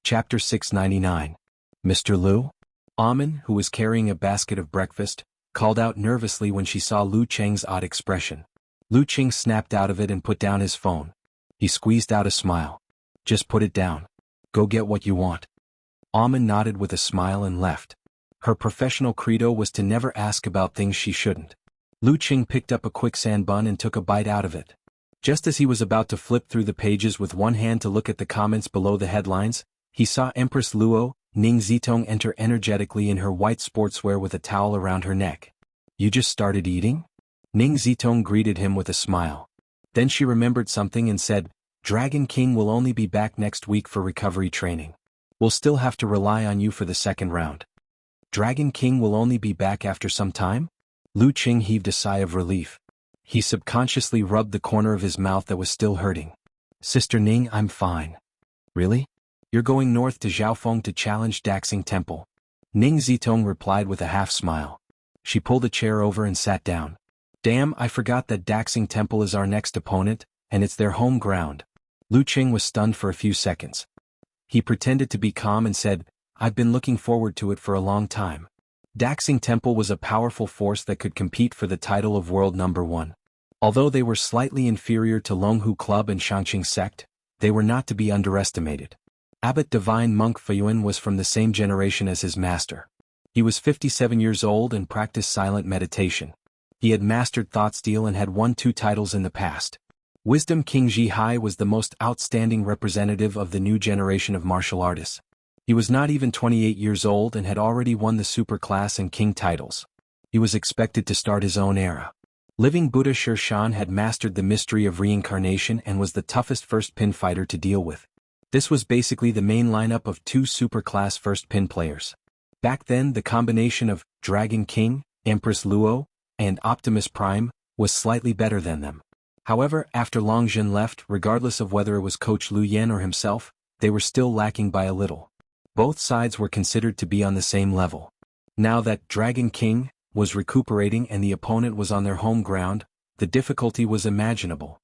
Chapter 699. Mr. Lu? Amin, who was carrying a basket of breakfast, called out nervously when she saw Lu Cheng's odd expression. Lu Cheng snapped out of it and put down his phone. He squeezed out a smile. Just put it down. Go get what you want. Amin nodded with a smile and left. Her professional credo was to never ask about things she shouldn't. Lu Cheng picked up a quicksand bun and took a bite out of it. Just as he was about to flip through the pages with one hand to look at the comments below the headlines, he saw Empress Luo, Ning Zitong, enter energetically in her white sportswear with a towel around her neck. You just started eating? Ning Zitong greeted him with a smile. Then she remembered something and said, Dragon King will only be back next week for recovery training. We'll still have to rely on you for the second round. Dragon King will only be back after some time? Lu Cheng heaved a sigh of relief. He subconsciously rubbed the corner of his mouth that was still hurting. Sister Ning, I'm fine. Really? You're going north to Zhaofeng to challenge Daxing Temple. Ning Zitong replied with a half-smile. She pulled a chair over and sat down. Damn, I forgot that Daxing Temple is our next opponent, and it's their home ground. Lu Cheng was stunned for a few seconds. He pretended to be calm and said, I've been looking forward to it for a long time. Daxing Temple was a powerful force that could compete for the title of world number 1. Although they were slightly inferior to Longhu Club and Shangqing Sect, they were not to be underestimated. Abbot Divine Monk Feyuan was from the same generation as his master. He was 57 years old and practiced silent meditation. He had mastered thought steal and had won 2 titles in the past. Wisdom King Ji Hai was the most outstanding representative of the new generation of martial artists. He was not even 28 years old and had already won the Super Class and King titles. He was expected to start his own era. Living Buddha Sher Shan had mastered the mystery of reincarnation and was the toughest first pin fighter to deal with. This was basically the main lineup of 2 Super Class first pin players. Back then, the combination of Dragon King, Empress Luo, and Optimus Prime was slightly better than them. However, after Long Zhen left, regardless of whether it was Coach Lu Yan or himself, they were still lacking by a little. Both sides were considered to be on the same level. Now that Dragon King was recuperating and the opponent was on their home ground, the difficulty was imaginable.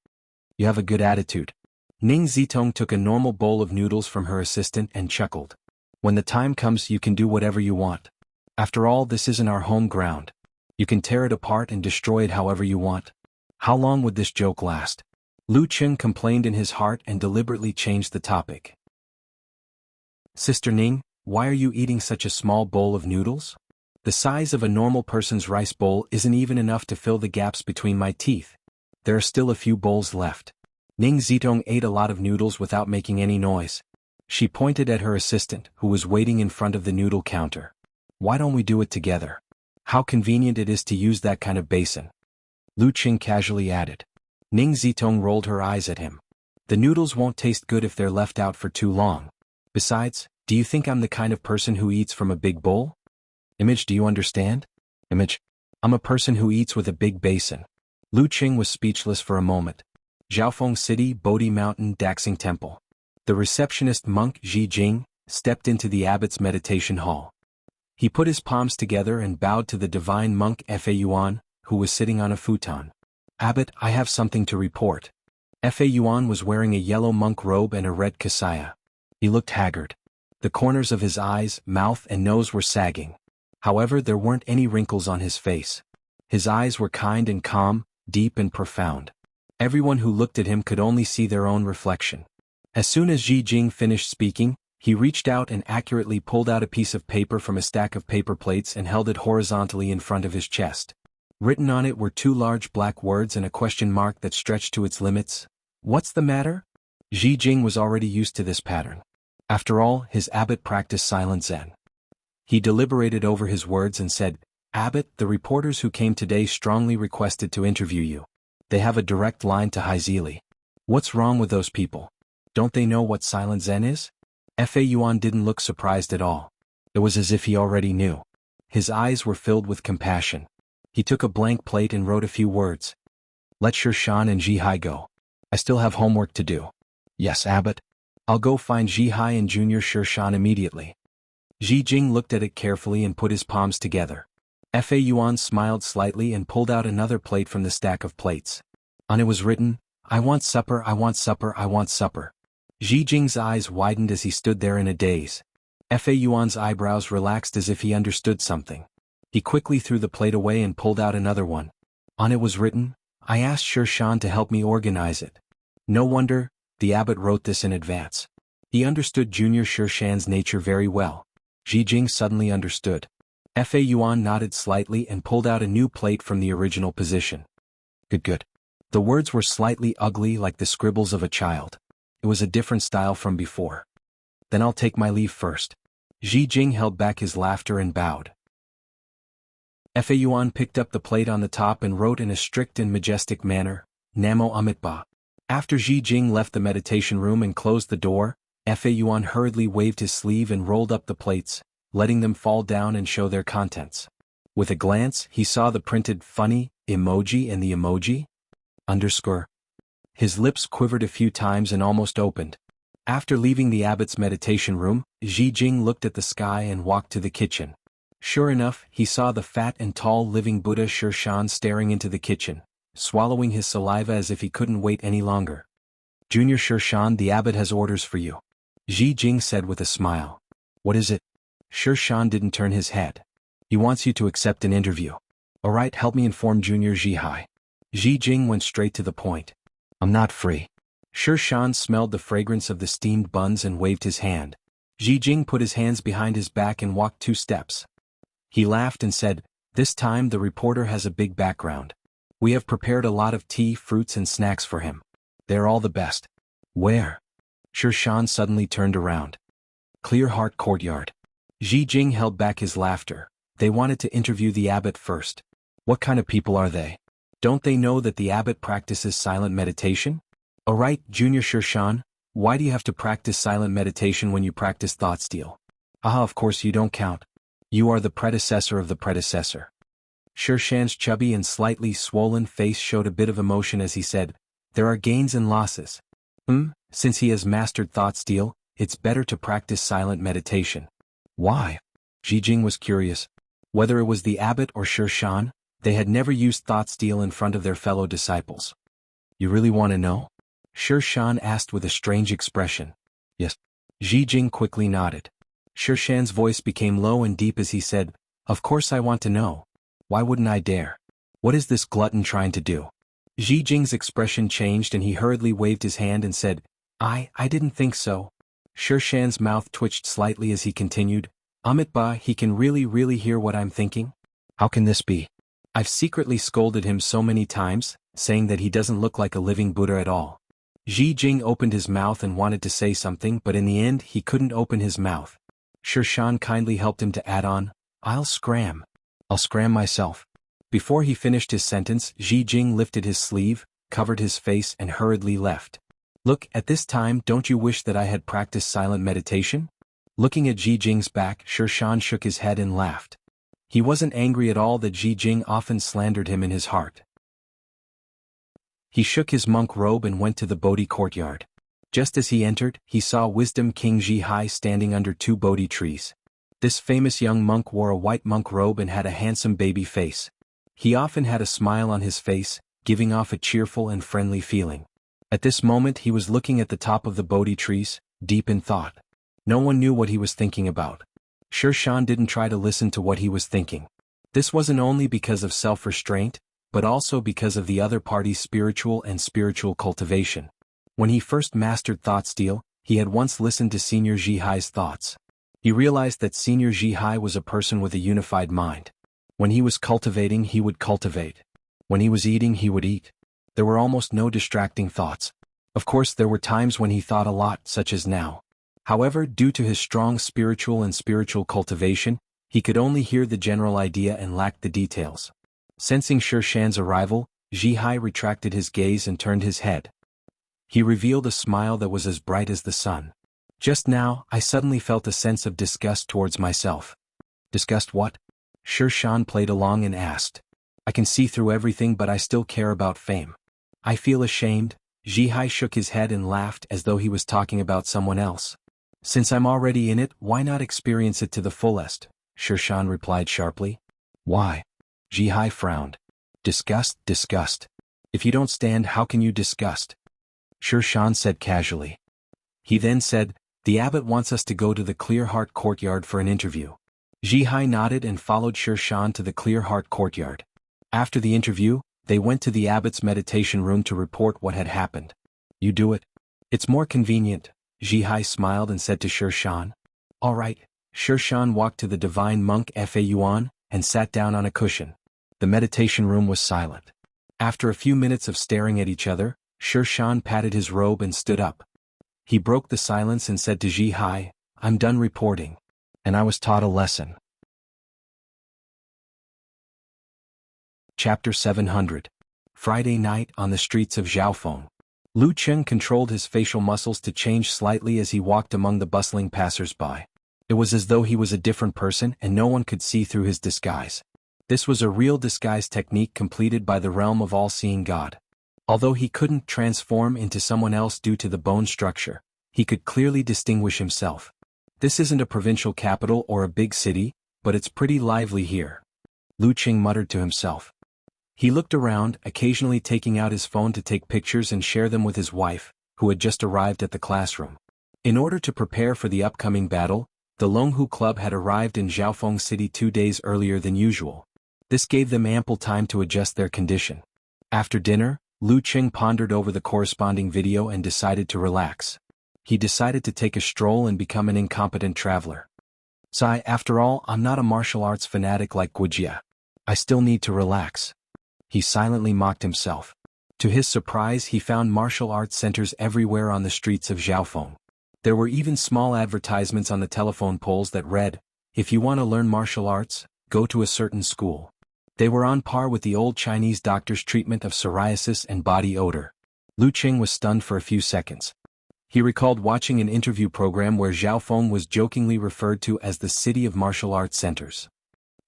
You have a good attitude. Ning Zitong took a normal bowl of noodles from her assistant and chuckled. When the time comes, you can do whatever you want. After all, this isn't our home ground. You can tear it apart and destroy it however you want. How long would this joke last? Lu Cheng complained in his heart and deliberately changed the topic. Sister Ning, why are you eating such a small bowl of noodles? The size of a normal person's rice bowl isn't even enough to fill the gaps between my teeth. There are still a few bowls left. Ning Zitong ate a lot of noodles without making any noise. She pointed at her assistant, who was waiting in front of the noodle counter. Why don't we do it together? How convenient it is to use that kind of basin. Lu Cheng casually added. Ning Zitong rolled her eyes at him. The noodles won't taste good if they're left out for too long. Besides, do you think I'm the kind of person who eats from a big bowl? Image, do you understand? Image, I'm a person who eats with a big basin. Lu Cheng was speechless for a moment. Zhaofeng City, Bodhi Mountain, Daxing Temple. The receptionist monk Ji Jing stepped into the abbot's meditation hall. He put his palms together and bowed to the divine monk Fa Yuan, who was sitting on a futon. Abbot, I have something to report. Fa Yuan was wearing a yellow monk robe and a red kasaya. He looked haggard. The corners of his eyes, mouth and nose were sagging. However, there weren't any wrinkles on his face. His eyes were kind and calm, deep and profound. Everyone who looked at him could only see their own reflection. As soon as Ji Jing finished speaking, he reached out and accurately pulled out a piece of paper from a stack of paper plates and held it horizontally in front of his chest. Written on it were 2 large black words and a question mark that stretched to its limits. What's the matter? Ji Jing was already used to this pattern. After all, his abbot practiced silent Zen. He deliberated over his words and said, Abbot, the reporters who came today strongly requested to interview you. They have a direct line to Haizili. What's wrong with those people? Don't they know what silent Zen is? Fa Yuan didn't look surprised at all. It was as if he already knew. His eyes were filled with compassion. He took a blank plate and wrote a few words. Let Sher Shan and Ji Hai go. I still have homework to do. Yes, Abbot. I'll go find Ji Hai and Junior Sher Shan immediately. Ji Jing looked at it carefully and put his palms together. Fa Yuan smiled slightly and pulled out another plate from the stack of plates. On it was written, I want supper, I want supper, I want supper. Ji Jing's eyes widened as he stood there in a daze. Fa Yuan's eyebrows relaxed as if he understood something. He quickly threw the plate away and pulled out another one. On it was written, "I asked Sher Shan to help me organize it." No wonder, the abbot wrote this in advance. He understood Junior Sher Shan's nature very well. Ji Jing suddenly understood. Fa Yuan nodded slightly and pulled out a new plate from the original position. Good. The words were slightly ugly like the scribbles of a child. It was a different style from before. Then I'll take my leave first. Ji Jing held back his laughter and bowed. Fa Yuan picked up the plate on the top and wrote in a strict and majestic manner, Namo Amitba. After Ji Jing left the meditation room and closed the door, Fa Yuan hurriedly waved his sleeve and rolled up the plates, letting them fall down and show their contents. With a glance, he saw the printed funny emoji and the emoji underscore. His lips quivered a few times and almost opened. After leaving the abbot's meditation room, Ji Jing looked at the sky and walked to the kitchen. Sure enough, he saw the fat and tall living Buddha Sher Shan staring into the kitchen, swallowing his saliva as if he couldn't wait any longer. Junior Sher Shan, the abbot has orders for you. Ji Jing said with a smile. What is it? Sher Shan didn't turn his head. He wants you to accept an interview. Alright, help me inform Junior Zhihai. Ji Jing went straight to the point. I'm not free. Sher Shan smelled the fragrance of the steamed buns and waved his hand. Ji Jing put his hands behind his back and walked 2 steps. He laughed and said, this time the reporter has a big background. We have prepared a lot of tea, fruits and snacks for him. They're all the best. Where? Sher Shan suddenly turned around. Clear Heart Courtyard. Ji Jing held back his laughter. They wanted to interview the abbot first. What kind of people are they? Don't they know that the abbot practices silent meditation? Alright, Junior Sher Shan, why do you have to practice silent meditation when you practice thought steal? Of course you don't count. You are the predecessor of the predecessor. Sher Shan's chubby and slightly swollen face showed a bit of emotion as he said, there are gains and losses. Since he has mastered thought steal, it's better to practice silent meditation. Why? Ji Jing was curious. Whether it was the abbot or Sher Shan, they had never used thought steal in front of their fellow disciples. You really want to know? Sher Shan asked with a strange expression. Yes. Ji Jing quickly nodded. Sher Shan's voice became low and deep as he said, of course I want to know. Why wouldn't I dare? What is this glutton trying to do? Ji Jing's expression changed and he hurriedly waved his hand and said, I didn't think so. Sher Shan's mouth twitched slightly as he continued, Amitba, he can really hear what I'm thinking? How can this be? I've secretly scolded him so many times, saying that he doesn't look like a living Buddha at all. Ji Jing opened his mouth and wanted to say something, but in the end he couldn't open his mouth. Sher Shan kindly helped him to add on, I'll scram myself. Before he finished his sentence, Ji Jing lifted his sleeve, covered his face and hurriedly left. Look, at this time don't you wish that I had practiced silent meditation? Looking at Ji Jing's back, Sher Shan shook his head and laughed. He wasn't angry at all that Ji Jing often slandered him in his heart. He shook his monk robe and went to the Bodhi courtyard. Just as he entered, he saw Wisdom King Zhihai standing under 2 Bodhi trees. This famous young monk wore a white monk robe and had a handsome baby face. He often had a smile on his face, giving off a cheerful and friendly feeling. At this moment he was looking at the top of the Bodhi trees, deep in thought. No one knew what he was thinking about. Sher Shan didn't try to listen to what he was thinking. This wasn't only because of self-restraint, but also because of the other party's spiritual cultivation. When he first mastered thought steal, he had once listened to Senior Zhihai's thoughts. He realized that Senior Zhihai was a person with a unified mind. When he was cultivating, he would cultivate. When he was eating, he would eat. There were almost no distracting thoughts. Of course, there were times when he thought a lot, such as now. However, due to his strong spiritual cultivation, he could only hear the general idea and lacked the details. Sensing Sher Shan's arrival, Zhihai retracted his gaze and turned his head. He revealed a smile that was as bright as the sun. Just now, I suddenly felt a sense of disgust towards myself. Disgust what? Sher Shan played along and asked. I can see through everything but I still care about fame. I feel ashamed. Zhihai shook his head and laughed as though he was talking about someone else. Since I'm already in it, why not experience it to the fullest? Sher Shan replied sharply. Why? Zhihai frowned. Disgust. If you don't stand, how can you disgust? Sher Shan said casually. He then said, "The abbot wants us to go to the Clear Heart Courtyard for an interview." Zhihai nodded and followed Sher Shan to the Clear Heart Courtyard. After the interview, they went to the abbot's meditation room to report what had happened. "You do it. It's more convenient," Zhihai smiled and said to Sher Shan. "All right." Sher Shan walked to the divine monk Fa Yuan and sat down on a cushion. The meditation room was silent. After a few minutes of staring at each other, Sher Shan patted his robe and stood up. He broke the silence and said to Zhihai, "I'm done reporting. And I was taught a lesson." Chapter 700. Friday night on the streets of Zhaofeng. Lu Cheng controlled his facial muscles to change slightly as he walked among the bustling passers-by. It was as though he was a different person and no one could see through his disguise. This was a real disguise technique completed by the realm of all-seeing God. Although he couldn't transform into someone else due to the bone structure, he could clearly distinguish himself. "This isn't a provincial capital or a big city, but it's pretty lively here," Lu Cheng muttered to himself. He looked around, occasionally taking out his phone to take pictures and share them with his wife, who had just arrived at the classroom. In order to prepare for the upcoming battle, the Longhu Club had arrived in Zhaofeng City 2 days earlier than usual. This gave them ample time to adjust their condition. After dinner, Lu Cheng pondered over the corresponding video and decided to relax. He decided to take a stroll and become an incompetent traveler. After all, I'm not a martial arts fanatic like Wuxia. I still need to relax." He silently mocked himself. To his surprise, he found martial arts centers everywhere on the streets of Zhaofeng. There were even small advertisements on the telephone poles that read, "If you want to learn martial arts, go to a certain school." They were on par with the old Chinese doctor's treatment of psoriasis and body odor. Lu Cheng was stunned for a few seconds. He recalled watching an interview program where Zhaofeng was jokingly referred to as the city of martial arts centers.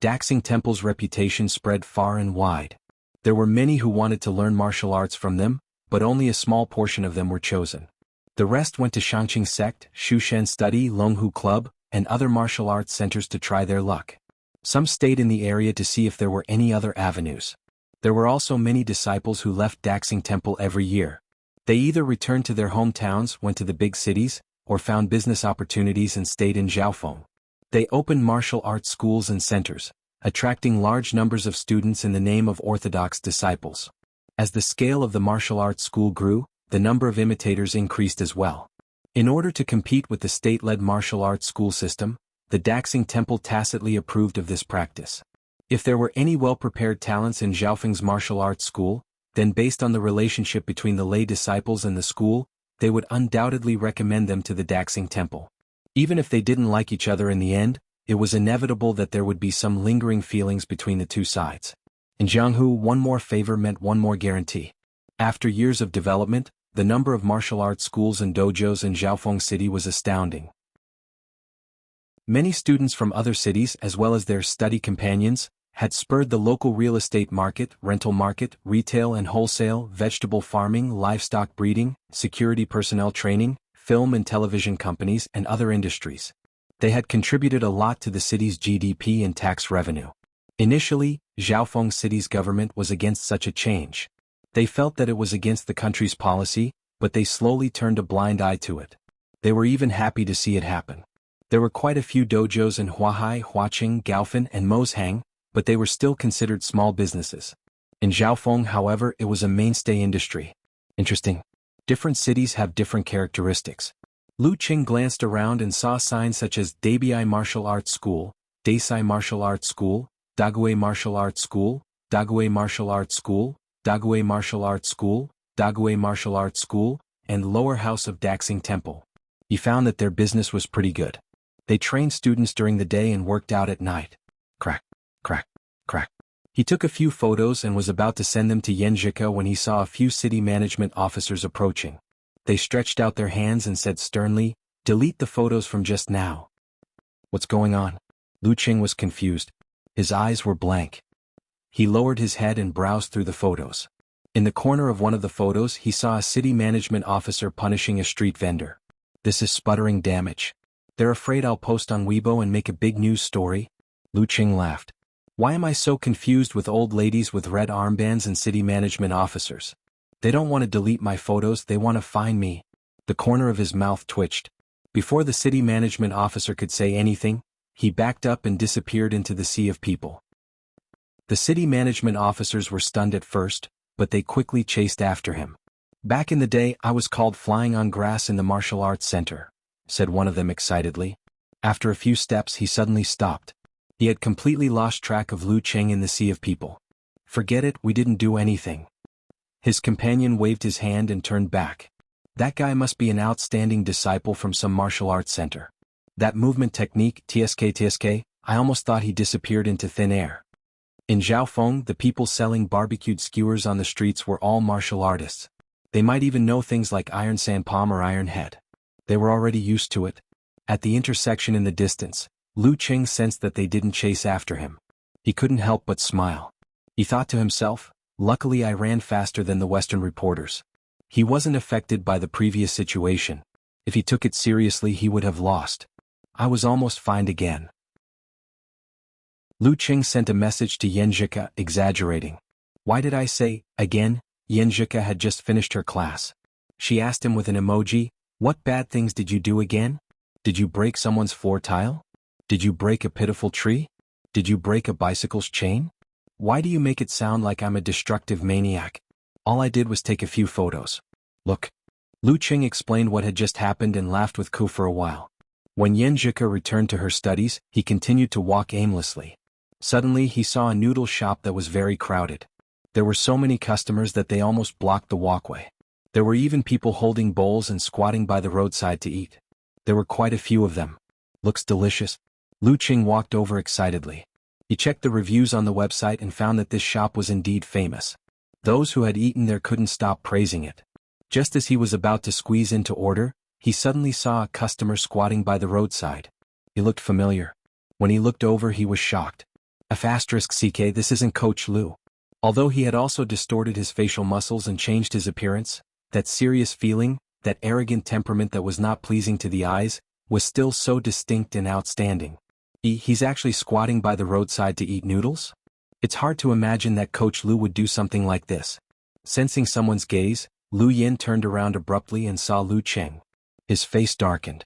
Daxing Temple's reputation spread far and wide. There were many who wanted to learn martial arts from them, but only a small portion of them were chosen. The rest went to Shangqing Sect, Shushan Study, Longhu Club, and other martial arts centers to try their luck. Some stayed in the area to see if there were any other avenues. There were also many disciples who left Daxing Temple every year. They either returned to their hometowns, went to the big cities, or found business opportunities and stayed in Zhaofeng. They opened martial arts schools and centers, attracting large numbers of students in the name of orthodox disciples. As the scale of the martial arts school grew, the number of imitators increased as well. In order to compete with the state-led martial arts school system, the Daxing Temple tacitly approved of this practice. If there were any well-prepared talents in Zhaofeng's martial arts school, then based on the relationship between the lay disciples and the school, they would undoubtedly recommend them to the Daxing Temple. Even if they didn't like each other in the end, it was inevitable that there would be some lingering feelings between the two sides. In Jianghu, one more favor meant one more guarantee. After years of development, the number of martial arts schools and dojos in Zhaofeng City was astounding. Many students from other cities as well as their study companions had spurred the local real estate market, rental market, retail and wholesale, vegetable farming, livestock breeding, security personnel training, film and television companies and other industries. They had contributed a lot to the city's GDP and tax revenue. Initially, Zhaofeng City's government was against such a change. They felt that it was against the country's policy, but they slowly turned a blind eye to it. They were even happy to see it happen. There were quite a few dojos in Huahai, Huaqing, Gaofen and Moshang, but they were still considered small businesses. In Zhaofeng, however, it was a mainstay industry. Interesting. Different cities have different characteristics. Lu Cheng glanced around and saw signs such as Dabai Martial Arts School, Daisai Martial Arts School, Dagui Martial Arts School, Dagui Martial Arts School, Dagui Martial Arts School, Dagui Martial Arts School, and Lower House of Daxing Temple. He found that their business was pretty good. They trained students during the day and worked out at night. Crack, crack, crack. He took a few photos and was about to send them to Yanzhika when he saw a few city management officers approaching. They stretched out their hands and said sternly, "Delete the photos from just now." What's going on? Lu Cheng was confused. His eyes were blank. He lowered his head and browsed through the photos. In the corner of one of the photos he saw a city management officer punishing a street vendor. This is sputtering damage. They're afraid I'll post on Weibo and make a big news story? Lu Cheng laughed. Why am I so confused with old ladies with red armbands and city management officers? They don't want to delete my photos, they want to fine me. The corner of his mouth twitched. Before the city management officer could say anything, he backed up and disappeared into the sea of people. The city management officers were stunned at first, but they quickly chased after him. "Back in the day I was called flying on grass in the martial arts center," said one of them excitedly. After a few steps he suddenly stopped. He had completely lost track of Lu Cheng in the sea of people. "Forget it, we didn't do anything." His companion waved his hand and turned back. "That guy must be an outstanding disciple from some martial arts center. That movement technique, TSK, I almost thought he disappeared into thin air." In Zhaofeng, the people selling barbecued skewers on the streets were all martial artists. They might even know things like iron sand palm or iron head. They were already used to it. At the intersection in the distance, Lu Cheng sensed that they didn't chase after him. He couldn't help but smile. He thought to himself, "Luckily I ran faster than the Western reporters." He wasn't affected by the previous situation. If he took it seriously he would have lost. "I was almost fined again." Lu Cheng sent a message to Yanzhika, exaggerating. "Why did I say, again?" Yanzhika had just finished her class. She asked him with an emoji, "What bad things did you do again? Did you break someone's floor tile? Did you break a pitiful tree? Did you break a bicycle's chain? Why do you make it sound like I'm a destructive maniac? All I did was take a few photos. Look." Lu Cheng explained what had just happened and laughed with Ku for a while. When Yanzhika returned to her studies, he continued to walk aimlessly. Suddenly he saw a noodle shop that was very crowded. There were so many customers that they almost blocked the walkway. There were even people holding bowls and squatting by the roadside to eat. There were quite a few of them. "Looks delicious." Lu Cheng walked over excitedly. He checked the reviews on the website and found that this shop was indeed famous. Those who had eaten there couldn't stop praising it. Just as he was about to squeeze in to order, he suddenly saw a customer squatting by the roadside. He looked familiar. When he looked over he was shocked. *CK, this isn't Coach Lu. Although he had also distorted his facial muscles and changed his appearance, that serious feeling, that arrogant temperament that was not pleasing to the eyes, was still so distinct and outstanding. He's actually squatting by the roadside to eat noodles? It's hard to imagine that Coach Lu would do something like this. Sensing someone's gaze, Lu Yin turned around abruptly and saw Lu Cheng. His face darkened.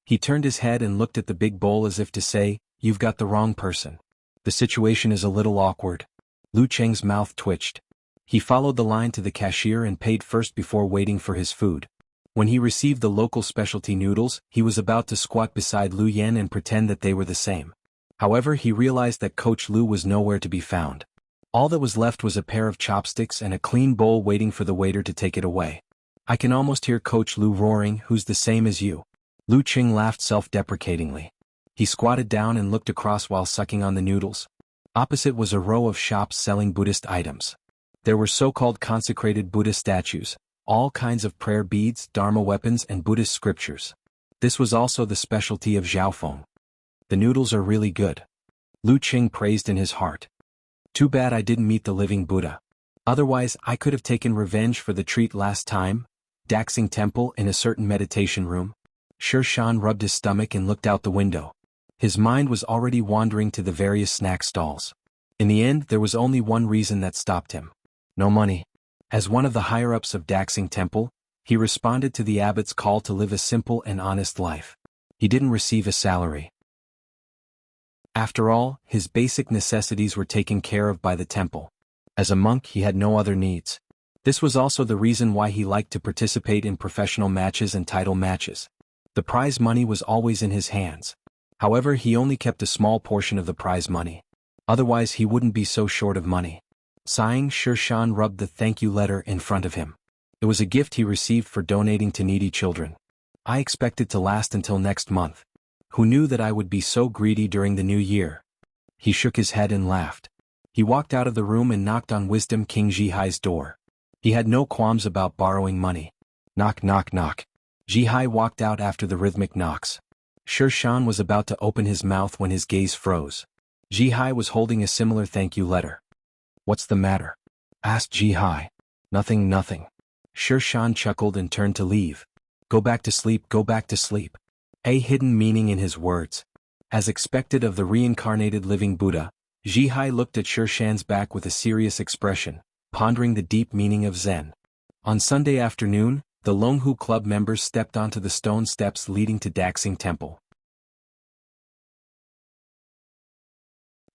He turned his head and looked at the big bowl as if to say, "You've got the wrong person. The situation is a little awkward." Lu Cheng's mouth twitched. He followed the line to the cashier and paid first before waiting for his food. When he received the local specialty noodles, he was about to squat beside Lu Yen and pretend that they were the same. However, he realized that Coach Lu was nowhere to be found. All that was left was a pair of chopsticks and a clean bowl waiting for the waiter to take it away. "I can almost hear Coach Lu roaring, 'Who's the same as you?'" Lu Cheng laughed self-deprecatingly. He squatted down and looked across while sucking on the noodles. Opposite was a row of shops selling Buddhist items. There were so-called consecrated Buddha statues, all kinds of prayer beads, Dharma weapons and Buddhist scriptures. This was also the specialty of Zhaofeng. "The noodles are really good," Lu Cheng praised in his heart. "Too bad I didn't meet the living Buddha. Otherwise I could have taken revenge for the treat last time." Daxing Temple in a certain meditation room. Sher Shan rubbed his stomach and looked out the window. His mind was already wandering to the various snack stalls. In the end there was only one reason that stopped him. No money. As one of the higher-ups of Daxing Temple, he responded to the abbot's call to live a simple and honest life. He didn't receive a salary. After all, his basic necessities were taken care of by the temple. As a monk he had no other needs. This was also the reason why he liked to participate in professional matches and title matches. The prize money was always in his hands. However, he only kept a small portion of the prize money. Otherwise he wouldn't be so short of money. Sighing, Sher Shan rubbed the thank you letter in front of him. It was a gift he received for donating to needy children. "I expected to last until next month. Who knew that I would be so greedy during the new year?" He shook his head and laughed. He walked out of the room and knocked on Wisdom King Zhihai's door. He had no qualms about borrowing money. Knock, knock, knock. Zhihai walked out after the rhythmic knocks. Sher Shan was about to open his mouth when his gaze froze. Zhihai was holding a similar thank you letter. "What's the matter?" asked Zhihai. "Nothing, nothing." Sher Shan chuckled and turned to leave. "Go back to sleep, go back to sleep." A hidden meaning in his words. As expected of the reincarnated living Buddha, Zhihai looked at Sher Shan's back with a serious expression, pondering the deep meaning of Zen. On Sunday afternoon, The Longhu Club members stepped onto the stone steps leading to Daxing Temple.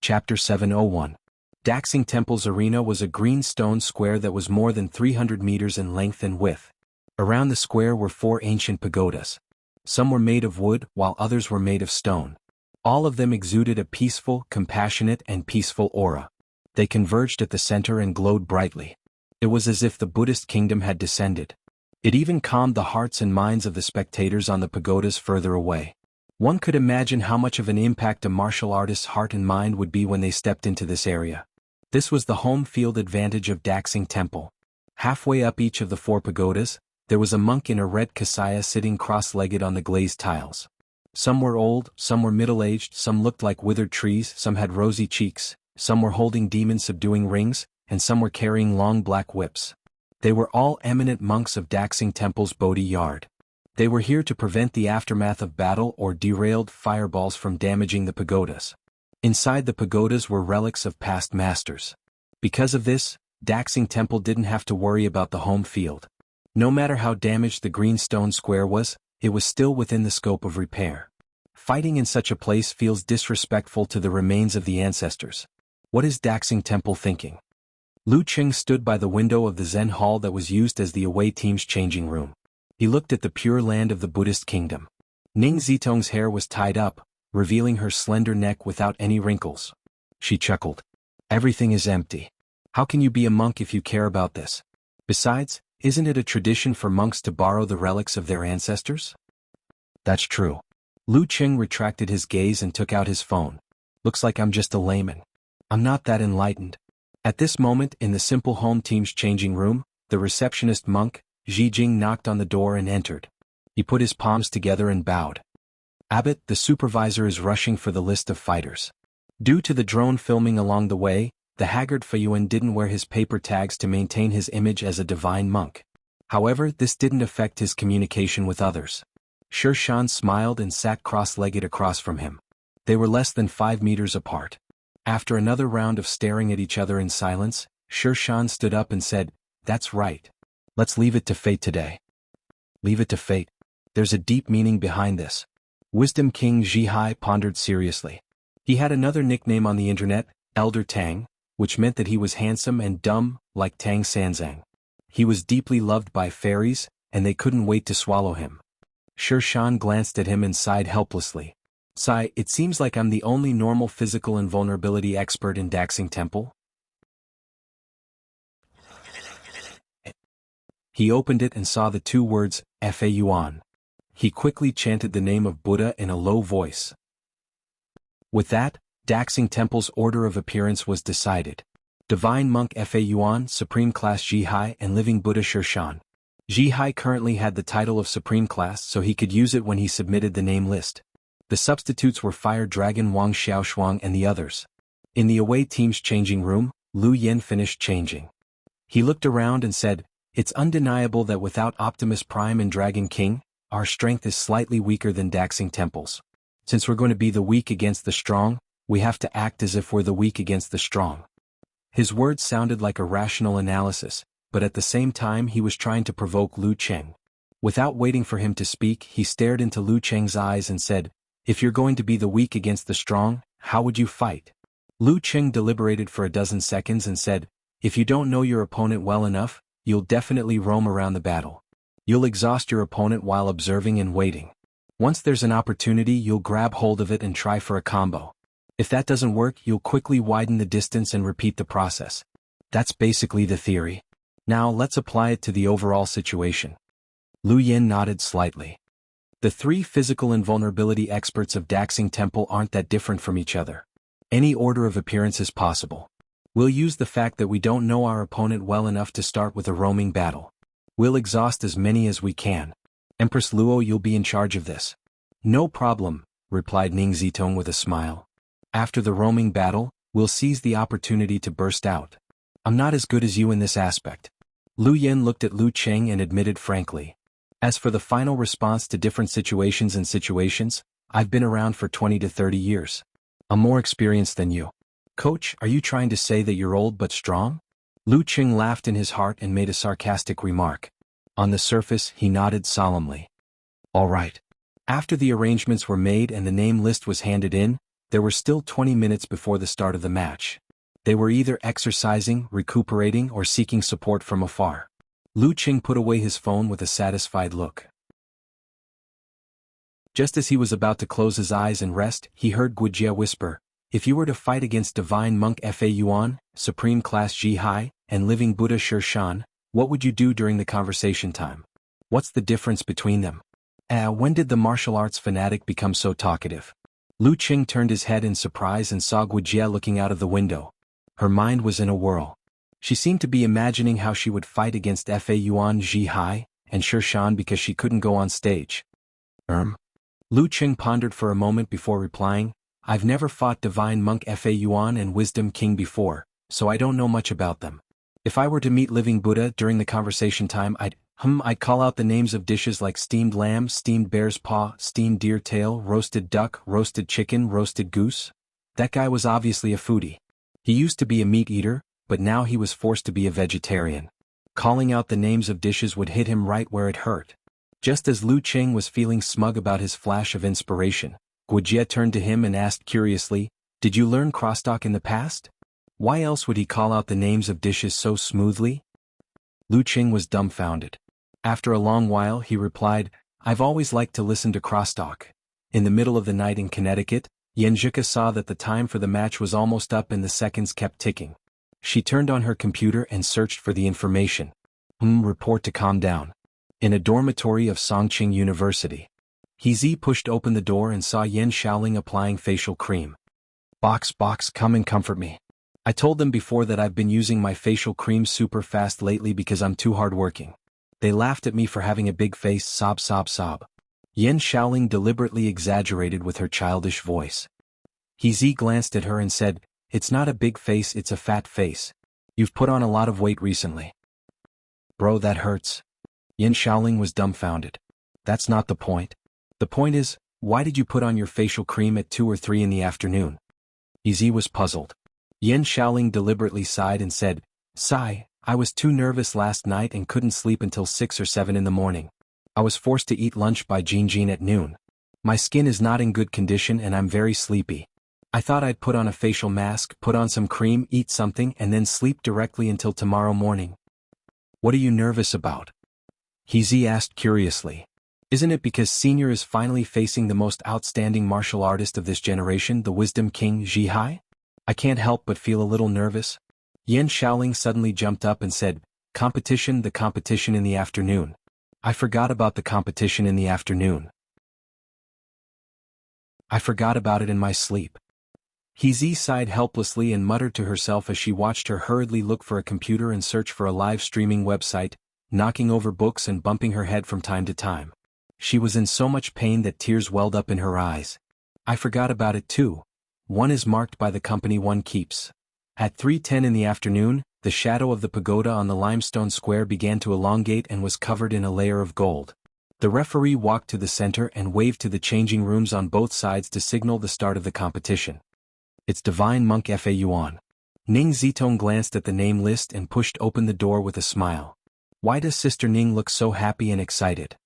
Chapter 701. Daxing Temple's arena was a green stone square that was more than 300 meters in length and width. Around the square were 4 ancient pagodas. Some were made of wood, while others were made of stone. All of them exuded a peaceful, compassionate, and peaceful aura. They converged at the center and glowed brightly. It was as if the Buddhist kingdom had descended. It even calmed the hearts and minds of the spectators on the pagodas further away. One could imagine how much of an impact a martial artist's heart and mind would be when they stepped into this area. This was the home field advantage of Daxing Temple. Halfway up each of the 4 pagodas, there was a monk in a red kasaya sitting cross-legged on the glazed tiles. Some were old, some were middle-aged, some looked like withered trees, some had rosy cheeks, some were holding demon-subduing rings, and some were carrying long black whips. They were all eminent monks of Daxing Temple's Bodhi Yard. They were here to prevent the aftermath of battle or derailed fireballs from damaging the pagodas. Inside the pagodas were relics of past masters. Because of this, Daxing Temple didn't have to worry about the home field. No matter how damaged the green stone square was, it was still within the scope of repair. Fighting in such a place feels disrespectful to the remains of the ancestors. What is Daxing Temple thinking? Lu Qing stood by the window of the Zen hall that was used as the away team's changing room. He looked at the pure land of the Buddhist kingdom. Ning Zitong's hair was tied up, revealing her slender neck without any wrinkles. She chuckled. Everything is empty. How can you be a monk if you care about this? Besides, isn't it a tradition for monks to borrow the relics of their ancestors? That's true. Lu Qing retracted his gaze and took out his phone. Looks like I'm just a layman. I'm not that enlightened. At this moment in the simple home team's changing room, the receptionist monk, Zhi Jing, knocked on the door and entered. He put his palms together and bowed. Abbot, the supervisor is rushing for the list of fighters. Due to the drone filming along the way, the haggard Feiyuan didn't wear his paper tags to maintain his image as a divine monk. However, this didn't affect his communication with others. Sher Shan smiled and sat cross-legged across from him. They were less than 5 meters apart. After another round of staring at each other in silence, Sher Shan stood up and said, "That's right. Let's leave it to fate today." Leave it to fate. There's a deep meaning behind this. Wisdom King Zhihai pondered seriously. He had another nickname on the internet, Elder Tang, which meant that he was handsome and dumb, like Tang Sanzang. He was deeply loved by fairies, and they couldn't wait to swallow him. Sher Shan glanced at him and sighed helplessly. "Sigh, it seems like I'm the only normal physical invulnerability expert in Daxing Temple." He opened it and saw the 2 words, Faiyuan. He quickly chanted the name of Buddha in a low voice. With that, Daxing Temple's order of appearance was decided. Divine Monk Faiyuan, Supreme Class Zhihai, and Living Buddha Sher Shan. Zhihai currently had the title of Supreme Class, so he could use it when he submitted the name list. The substitutes were Fire Dragon Wang Xiaoshuang and the others. In the away team's changing room, Lu Yen finished changing. He looked around and said, "It's undeniable that without Optimus Prime and Dragon King, our strength is slightly weaker than Daxing Temple's. Since we're going to be the weak against the strong, we have to act as if we're the weak against the strong." His words sounded like a rational analysis, but at the same time he was trying to provoke Lu Cheng. Without waiting for him to speak, he stared into Lu Cheng's eyes and said, "If you're going to be the weak against the strong, how would you fight?" Lu Cheng deliberated for a dozen seconds and said, "If you don't know your opponent well enough, you'll definitely roam around the battle. You'll exhaust your opponent while observing and waiting. Once there's an opportunity, you'll grab hold of it and try for a combo. If that doesn't work, you'll quickly widen the distance and repeat the process. That's basically the theory. Now let's apply it to the overall situation." Lu Yen nodded slightly. The 3 physical invulnerability experts of Daxing Temple aren't that different from each other. Any order of appearance is possible. We'll use the fact that we don't know our opponent well enough to start with a roaming battle. We'll exhaust as many as we can. Empress Luo, you'll be in charge of this. "No problem," replied Ning Zitong with a smile. "After the roaming battle, we'll seize the opportunity to burst out. I'm not as good as you in this aspect." Lu Yen looked at Lu Cheng and admitted frankly. "As for the final response to different situations, I've been around for 20 to 30 years. I'm more experienced than you." "Coach, are you trying to say that you're old but strong?" Lu Cheng laughed in his heart and made a sarcastic remark. On the surface, he nodded solemnly. All right. After the arrangements were made and the name list was handed in, there were still 20 minutes before the start of the match. They were either exercising, recuperating, or seeking support from afar. Lu Qing put away his phone with a satisfied look. Just as he was about to close his eyes and rest, he heard Guijia whisper, "If you were to fight against Divine Monk Fa Yuan, Supreme Class Ji Hai, and Living Buddha Shi Shan, what would you do during the conversation time? What's the difference between them? When did the martial arts fanatic become so talkative?" Lu Qing turned his head in surprise and saw Guijia looking out of the window. Her mind was in a whirl. She seemed to be imagining how she would fight against Fa Yuan Ji Hai and Shi Shan because she couldn't go on stage. Lu Qing pondered for a moment before replying, "I've never fought Divine Monk Fa Yuan and Wisdom King before, so I don't know much about them. If I were to meet Living Buddha during the conversation time, I'd call out the names of dishes like steamed lamb, steamed bear's paw, steamed deer tail, roasted duck, roasted chicken, roasted goose." That guy was obviously a foodie. He used to be a meat eater, but now he was forced to be a vegetarian. Calling out the names of dishes would hit him right where it hurt. Just as Lu Qing was feeling smug about his flash of inspiration, Guijia turned to him and asked curiously, "Did you learn crosstalk in the past? Why else would he call out the names of dishes so smoothly?" Lu Qing was dumbfounded. After a long while he replied, "I've always liked to listen to crosstalk." In the middle of the night in Connecticut, Yanzhika saw that the time for the match was almost up and the seconds kept ticking. She turned on her computer and searched for the information. Report to calm down. In a dormitory of Songqing University. He pushed open the door and saw Yan Shaoling applying facial cream. Box, come and comfort me. I told them before that I've been using my facial cream super fast lately because I'm too hardworking. They laughed at me for having a big face, sob. Yan Shaoling deliberately exaggerated with her childish voice. He glanced at her and said, "It's not a big face, it's a fat face. You've put on a lot of weight recently." "Bro, that hurts." Yan Shaoling was dumbfounded. "That's not the point. The point is, why did you put on your facial cream at 2 or 3 in the afternoon?" He was puzzled. Yan Shaoling deliberately sighed and said, "Sigh, I was too nervous last night and couldn't sleep until 6 or 7 in the morning. I was forced to eat lunch by Jinjin at noon. My skin is not in good condition and I'm very sleepy. I thought I'd put on a facial mask, put on some cream, eat something and then sleep directly until tomorrow morning." "What are you nervous about?" He asked curiously. "Isn't it because Senior is finally facing the most outstanding martial artist of this generation, the Wisdom King Ji Hai? I can't help but feel a little nervous." Yan Shaoling suddenly jumped up and said, The competition in the afternoon. I forgot about the competition in the afternoon. I forgot about it in my sleep." He sighed helplessly and muttered to herself as she watched her hurriedly look for a computer and search for a live streaming website, knocking over books and bumping her head from time to time. She was in so much pain that tears welled up in her eyes. "I forgot about it too. One is marked by the company one keeps." At 3:10 in the afternoon, the shadow of the pagoda on the limestone square began to elongate and was covered in a layer of gold. The referee walked to the center and waved to the changing rooms on both sides to signal the start of the competition. "It's Divine Monk Fa Yuan." Ning Zitong glanced at the name list and pushed open the door with a smile. "Why does Sister Ning look so happy and excited?"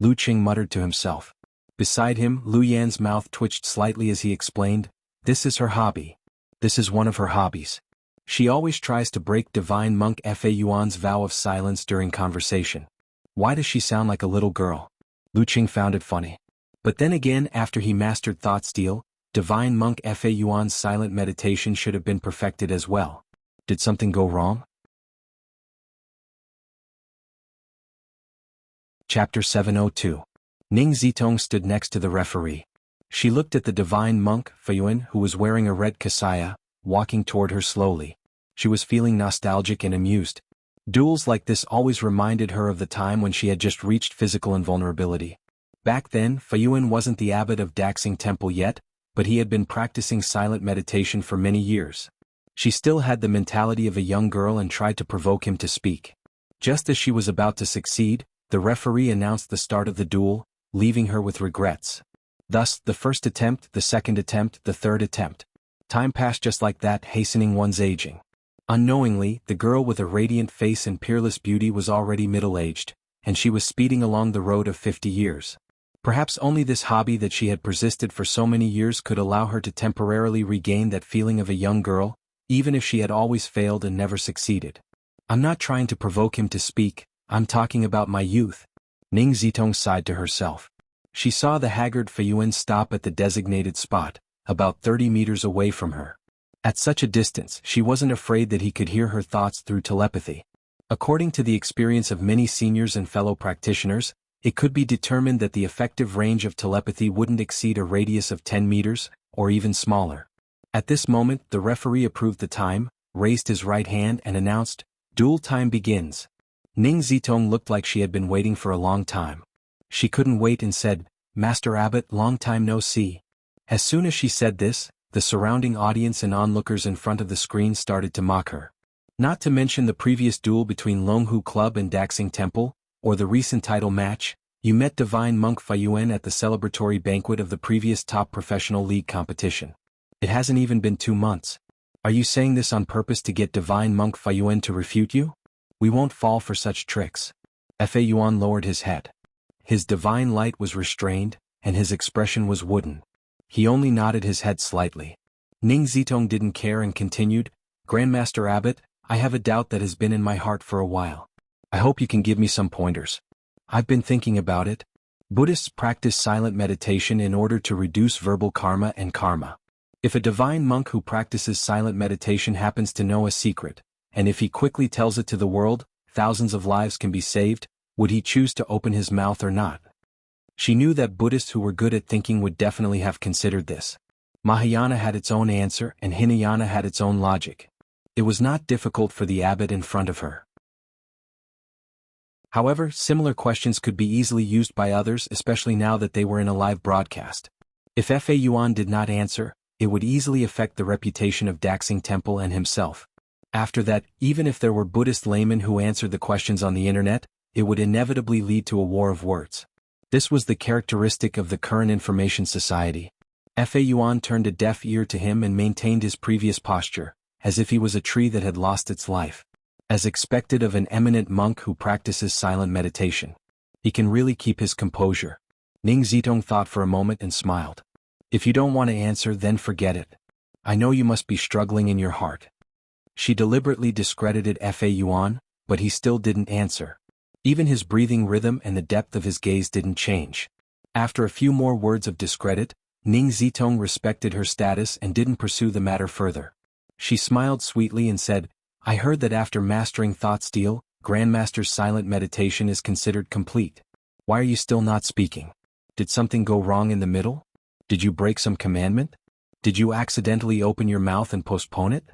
Lu Qing muttered to himself. Beside him, Lu Yan's mouth twitched slightly as he explained, "This is her hobby. This is one of her hobbies. She always tries to break Divine Monk Fa Yuan's vow of silence during conversation. Why does she sound like a little girl?" Lu Qing found it funny. But then again, after he mastered thought steal, Divine Monk Fa Yuan's silent meditation should have been perfected as well. Did something go wrong? Chapter 702. Ning Zitong stood next to the referee. She looked at the Divine Monk, Fayuan, who was wearing a red kasaya, walking toward her slowly. She was feeling nostalgic and amused. Duels like this always reminded her of the time when she had just reached physical invulnerability. Back then, Fayuan wasn't the abbot of Daxing Temple yet, but he had been practicing silent meditation for many years. She still had the mentality of a young girl and tried to provoke him to speak. Just as she was about to succeed, the referee announced the start of the duel, leaving her with regrets. Thus, the first attempt, the second attempt, the third attempt. Time passed just like that, hastening one's aging. Unknowingly, the girl with a radiant face and peerless beauty was already middle-aged, and she was speeding along the road of 50 years. Perhaps only this hobby that she had persisted for so many years could allow her to temporarily regain that feeling of a young girl, even if she had always failed and never succeeded. I'm not trying to provoke him to speak, I'm talking about my youth. Ning Zitong sighed to herself. She saw the haggard Feiyuan stop at the designated spot, about 30 meters away from her. At such a distance, she wasn't afraid that he could hear her thoughts through telepathy. According to the experience of many seniors and fellow practitioners, it could be determined that the effective range of telepathy wouldn't exceed a radius of 10 meters, or even smaller. At this moment, the referee approved the time, raised his right hand and announced, "Duel time begins." Ning Zitong looked like she had been waiting for a long time. She couldn't wait and said, "Master Abbot, long time no see." As soon as she said this, the surrounding audience and onlookers in front of the screen started to mock her. Not to mention the previous duel between Longhu Club and Daxing Temple, or the recent title match, you met Divine Monk Feiyuan at the celebratory banquet of the previous top professional league competition. It hasn't even been 2 months. Are you saying this on purpose to get Divine Monk Feiyuan to refute you? We won't fall for such tricks. Fa Yuan lowered his head. His divine light was restrained, and his expression was wooden. He only nodded his head slightly. Ning Zitong didn't care and continued, "Grandmaster Abbot, I have a doubt that has been in my heart for a while. I hope you can give me some pointers. I've been thinking about it. Buddhists practice silent meditation in order to reduce verbal karma and karma. If a divine monk who practices silent meditation happens to know a secret, and if he quickly tells it to the world, thousands of lives can be saved, would he choose to open his mouth or not?" She knew that Buddhists who were good at thinking would definitely have considered this. Mahayana had its own answer and Hinayana had its own logic. It was not difficult for the abbot in front of her. However, similar questions could be easily used by others, especially now that they were in a live broadcast. If Fa Yuan did not answer, it would easily affect the reputation of Daxing Temple and himself. After that, even if there were Buddhist laymen who answered the questions on the internet, it would inevitably lead to a war of words. This was the characteristic of the current information society. Fa Yuan turned a deaf ear to him and maintained his previous posture, as if he was a tree that had lost its life. As expected of an eminent monk who practices silent meditation. He can really keep his composure. Ning Zitong thought for a moment and smiled. "If you don't want to answer, then forget it. I know you must be struggling in your heart." She deliberately discredited Fa Yuan, but he still didn't answer. Even his breathing rhythm and the depth of his gaze didn't change. After a few more words of discredit, Ning Zitong respected her status and didn't pursue the matter further. She smiled sweetly and said, "I heard that after mastering thought steal, Grandmaster's silent meditation is considered complete. Why are you still not speaking? Did something go wrong in the middle? Did you break some commandment? Did you accidentally open your mouth and postpone it?"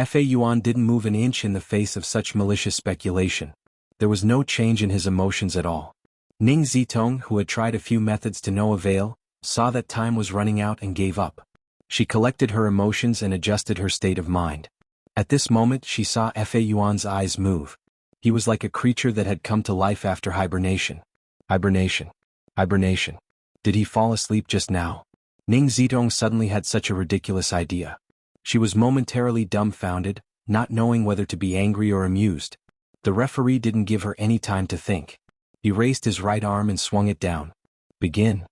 Fa Yuan didn't move an inch in the face of such malicious speculation. There was no change in his emotions at all. Ning Zitong, who had tried a few methods to no avail, saw that time was running out and gave up. She collected her emotions and adjusted her state of mind. At this moment she saw Fa Yuan's eyes move. He was like a creature that had come to life after hibernation. Hibernation. Hibernation. Did he fall asleep just now? Ning Zitong suddenly had such a ridiculous idea. She was momentarily dumbfounded, not knowing whether to be angry or amused. The referee didn't give her any time to think. He raised his right arm and swung it down. "Begin."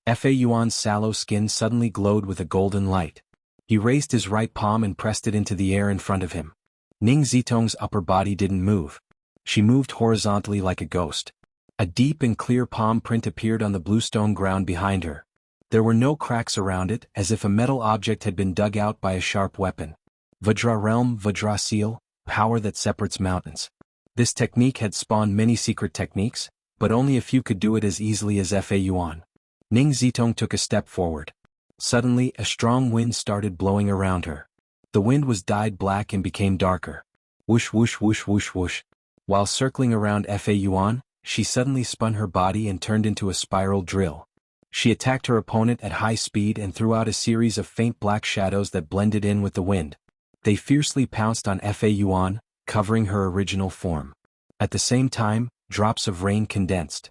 Fa Yuan's sallow skin suddenly glowed with a golden light. He raised his right palm and pressed it into the air in front of him. Ning Zitong's upper body didn't move. She moved horizontally like a ghost. A deep and clear palm print appeared on the bluestone ground behind her. There were no cracks around it, as if a metal object had been dug out by a sharp weapon. Vajra Realm, Vajra Seal, power that separates mountains. This technique had spawned many secret techniques, but only a few could do it as easily as Fa Yuan. Ning Zitong took a step forward. Suddenly, a strong wind started blowing around her. The wind was dyed black and became darker. Whoosh whoosh whoosh whoosh whoosh. While circling around Fa Yuan, she suddenly spun her body and turned into a spiral drill. She attacked her opponent at high speed and threw out a series of faint black shadows that blended in with the wind. They fiercely pounced on Fa Yuan, covering her original form. At the same time, drops of rain condensed.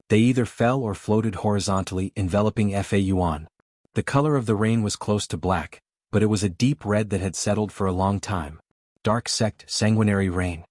They either fell or floated horizontally, enveloping Fa Yuan. The color of the rain was close to black, but it was a deep red that had settled for a long time. Dark sect, sanguinary rain.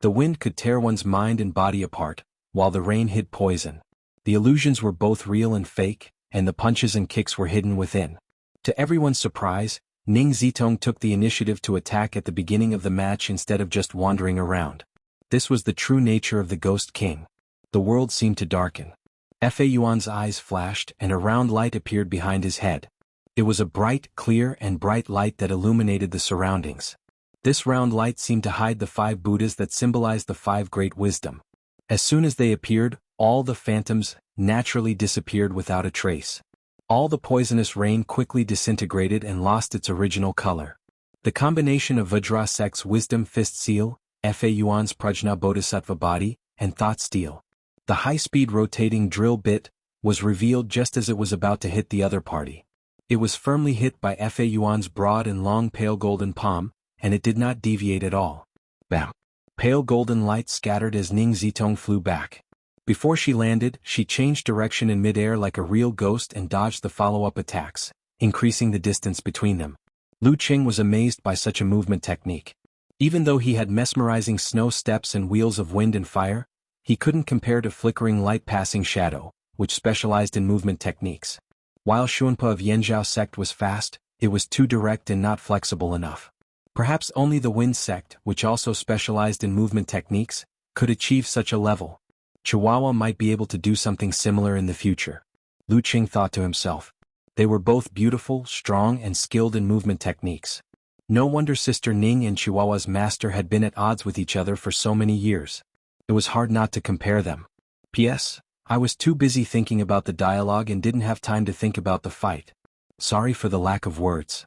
The wind could tear one's mind and body apart, while the rain hid poison. The illusions were both real and fake, and the punches and kicks were hidden within. To everyone's surprise, Ning Zitong took the initiative to attack at the beginning of the match instead of just wandering around. This was the true nature of the Ghost King. The world seemed to darken. Fa Yuan's eyes flashed and a round light appeared behind his head. It was a bright, clear and bright light that illuminated the surroundings. This round light seemed to hide the 5 Buddhas that symbolized the 5 great wisdom. As soon as they appeared, all the phantoms naturally disappeared without a trace. All the poisonous rain quickly disintegrated and lost its original color. The combination of Vajra Sect's Wisdom Fist Seal, Fa Yuan's Prajna Bodhisattva body, and Thought Steel, the high-speed rotating drill bit, was revealed just as it was about to hit the other party. It was firmly hit by Fa Yuan's broad and long pale golden palm, and it did not deviate at all. Bam! Pale golden light scattered as Ning Zitong flew back. Before she landed, she changed direction in midair like a real ghost and dodged the follow-up attacks, increasing the distance between them. Lu Qing was amazed by such a movement technique. Even though he had mesmerizing snow steps and wheels of wind and fire, he couldn't compare to flickering light passing shadow, which specialized in movement techniques. While Xuanpa of Yanzhao sect was fast, it was too direct and not flexible enough. Perhaps only the Wind sect, which also specialized in movement techniques, could achieve such a level. Chihuahua might be able to do something similar in the future. Lu Qing thought to himself. They were both beautiful, strong and skilled in movement techniques. No wonder Sister Ning and Chihuahua's master had been at odds with each other for so many years. It was hard not to compare them. P.S. I was too busy thinking about the dialogue and didn't have time to think about the fight. Sorry for the lack of words.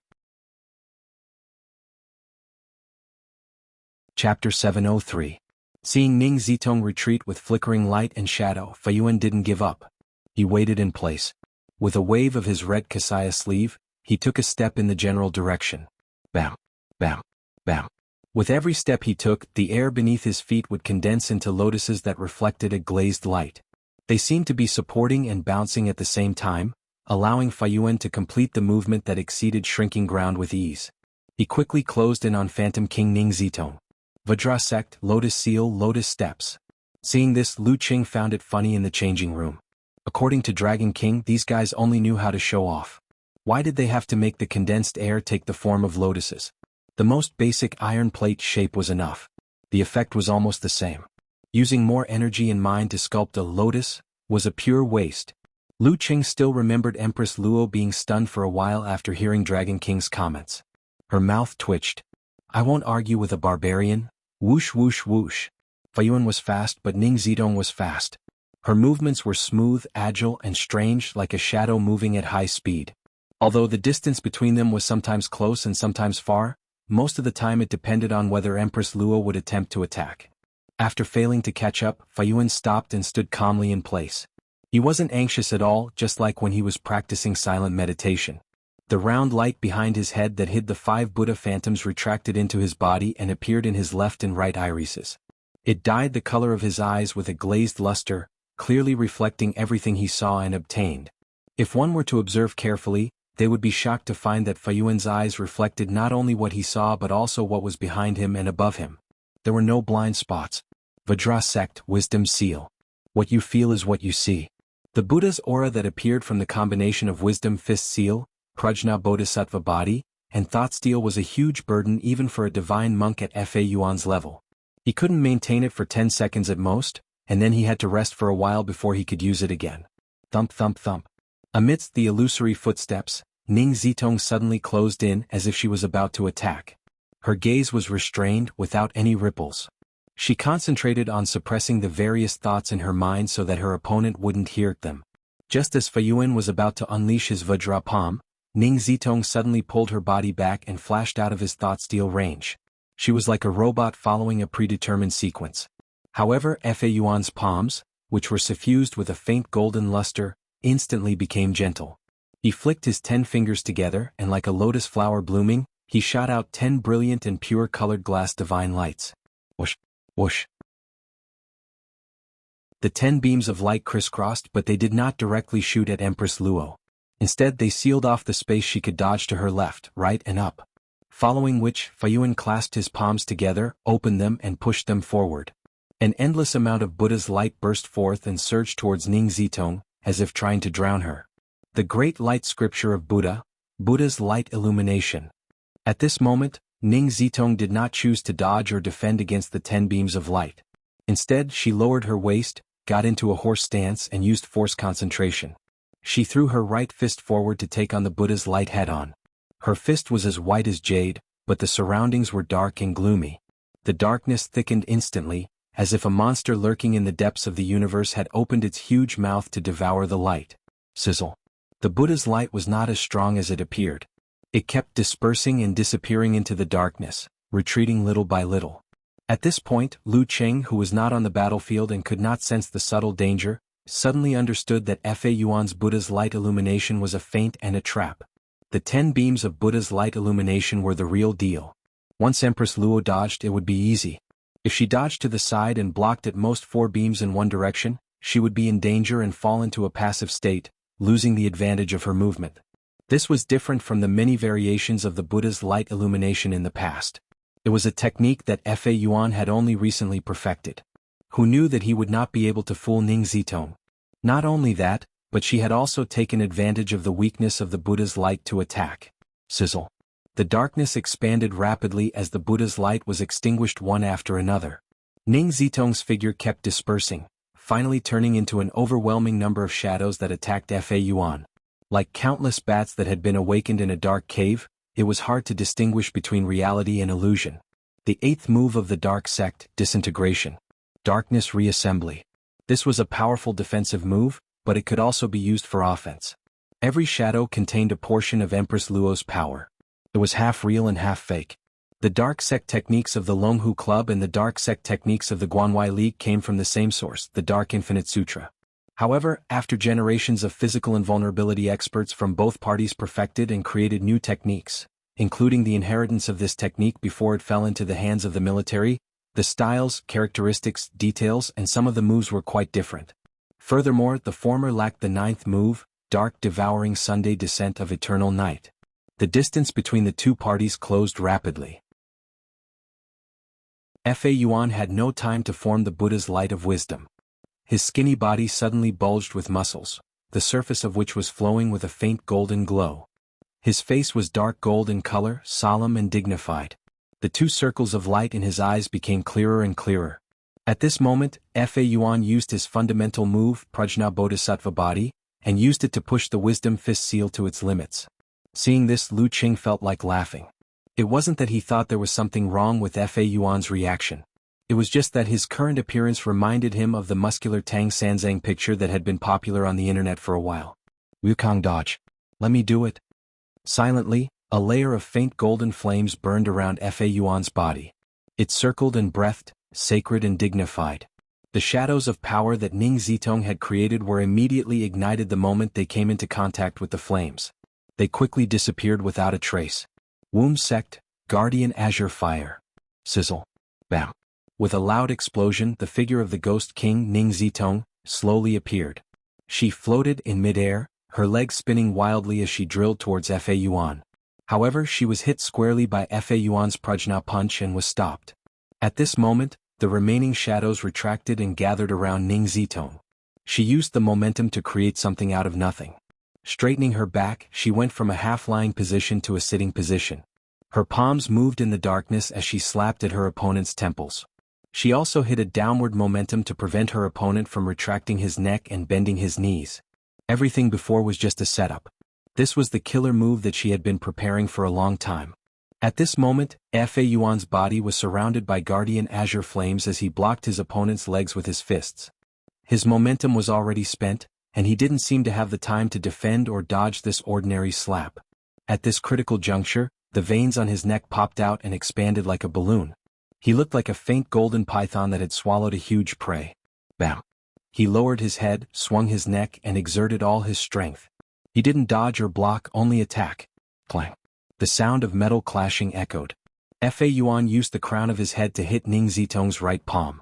Chapter 703. Seeing Ning Zitong retreat with flickering light and shadow, Faiyuan didn't give up. He waited in place. With a wave of his red kasaya sleeve, he took a step in the general direction. Bam! Bam! Bam! With every step he took, the air beneath his feet would condense into lotuses that reflected a glazed light. They seemed to be supporting and bouncing at the same time, allowing Faiyuan to complete the movement that exceeded shrinking ground with ease. He quickly closed in on Phantom King Ning Zitong. Vajra Sect, Lotus Seal, Lotus Steps. Seeing this, Lu Qing found it funny in the changing room. According to Dragon King, these guys only knew how to show off. Why did they have to make the condensed air take the form of lotuses? The most basic iron plate shape was enough. The effect was almost the same. Using more energy and mind to sculpt a lotus was a pure waste. Lu Qing still remembered Empress Luo being stunned for a while after hearing Dragon King's comments. Her mouth twitched. I won't argue with a barbarian. Whoosh whoosh whoosh. Faiyuan was fast but Ning Zitong was fast. Her movements were smooth, agile and strange like a shadow moving at high speed. Although the distance between them was sometimes close and sometimes far, most of the time it depended on whether Empress Luo would attempt to attack. After failing to catch up, Faiyuan stopped and stood calmly in place. He wasn't anxious at all, just like when he was practicing silent meditation. The round light behind his head that hid the 5 Buddha phantoms retracted into his body and appeared in his left and right irises. It dyed the color of his eyes with a glazed luster, clearly reflecting everything he saw and obtained. If one were to observe carefully, they would be shocked to find that Faiyuan's eyes reflected not only what he saw but also what was behind him and above him. There were no blind spots. Vajra Sect, Wisdom Seal. What you feel is what you see. The Buddha's aura that appeared from the combination of Wisdom Fist Seal, Prajna Bodhisattva body, and Thought Steel was a huge burden even for a divine monk at Fa Yuan's level. He couldn't maintain it for 10 seconds at most, and then he had to rest for a while before he could use it again. Thump thump thump. Amidst the illusory footsteps, Ning Zitong suddenly closed in as if she was about to attack. Her gaze was restrained, without any ripples. She concentrated on suppressing the various thoughts in her mind so that her opponent wouldn't hear them. Just as Faiyuan was about to unleash his Vajra palm, Ning Zitong suddenly pulled her body back and flashed out of his thought steel range. She was like a robot following a predetermined sequence. However, Fa Yuan's palms, which were suffused with a faint golden luster, instantly became gentle. He flicked his 10 fingers together and like a lotus flower blooming, he shot out 10 brilliant and pure colored glass divine lights. Whoosh, whoosh. The 10 beams of light crisscrossed, but they did not directly shoot at Empress Luo. Instead they sealed off the space she could dodge to her left, right and up. following which Fayuan clasped his palms together, opened them and pushed them forward. An endless amount of Buddha's light burst forth and surged towards Ning Zitong, as if trying to drown her. The great light scripture of Buddha, Buddha's light illumination. At this moment, Ning Zitong did not choose to dodge or defend against the 10 beams of light. Instead, she lowered her waist, got into a horse stance and used force concentration. She threw her right fist forward to take on the Buddha's light head-on. Her fist was as white as jade, but the surroundings were dark and gloomy. The darkness thickened instantly, as if a monster lurking in the depths of the universe had opened its huge mouth to devour the light. Sizzle. The Buddha's light was not as strong as it appeared. It kept dispersing and disappearing into the darkness, retreating little by little. At this point, Lu Cheng, who was not on the battlefield and could not sense the subtle danger, suddenly understood that Fa Yuan's Buddha's light illumination was a feint and a trap. The 10 beams of Buddha's light illumination were the real deal. Once Empress Luo dodged, it would be easy. If she dodged to the side and blocked at most 4 beams in one direction, she would be in danger and fall into a passive state, losing the advantage of her movement. This was different from the many variations of the Buddha's light illumination in the past. It was a technique that Fa Yuan had only recently perfected. Who knew that he would not be able to fool Ning Zitong? Not only that, but she had also taken advantage of the weakness of the Buddha's light to attack. Sizzle. The darkness expanded rapidly as the Buddha's light was extinguished one after another. Ning Zitong's figure kept dispersing, finally turning into an overwhelming number of shadows that attacked Fa Yuan. Like countless bats that had been awakened in a dark cave, it was hard to distinguish between reality and illusion. The 8th move of the dark sect, disintegration. Darkness reassembly. This was a powerful defensive move, but it could also be used for offense. Every shadow contained a portion of Empress Luo's power. It was half real and half fake. The dark sect techniques of the Longhu Club and the dark sect techniques of the Guanwai League came from the same source, the Dark Infinite Sutra. However, after generations of physical invulnerability experts from both parties perfected and created new techniques, including the inheritance of this technique before it fell into the hands of the military, the styles, characteristics, details, and some of the moves were quite different. Furthermore, the former lacked the 9th move, Dark Devouring Sunday Descent of Eternal Night. The distance between the two parties closed rapidly. Fa Yuan had no time to form the Buddha's light of wisdom. His skinny body suddenly bulged with muscles, the surface of which was flowing with a faint golden glow. His face was dark gold in color, solemn and dignified. The 2 circles of light in his eyes became clearer and clearer. At this moment, Fa Yuan used his fundamental move, Prajna Bodhisattva Body, and used it to push the wisdom fist seal to its limits. Seeing this, Lu Qing felt like laughing. It wasn't that he thought there was something wrong with Fa Yuan's reaction. It was just that his current appearance reminded him of the muscular Tang Sanzang picture that had been popular on the internet for a while. Wukong dodge. Let me do it. Silently, a layer of faint golden flames burned around Fa Yuan's body. It circled and breathed, sacred and dignified. The shadows of power that Ning Zitong had created were immediately ignited the moment they came into contact with the flames. They quickly disappeared without a trace. Womb Sect, Guardian Azure Fire. Sizzle. Bam. With a loud explosion, the figure of the Ghost King Ning Zitong slowly appeared. She floated in midair, her legs spinning wildly as she drilled towards Fa Yuan. However, she was hit squarely by Fa Yuan's Prajna punch and was stopped. At this moment, the remaining shadows retracted and gathered around Ning Zitong. She used the momentum to create something out of nothing. Straightening her back, she went from a half-lying position to a sitting position. Her palms moved in the darkness as she slapped at her opponent's temples. She also hit a downward momentum to prevent her opponent from retracting his neck and bending his knees. Everything before was just a setup. This was the killer move that she had been preparing for a long time. At this moment, Fa Yuan's body was surrounded by guardian azure flames as he blocked his opponent's legs with his fists. His momentum was already spent, and he didn't seem to have the time to defend or dodge this ordinary slap. At this critical juncture, the veins on his neck popped out and expanded like a balloon. He looked like a faint golden python that had swallowed a huge prey. Bam. He lowered his head, swung his neck and exerted all his strength. He didn't dodge or block, only attack. Clang. The sound of metal clashing echoed. Fa Yuan used the crown of his head to hit Ning Zitong's right palm.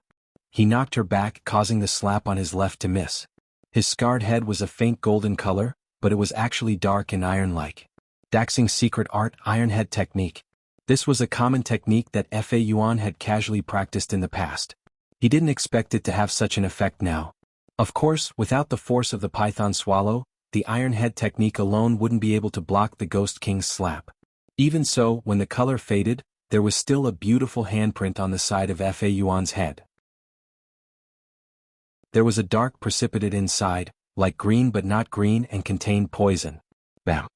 He knocked her back, causing the slap on his left to miss. His scarred head was a faint golden color, but it was actually dark and iron-like. Daxing's secret art, Iron Head technique. This was a common technique that Fa Yuan had casually practiced in the past. He didn't expect it to have such an effect now. Of course, without the force of the python swallow, the iron head technique alone wouldn't be able to block the Ghost King's slap. Even so, when the color faded, there was still a beautiful handprint on the side of Fa Yuan's head. There was a dark precipitate inside, like green but not green, and contained poison. Bam!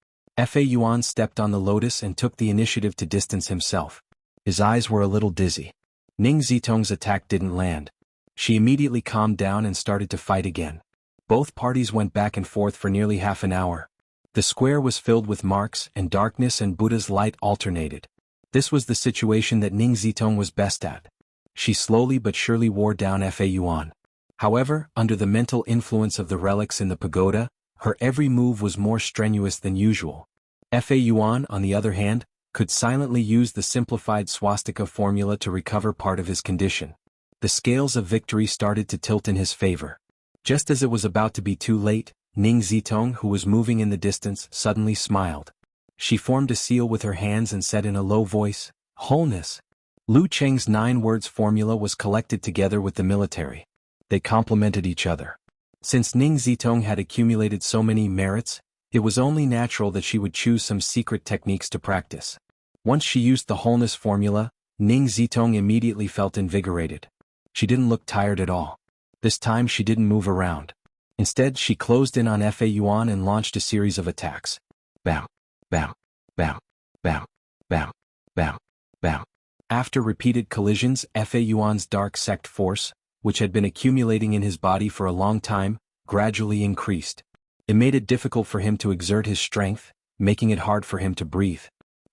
Fa Yuan stepped on the lotus and took the initiative to distance himself. His eyes were a little dizzy. Ning Zitong's attack didn't land. She immediately calmed down and started to fight again. Both parties went back and forth for nearly half an hour. The square was filled with marks, and darkness and Buddha's light alternated. This was the situation that Ning Zitong was best at. She slowly but surely wore down Fa Yuan. However, under the mental influence of the relics in the pagoda, her every move was more strenuous than usual. Fa Yuan, on the other hand, could silently use the simplified swastika formula to recover part of his condition. The scales of victory started to tilt in his favor. Just as it was about to be too late, Ning Zitong, who was moving in the distance, suddenly smiled. She formed a seal with her hands and said in a low voice, "Wholeness." Lu Cheng's 9 words formula was collected together with the military. They complemented each other. Since Ning Zitong had accumulated so many merits, it was only natural that she would choose some secret techniques to practice. Once she used the wholeness formula, Ning Zitong immediately felt invigorated. She didn't look tired at all. This time she didn't move around. Instead, she closed in on Fa Yuan and launched a series of attacks. Bam, bam, bam, bam, bam, bam, bam. After repeated collisions, Fa Yuan's dark sect force, which had been accumulating in his body for a long time, gradually increased. It made it difficult for him to exert his strength, making it hard for him to breathe.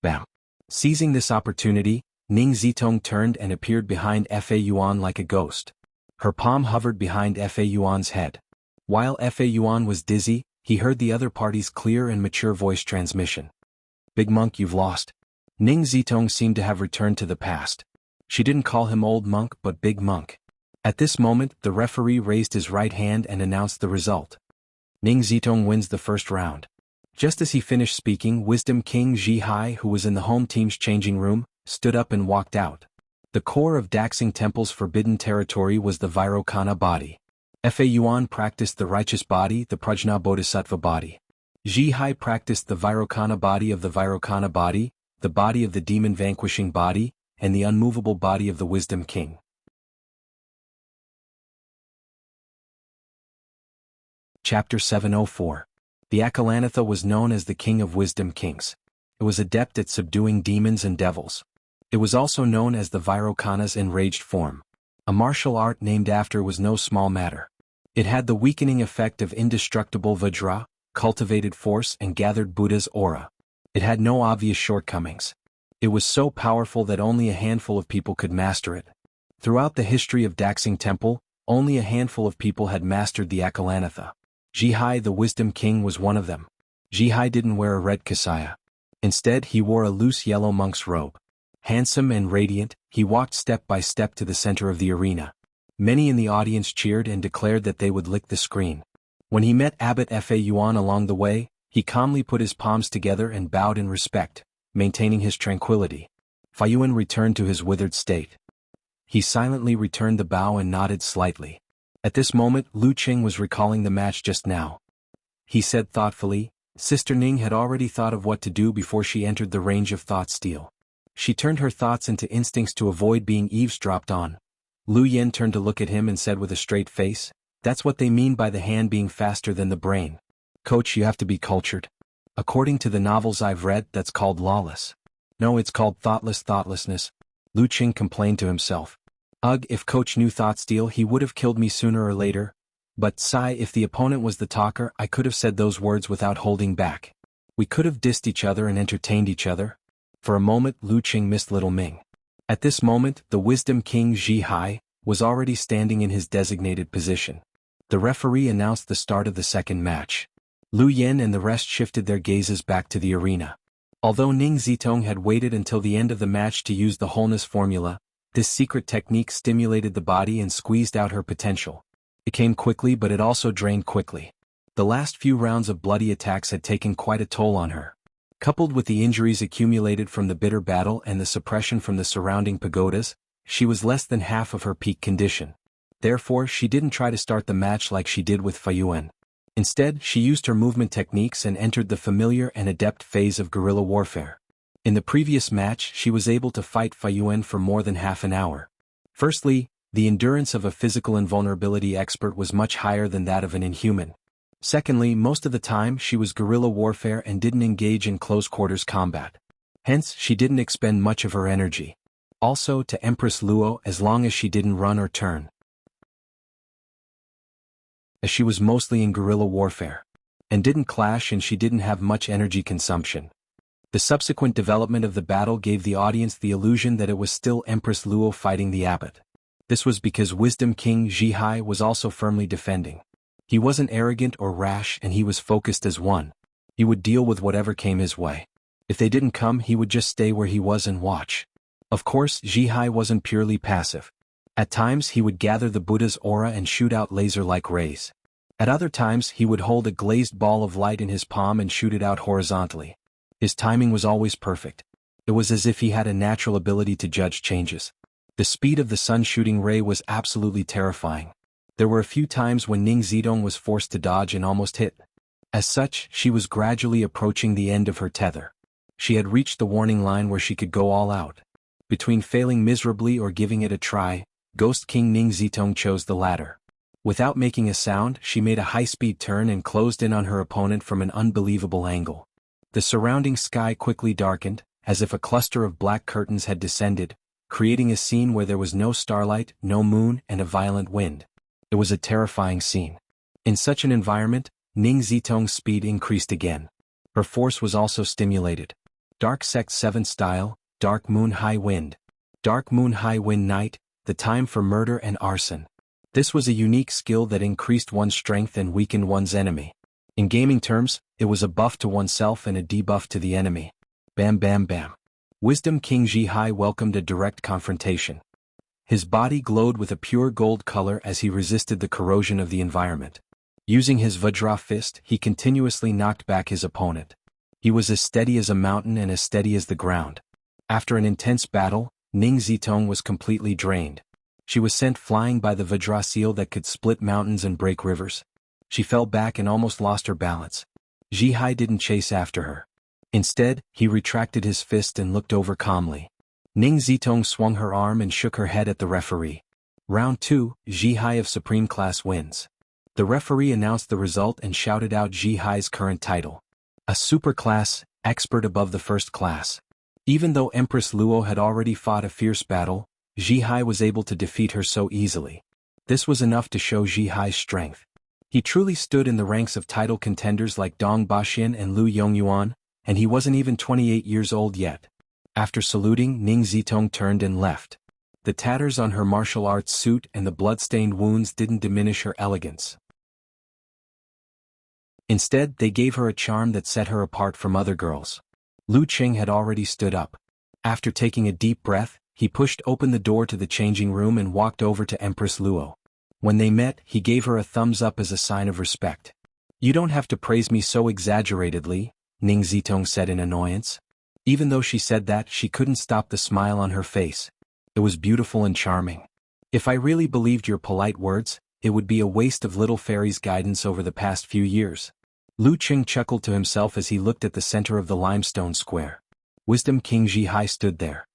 Bam. Seizing this opportunity, Ning Zitong turned and appeared behind Fa Yuan like a ghost. Her palm hovered behind Fa Yuan's head. While Fa Yuan was dizzy, he heard the other party's clear and mature voice transmission. "Big monk, you've lost." Ning Zitong seemed to have returned to the past. She didn't call him old monk but big monk. At this moment, the referee raised his right hand and announced the result. Ning Zitong wins the first round. Just as he finished speaking, Wisdom King Zhihai, who was in the home team's changing room, stood up and walked out. The core of Daxing Temple's forbidden territory was the Vairocana body. Fa Yuan practiced the righteous body, the Prajna Bodhisattva body. Zhihai practiced the Vairocana body of the Vairocana body, the body of the demon-vanquishing body, and the unmovable body of the Wisdom King. Chapter 704. The Akalanatha was known as the King of Wisdom Kings. It was adept at subduing demons and devils. It was also known as the Vairocana's enraged form. A martial art named after was no small matter. It had the weakening effect of indestructible Vajra, cultivated force, and gathered Buddha's aura. It had no obvious shortcomings. It was so powerful that only a handful of people could master it. Throughout the history of Daxing Temple, only a handful of people had mastered the Akalanatha. Zhihai the Wisdom King was one of them. Zhihai didn't wear a red kasaya. Instead, he wore a loose yellow monk's robe. Handsome and radiant, he walked step by step to the center of the arena. Many in the audience cheered and declared that they would lick the screen. When he met Abbot Fa Yuan along the way, he calmly put his palms together and bowed in respect, maintaining his tranquility. Fayuan returned to his withered state. He silently returned the bow and nodded slightly. At this moment, Lu Qing was recalling the match just now. He said thoughtfully, Sister Ning had already thought of what to do before she entered the range of thought steel. She turned her thoughts into instincts to avoid being eavesdropped on. Lu Yen turned to look at him and said with a straight face, "That's what they mean by the hand being faster than the brain. Coach, you have to be cultured. According to the novels I've read, that's called lawless." "No, it's called thoughtlessness," Lu Qing complained to himself. "Ugh, if Coach knew thought steel, he would have killed me sooner or later. But sigh, if the opponent was the talker, I could have said those words without holding back. We could have dissed each other and entertained each other." For a moment, Lu Qing missed Little Ming. At this moment, the Wisdom King Zhihai was already standing in his designated position. The referee announced the start of the second match. Lu Yen and the rest shifted their gazes back to the arena. Although Ning Zitong had waited until the end of the match to use the wholeness formula, this secret technique stimulated the body and squeezed out her potential. It came quickly, but it also drained quickly. The last few rounds of bloody attacks had taken quite a toll on her. Coupled with the injuries accumulated from the bitter battle and the suppression from the surrounding pagodas, she was less than half of her peak condition. Therefore, she didn't try to start the match like she did with Faiyuan. Instead, she used her movement techniques and entered the familiar and adept phase of guerrilla warfare. In the previous match, she was able to fight Faiyuan for more than half an hour. Firstly, the endurance of a physical invulnerability expert was much higher than that of an inhuman. Secondly, most of the time she was guerrilla warfare and didn't engage in close-quarters combat. Hence, she didn't expend much of her energy. Also, to Empress Luo, as long as she didn't run or turn, as she was mostly in guerrilla warfare, and didn't clash, and she didn't have much energy consumption. The subsequent development of the battle gave the audience the illusion that it was still Empress Luo fighting the abbot. This was because Wisdom King Zhihai was also firmly defending. He wasn't arrogant or rash, and he was focused as one. He would deal with whatever came his way. If they didn't come, he would just stay where he was and watch. Of course, Zhihai wasn't purely passive. At times he would gather the Buddha's aura and shoot out laser-like rays. At other times he would hold a glazed ball of light in his palm and shoot it out horizontally. His timing was always perfect. It was as if he had a natural ability to judge changes. The speed of the sun shooting ray was absolutely terrifying. There were a few times when Ning Zitong was forced to dodge and almost hit. As such, she was gradually approaching the end of her tether. She had reached the warning line where she could go all out. Between failing miserably or giving it a try, Ghost King Ning Zitong chose the latter. Without making a sound, she made a high-speed turn and closed in on her opponent from an unbelievable angle. The surrounding sky quickly darkened, as if a cluster of black curtains had descended, creating a scene where there was no starlight, no moon, and a violent wind. It was a terrifying scene. In such an environment, Ning Zitong's speed increased again. Her force was also stimulated. Dark Sect 7 style, Dark Moon High Wind. Dark Moon High Wind Night, the time for murder and arson. This was a unique skill that increased one's strength and weakened one's enemy. In gaming terms, it was a buff to oneself and a debuff to the enemy. Bam bam bam. Wisdom King Zhihai welcomed a direct confrontation. His body glowed with a pure gold color as he resisted the corrosion of the environment. Using his Vajra fist, he continuously knocked back his opponent. He was as steady as a mountain and as steady as the ground. After an intense battle, Ning Zitong was completely drained. She was sent flying by the Vajra seal that could split mountains and break rivers. She fell back and almost lost her balance. Zhihai didn't chase after her. Instead, he retracted his fist and looked over calmly. Ning Zitong swung her arm and shook her head at the referee. Round 2, Zhihai of Supreme Class wins. The referee announced the result and shouted out Zhihai's current title. A super class, expert above the first class. Even though Empress Luo had already fought a fierce battle, Zhihai was able to defeat her so easily. This was enough to show Zhihai's strength. He truly stood in the ranks of title contenders like Dong Baxian and Lu Yongyuan, and he wasn't even 28 years old yet. After saluting, Ning Zitong turned and left. The tatters on her martial arts suit and the blood-stained wounds didn't diminish her elegance. Instead, they gave her a charm that set her apart from other girls. Lu Qing had already stood up. After taking a deep breath, he pushed open the door to the changing room and walked over to Empress Luo. When they met, he gave her a thumbs up as a sign of respect. "You don't have to praise me so exaggeratedly," Ning Zitong said in annoyance. Even though she said that, she couldn't stop the smile on her face. It was beautiful and charming. "If I really believed your polite words, it would be a waste of little fairy's guidance over the past few years." Lu Qing chuckled to himself as he looked at the center of the limestone square. Wisdom King Zhihai stood there.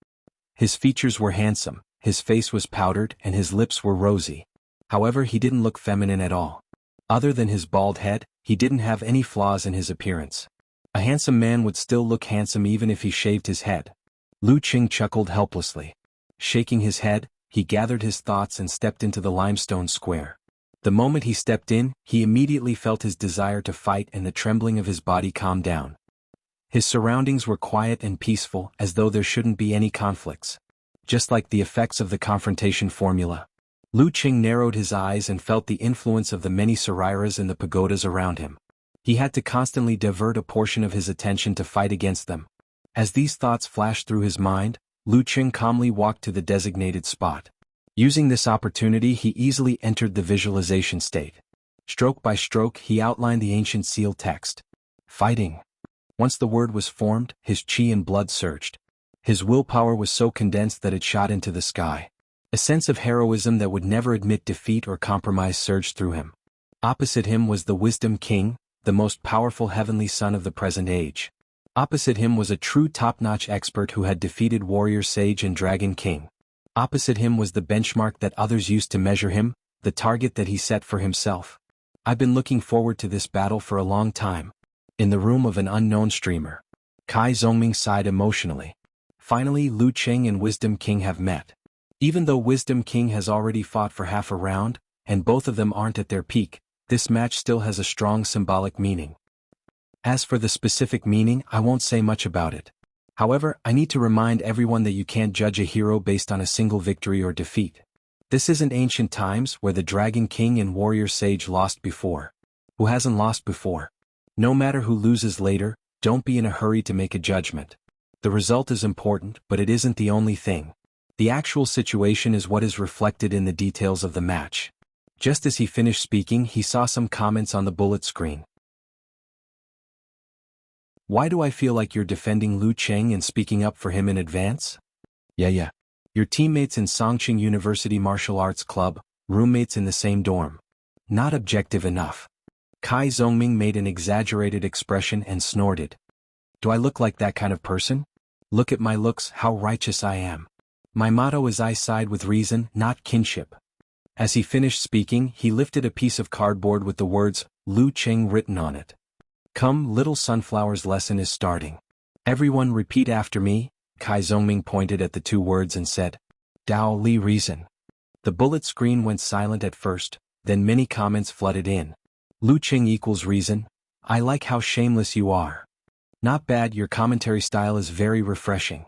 His features were handsome, his face was powdered, and his lips were rosy. However, he didn't look feminine at all. Other than his bald head, he didn't have any flaws in his appearance. A handsome man would still look handsome even if he shaved his head. Lu Qing chuckled helplessly. Shaking his head, he gathered his thoughts and stepped into the limestone square. The moment he stepped in, he immediately felt his desire to fight and the trembling of his body calmed down. His surroundings were quiet and peaceful, as though there shouldn't be any conflicts. Just like the effects of the confrontation formula. Lu Qing narrowed his eyes and felt the influence of the many sarairas in the pagodas around him. He had to constantly divert a portion of his attention to fight against them. As these thoughts flashed through his mind, Lu Qing calmly walked to the designated spot. Using this opportunity, he easily entered the visualization state. Stroke by stroke, he outlined the ancient seal text. Fighting. Once the word was formed, his chi and blood surged. His willpower was so condensed that it shot into the sky. A sense of heroism that would never admit defeat or compromise surged through him. Opposite him was the Wisdom King, the most powerful heavenly son of the present age. Opposite him was a true top-notch expert who had defeated Warrior Sage and Dragon King. Opposite him was the benchmark that others used to measure him, the target that he set for himself. I've been looking forward to this battle for a long time. In the room of an unknown streamer, Kai Zongming sighed emotionally. Finally, Lu Qing and Wisdom King have met. Even though Wisdom King has already fought for half a round, and both of them aren't at their peak, this match still has a strong symbolic meaning. As for the specific meaning, I won't say much about it. However, I need to remind everyone that you can't judge a hero based on a single victory or defeat. This isn't ancient times where the Dragon King and Warrior Sage lost before. Who hasn't lost before? No matter who loses later, don't be in a hurry to make a judgment. The result is important, but it isn't the only thing. The actual situation is what is reflected in the details of the match. Just as he finished speaking, he saw some comments on the bullet screen. Why do I feel like you're defending Lu Cheng and speaking up for him in advance? Yeah. Your teammates in Songqing University Martial Arts Club, roommates in the same dorm. Not objective enough. Kai Zongming made an exaggerated expression and snorted. Do I look like that kind of person? Look at my looks, how righteous I am. My motto is I side with reason, not kinship. As he finished speaking, he lifted a piece of cardboard with the words, Lu Cheng written on it. Come, little sunflower's lesson is starting. Everyone repeat after me. Kai Zongming pointed at the two words and said, Dao Li reason. The bullet screen went silent at first, then many comments flooded in. Lu Cheng equals reason. I like how shameless you are. Not bad, your commentary style is very refreshing.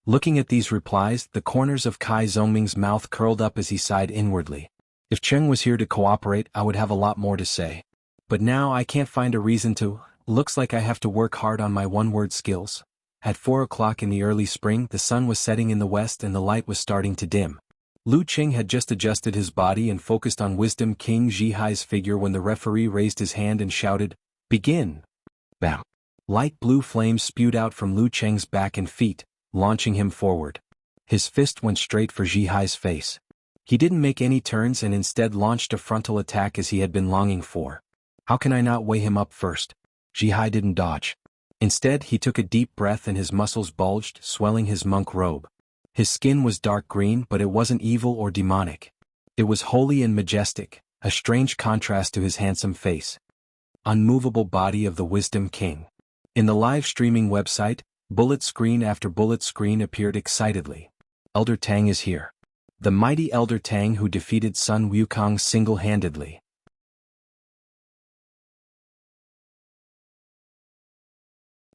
Looking at these replies, the corners of Kai Zongming's mouth curled up as he sighed inwardly. If Cheng was here to cooperate, I would have a lot more to say. But now I can't find a reason to. Looks like I have to work hard on my one-word skills. At 4 o'clock in the early spring, the sun was setting in the west and the light was starting to dim. Lu Qing had just adjusted his body and focused on Wisdom King Zhihai's figure when the referee raised his hand and shouted, Begin! Bam! Light blue flames spewed out from Lu Cheng's back and feet, launching him forward. His fist went straight for Zhihai's face. He didn't make any turns and instead launched a frontal attack as he had been longing for. How can I not weigh him up first? Zhihai didn't dodge. Instead, he took a deep breath and his muscles bulged, swelling his monk robe. His skin was dark green, but it wasn't evil or demonic. It was holy and majestic, a strange contrast to his handsome face. Unmovable body of the Wisdom King. In the live streaming website, bullet screen after bullet screen appeared excitedly. Elder Tang is here. The mighty Elder Tang who defeated Sun Wukong single-handedly.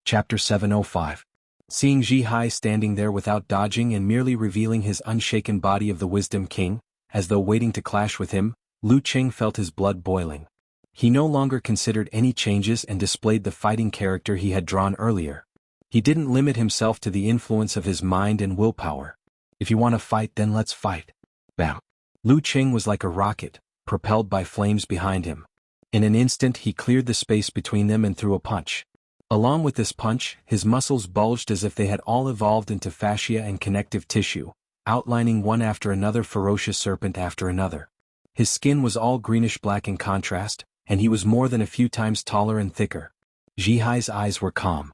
Chapter 705. Seeing Zhihai standing there without dodging and merely revealing his unshaken body of the Wisdom King, as though waiting to clash with him, Lu Qing felt his blood boiling. He no longer considered any changes and displayed the fighting character he had drawn earlier. He didn't limit himself to the influence of his mind and willpower. If you want to fight, then let's fight. Bam! Lu Qing was like a rocket, propelled by flames behind him. In an instant he cleared the space between them and threw a punch. Along with this punch, his muscles bulged as if they had all evolved into fascia and connective tissue, outlining one after another ferocious serpent after another. His skin was all greenish-black in contrast, and he was more than a few times taller and thicker. Zhihai's eyes were calm.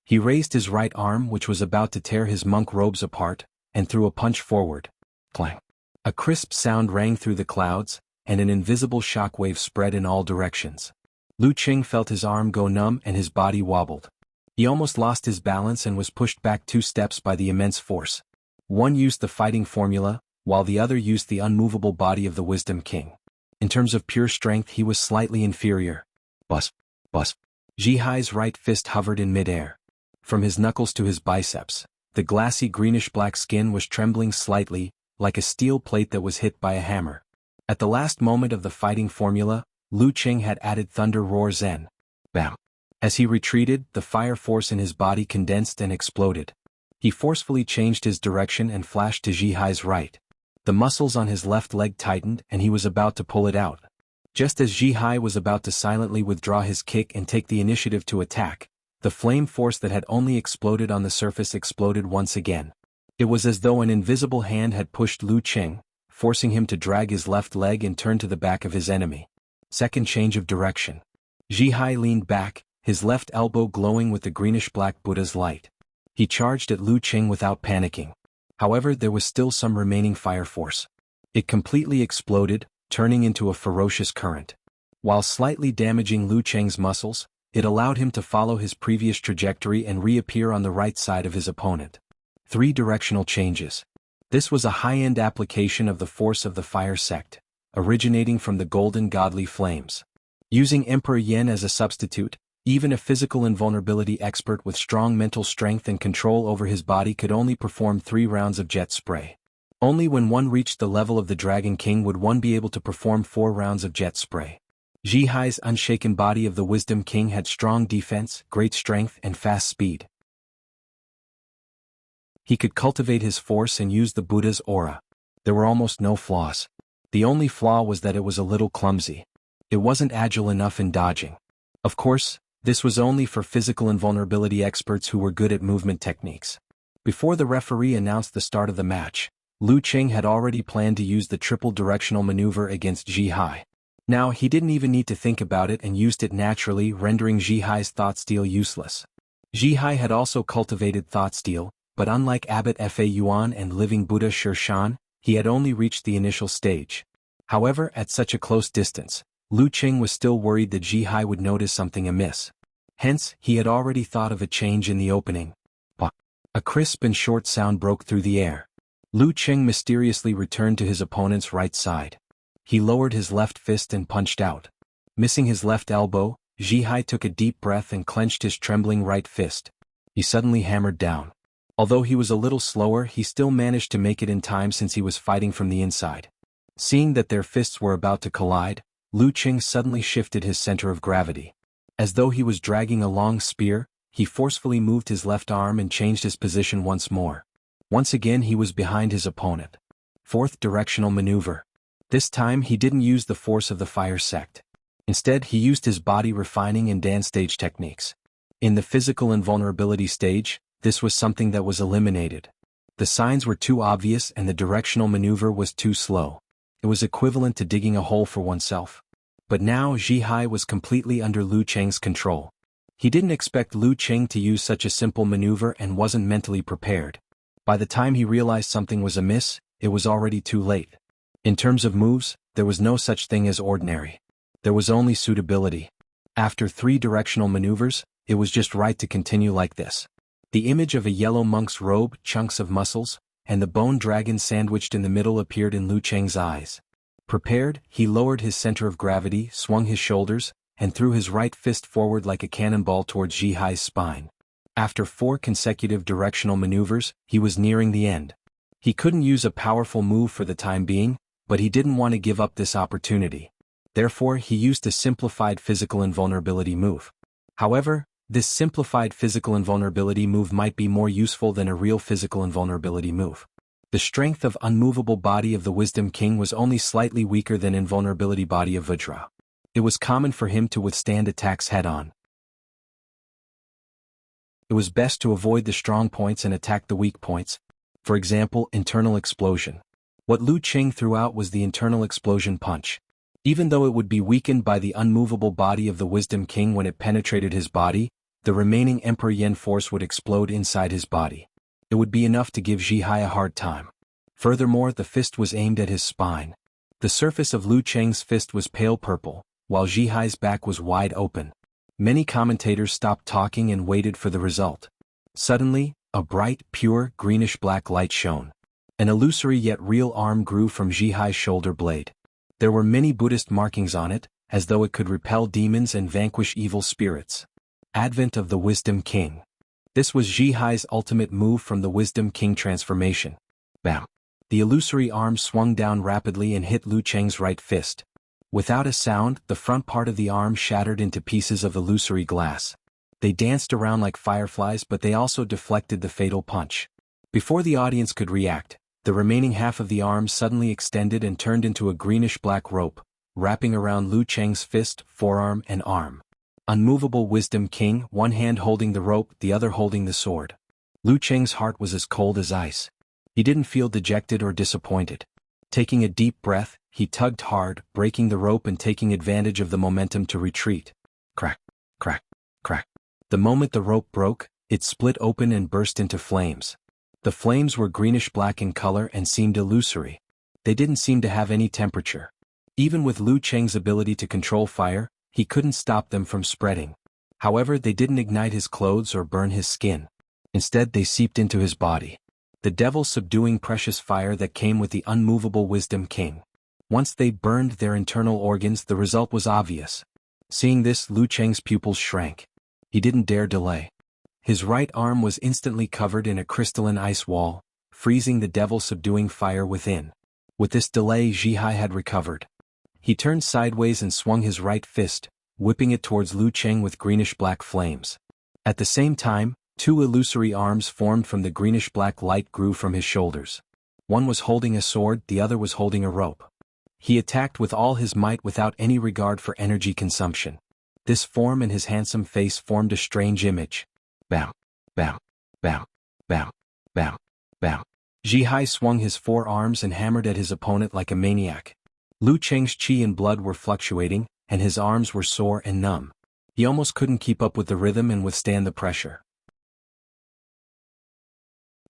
He raised his right arm, which was about to tear his monk robes apart, and threw a punch forward. Clang! A crisp sound rang through the clouds, and an invisible shockwave spread in all directions. Lu Qing felt his arm go numb and his body wobbled. He almost lost his balance and was pushed back 2 steps by the immense force. One used the fighting formula, while the other used the unmovable body of the Wisdom King. In terms of pure strength, he was slightly inferior. Bus. Zhihai's right fist hovered in midair. From his knuckles to his biceps, the glassy greenish-black skin was trembling slightly, like a steel plate that was hit by a hammer. At the last moment of the fighting formula, Lu Qing had added Thunder Roar Zen. Bam! As he retreated, the fire force in his body condensed and exploded. He forcefully changed his direction and flashed to Zhihai's right. The muscles on his left leg tightened and he was about to pull it out. Just as Zhihai was about to silently withdraw his kick and take the initiative to attack, The flame force that had only exploded on the surface exploded once again. It was as though an invisible hand had pushed Lu Qing, forcing him to drag his left leg and turn to the back of his enemy. Second change of direction. Zhihai leaned back, his left elbow glowing with the greenish-black Buddha's light. He charged at Lu Qing without panicking. However, there was still some remaining fire force. It completely exploded, turning into a ferocious current. While slightly damaging Lu Qing's muscles, it allowed him to follow his previous trajectory and reappear on the right side of his opponent. 3 directional changes. This was a high-end application of the force of the fire sect, originating from the golden godly flames. Using Emperor Yen as a substitute, even a physical invulnerability expert with strong mental strength and control over his body could only perform 3 rounds of jet spray. Only when one reached the level of the Dragon King would one be able to perform 4 rounds of jet spray. Zhihai's unshaken body of the Wisdom King had strong defense, great strength, and fast speed. He could cultivate his force and use the Buddha's aura. There were almost no flaws. The only flaw was that it was a little clumsy. It wasn't agile enough in dodging. Of course, this was only for physical invulnerability experts who were good at movement techniques. Before the referee announced the start of the match, Lu Qing had already planned to use the triple directional maneuver against Zhihai. Now he didn't even need to think about it and used it naturally, rendering Zhihai's thought steal useless. Zhihai had also cultivated thought steal, but unlike Abbot Fa Yuan and Living Buddha Shirshan, he had only reached the initial stage. However, at such a close distance, Lu Qing was still worried that Zhihai would notice something amiss. Hence, he had already thought of a change in the opening. A crisp and short sound broke through the air. Lu Qing mysteriously returned to his opponent's right side. He lowered his left fist and punched out. Missing his left elbow, Zhihai took a deep breath and clenched his trembling right fist. He suddenly hammered down. Although he was a little slower, he still managed to make it in time since he was fighting from the inside. Seeing that their fists were about to collide, Lu Qing suddenly shifted his center of gravity. As though he was dragging a long spear, he forcefully moved his left arm and changed his position once more. Once again he was behind his opponent. 4th directional maneuver. This time he didn't use the force of the fire sect. Instead he used his body refining and dance stage techniques. In the physical invulnerability stage, this was something that was eliminated. The signs were too obvious and the directional maneuver was too slow. It was equivalent to digging a hole for oneself. But now Zhihai was completely under Lu Qing's control. He didn't expect Lu Qing to use such a simple maneuver and wasn't mentally prepared. By the time he realized something was amiss, it was already too late. In terms of moves, there was no such thing as ordinary. There was only suitability. After 3 directional maneuvers, it was just right to continue like this. The image of a yellow monk's robe, chunks of muscles, and the bone dragon sandwiched in the middle appeared in Lu Qing's eyes. Prepared, he lowered his center of gravity, swung his shoulders, and threw his right fist forward like a cannonball towards Zhihai's spine. After 4 consecutive directional maneuvers, he was nearing the end. He couldn't use a powerful move for the time being, but he didn't want to give up this opportunity. Therefore, he used a simplified physical invulnerability move. However, this simplified physical invulnerability move might be more useful than a real physical invulnerability move. The strength of unmovable body of the Wisdom King was only slightly weaker than invulnerability body of Vajra. It was common for him to withstand attacks head-on. It was best to avoid the strong points and attack the weak points. For example, internal explosion. What Lu Qing threw out was the internal explosion punch. Even though it would be weakened by the unmovable body of the Wisdom King when it penetrated his body, the remaining Emperor Yen force would explode inside his body. It would be enough to give Zhihai a hard time. Furthermore, the fist was aimed at his spine. The surface of Lu Qing's fist was pale purple, while Zhihai's back was wide open. Many commentators stopped talking and waited for the result. Suddenly, a bright, pure, greenish-black light shone. An illusory yet real arm grew from Zhihai's shoulder blade. There were many Buddhist markings on it, as though it could repel demons and vanquish evil spirits. Advent of the Wisdom King. This was Zhihai's ultimate move from the Wisdom King transformation. Bam! The illusory arm swung down rapidly and hit Lu Qing's right fist. Without a sound, the front part of the arm shattered into pieces of illusory glass. They danced around like fireflies, but they also deflected the fatal punch. Before the audience could react, the remaining half of the arm suddenly extended and turned into a greenish-black rope, wrapping around Lu Qing's fist, forearm, and arm. Unmovable Wisdom King, one hand holding the rope, the other holding the sword. Lu Cheng's heart was as cold as ice. He didn't feel dejected or disappointed. Taking a deep breath, he tugged hard, breaking the rope and taking advantage of the momentum to retreat. Crack, crack, crack. The moment the rope broke, it split open and burst into flames. The flames were greenish-black in color and seemed illusory. They didn't seem to have any temperature. Even with Lu Cheng's ability to control fire, he couldn't stop them from spreading. However, they didn't ignite his clothes or burn his skin. Instead, they seeped into his body. The devil-subduing precious fire that came with the unmovable Wisdom King. Once they burned their internal organs, the result was obvious. Seeing this, Lu Cheng's pupils shrank. He didn't dare delay. His right arm was instantly covered in a crystalline ice wall, freezing the devil-subduing fire within. With this delay, Zhihai had recovered. He turned sideways and swung his right fist, whipping it towards Lu Cheng with greenish-black flames. At the same time, two illusory arms formed from the greenish-black light grew from his shoulders. One was holding a sword, the other was holding a rope. He attacked with all his might without any regard for energy consumption. This form and his handsome face formed a strange image. Bam, bam, bam, bam, bam, bam. Zhihai swung his four arms and hammered at his opponent like a maniac. Lu Cheng's qi and blood were fluctuating, and his arms were sore and numb. He almost couldn't keep up with the rhythm and withstand the pressure.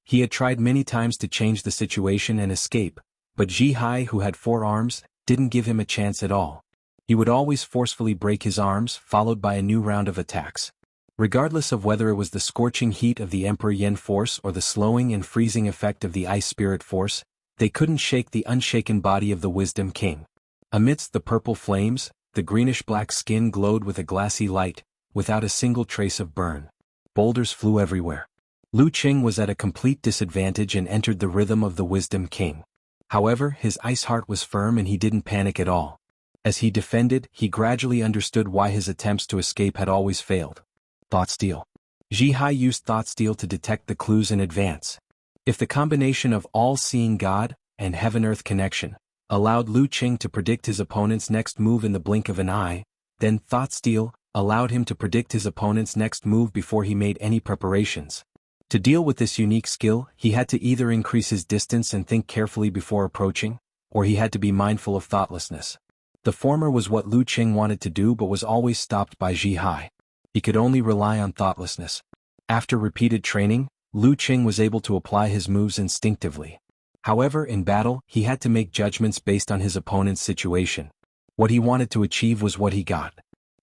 He had tried many times to change the situation and escape, but Zhihai, who had four arms, didn't give him a chance at all. He would always forcefully break his arms, followed by a new round of attacks. Regardless of whether it was the scorching heat of the Emperor Yen force or the slowing and freezing effect of the Ice Spirit force, they couldn't shake the unshaken body of the Wisdom King. Amidst the purple flames, the greenish-black skin glowed with a glassy light, without a single trace of burn. Boulders flew everywhere. Lu Cheng was at a complete disadvantage and entered the rhythm of the Wisdom King. However, his ice heart was firm and he didn't panic at all. As he defended, he gradually understood why his attempts to escape had always failed. Thought Steal. Zhihai used Thought Steal to detect the clues in advance. If the combination of all-seeing God and heaven-earth connection allowed Lu Cheng to predict his opponent's next move in the blink of an eye, then Thought Steal allowed him to predict his opponent's next move before he made any preparations. To deal with this unique skill, he had to either increase his distance and think carefully before approaching, or he had to be mindful of thoughtlessness. The former was what Lu Cheng wanted to do but was always stopped by Zhihai. He could only rely on thoughtlessness. After repeated training, Lu Cheng was able to apply his moves instinctively. However, in battle, he had to make judgments based on his opponent's situation. What he wanted to achieve was what he got.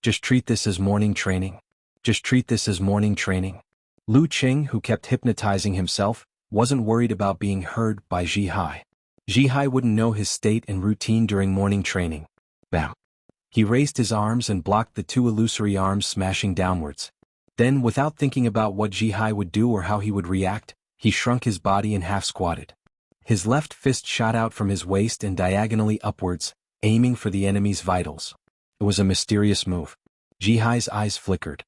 Just treat this as morning training. Just treat this as morning training. Lu Cheng, who kept hypnotizing himself, wasn't worried about being heard by Zhihai. Zhihai wouldn't know his state and routine during morning training. Bam. He raised his arms and blocked the two illusory arms smashing downwards. Then, without thinking about what Zhihai would do or how he would react, he shrunk his body and half-squatted. His left fist shot out from his waist and diagonally upwards, aiming for the enemy's vitals. It was a mysterious move. Zhihai's eyes flickered.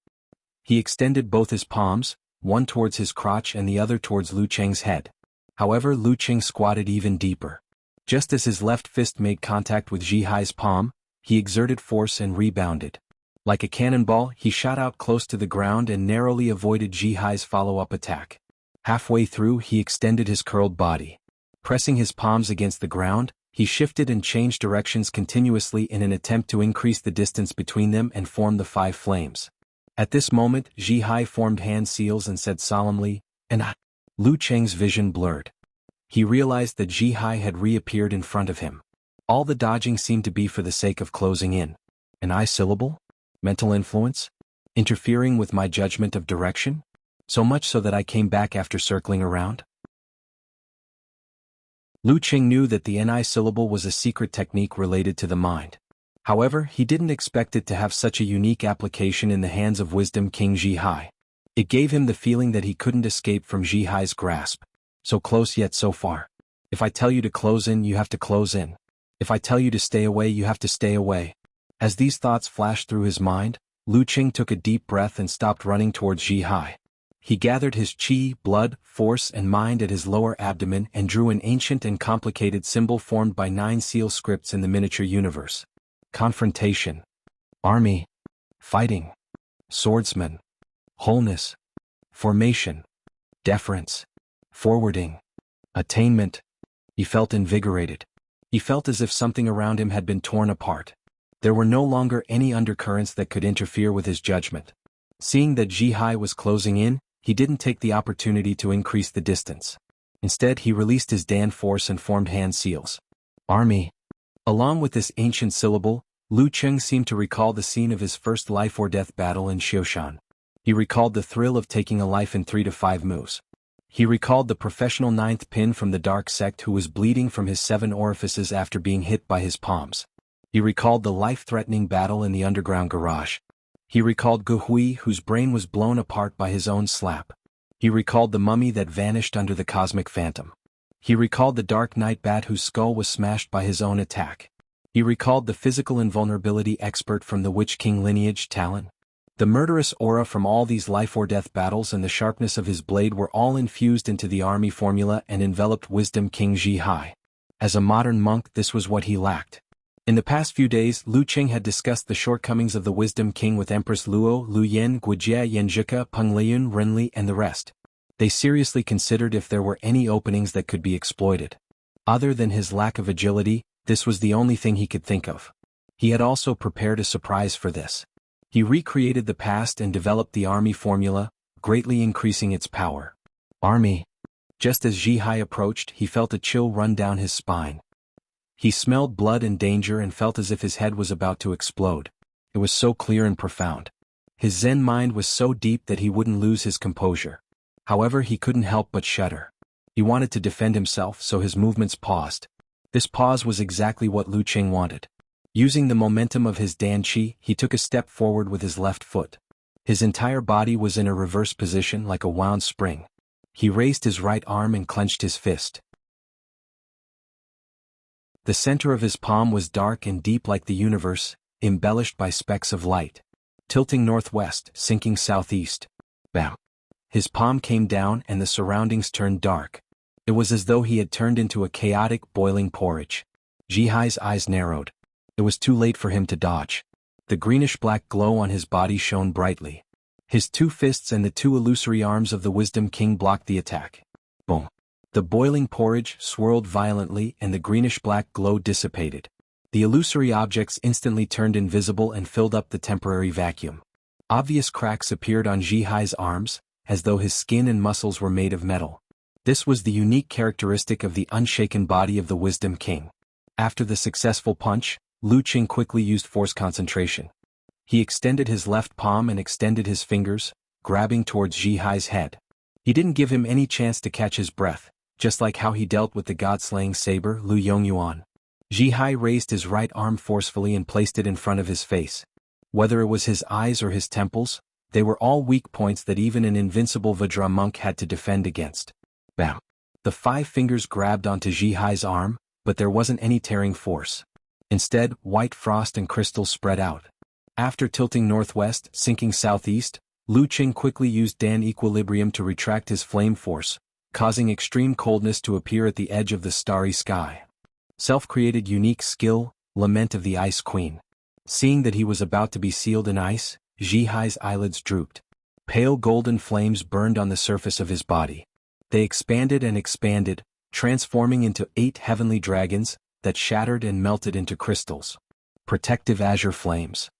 He extended both his palms, one towards his crotch and the other towards Lu Cheng's head. However, Lu Cheng squatted even deeper. Just as his left fist made contact with Zhihai's palm, he exerted force and rebounded. Like a cannonball, he shot out close to the ground and narrowly avoided Zhihai's follow-up attack. Halfway through, he extended his curled body. Pressing his palms against the ground, he shifted and changed directions continuously in an attempt to increase the distance between them and form the 5 flames. At this moment, Zhihai formed hand seals and said solemnly, "And I." Lu Cheng's vision blurred. He realized that Zhihai had reappeared in front of him. All the dodging seemed to be for the sake of closing in. An I syllable? Mental influence? Interfering with my judgment of direction? So much so that I came back after circling around? Lu Cheng knew that the NI syllable was a secret technique related to the mind. However, he didn't expect it to have such a unique application in the hands of Wisdom King Zhihai. It gave him the feeling that he couldn't escape from Zhihai's grasp. So close yet so far. If I tell you to close in, you have to close in. If I tell you to stay away, you have to stay away. As these thoughts flashed through his mind, Lu Cheng took a deep breath and stopped running towards Zhihai. He gathered his qi, blood, force and mind at his lower abdomen and drew an ancient and complicated symbol formed by 9 seal scripts in the miniature universe. Confrontation. Army. Fighting. swordsman, wholeness, formation, deference, forwarding, attainment. He felt invigorated. He felt as if something around him had been torn apart. There were no longer any undercurrents that could interfere with his judgment. Seeing that Zhihai was closing in, he didn't take the opportunity to increase the distance. Instead, he released his Dan force and formed hand seals. Army. Along with this ancient syllable, Lu Cheng seemed to recall the scene of his first life-or-death battle in Xioshan. He recalled the thrill of taking a life in 3 to 5 moves. He recalled the professional ninth pin from the dark sect who was bleeding from his 7 orifices after being hit by his palms. He recalled the life-threatening battle in the underground garage. He recalled Gu Hui whose brain was blown apart by his own slap. He recalled the mummy that vanished under the cosmic phantom. He recalled the dark night bat whose skull was smashed by his own attack. He recalled the physical invulnerability expert from the Witch King lineage, Talon. The murderous aura from all these life-or-death battles and the sharpness of his blade were all infused into the army formula and enveloped Wisdom King Zhihai. As a modern monk, this was what he lacked. In the past few days, Lu Qing had discussed the shortcomings of the Wisdom King with Empress Luo, Lu Yen, Guijia, Yanzhika, Peng Liyun, Renli, and the rest. They seriously considered if there were any openings that could be exploited. Other than his lack of agility, this was the only thing he could think of. He had also prepared a surprise for this. He recreated the past and developed the army formula, greatly increasing its power. Army. Just as Zhihai approached, he felt a chill run down his spine. He smelled blood and danger and felt as if his head was about to explode. It was so clear and profound. His Zen mind was so deep that he wouldn't lose his composure. However, he couldn't help but shudder. He wanted to defend himself, so his movements paused. This pause was exactly what Lu Qing wanted. Using the momentum of his Dan Qi, he took a step forward with his left foot. His entire body was in a reverse position like a wound spring. He raised his right arm and clenched his fist. The center of his palm was dark and deep like the universe, embellished by specks of light. Tilting northwest, sinking southeast. Bam. His palm came down and the surroundings turned dark. It was as though he had turned into a chaotic, boiling porridge. Zhihai's eyes narrowed. It was too late for him to dodge. The greenish-black glow on his body shone brightly. His 2 fists and the 2 illusory arms of the Wisdom King blocked the attack. Boom. The boiling porridge swirled violently and the greenish-black glow dissipated. The illusory objects instantly turned invisible and filled up the temporary vacuum. Obvious cracks appeared on Zhihai's arms, as though his skin and muscles were made of metal. This was the unique characteristic of the unshaken body of the Wisdom King. After the successful punch, Lu Qing quickly used force concentration. He extended his left palm and extended his fingers, grabbing towards Zhihai's head. He didn't give him any chance to catch his breath, just like how he dealt with the god-slaying saber Lu Yongyuan. Zhihai raised his right arm forcefully and placed it in front of his face. Whether it was his eyes or his temples, they were all weak points that even an invincible Vajra monk had to defend against. Bam! The 5 fingers grabbed onto Zhihai's arm, but there wasn't any tearing force. Instead, white frost and crystals spread out. After tilting northwest, sinking southeast, Lu Qing quickly used Dan equilibrium to retract his flame force, causing extreme coldness to appear at the edge of the starry sky. Self-created unique skill, Lament of the Ice Queen. Seeing that he was about to be sealed in ice, Zhihai's eyelids drooped. Pale golden flames burned on the surface of his body. They expanded and expanded, transforming into 8 heavenly dragons, that shattered and melted into crystals. Protective azure flames.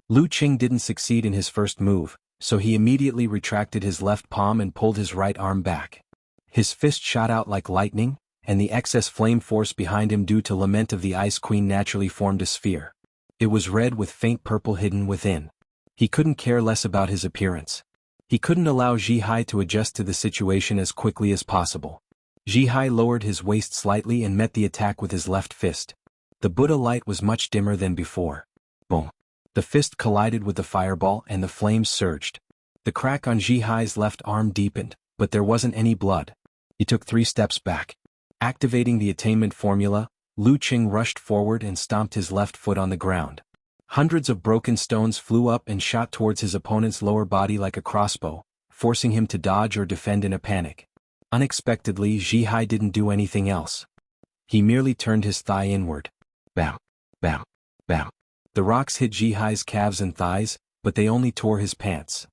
Lu Qing didn't succeed in his first move, so he immediately retracted his left palm and pulled his right arm back. His fist shot out like lightning, and the excess flame force behind him due to Lament of the Ice Queen naturally formed a sphere. It was red with faint purple hidden within. He couldn't care less about his appearance. He couldn't allow Zhihai to adjust to the situation as quickly as possible. Zhihai lowered his waist slightly and met the attack with his left fist. The Buddha light was much dimmer than before. Boom. The fist collided with the fireball and the flames surged. The crack on Zhihai's left arm deepened, but there wasn't any blood. He took 3 steps back. Activating the attainment formula, Lu Qing rushed forward and stomped his left foot on the ground. Hundreds of broken stones flew up and shot towards his opponent's lower body like a crossbow, forcing him to dodge or defend in a panic. Unexpectedly, Zhihai didn't do anything else. He merely turned his thigh inward. Bam, bam, bam. The rocks hit Zhihai's calves and thighs, but they only tore his pants.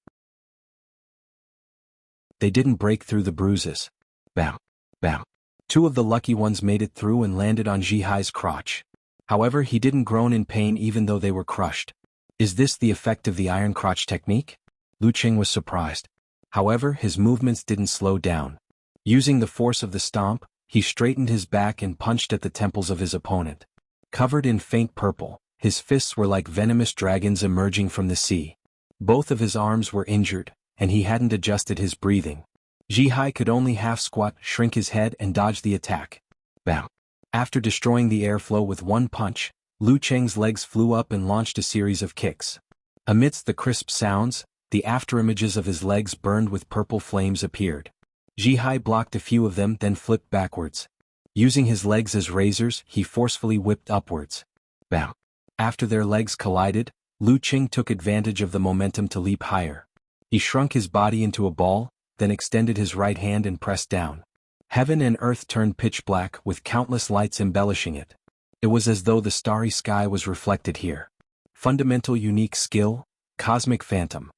They didn't break through the bruises. Bam. Bam. Two of the lucky ones made it through and landed on Zhihai's crotch. However, he didn't groan in pain even though they were crushed. Is this the effect of the iron crotch technique? Lu Qing was surprised. However, his movements didn't slow down. Using the force of the stomp, he straightened his back and punched at the temples of his opponent. Covered in faint purple, his fists were like venomous dragons emerging from the sea. Both of his arms were injured, and he hadn't adjusted his breathing. Zhihai could only half squat, shrink his head and dodge the attack. Bam! After destroying the airflow with one punch, Lu Cheng's legs flew up and launched a series of kicks. Amidst the crisp sounds, the afterimages of his legs burned with purple flames appeared. Zhihai blocked a few of them then flipped backwards. Using his legs as razors, he forcefully whipped upwards. Bam! After their legs collided, Lu Qing took advantage of the momentum to leap higher. He shrunk his body into a ball, then extended his right hand and pressed down. Heaven and earth turned pitch black with countless lights embellishing it. It was as though the starry sky was reflected here. Fundamental unique skill, cosmic phantom.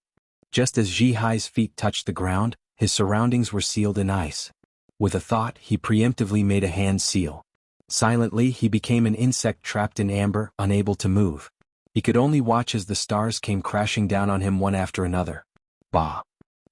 Just as Zhihai's feet touched the ground, his surroundings were sealed in ice. With a thought, he preemptively made a hand seal. Silently, he became an insect trapped in amber, unable to move. He could only watch as the stars came crashing down on him one after another. Ba!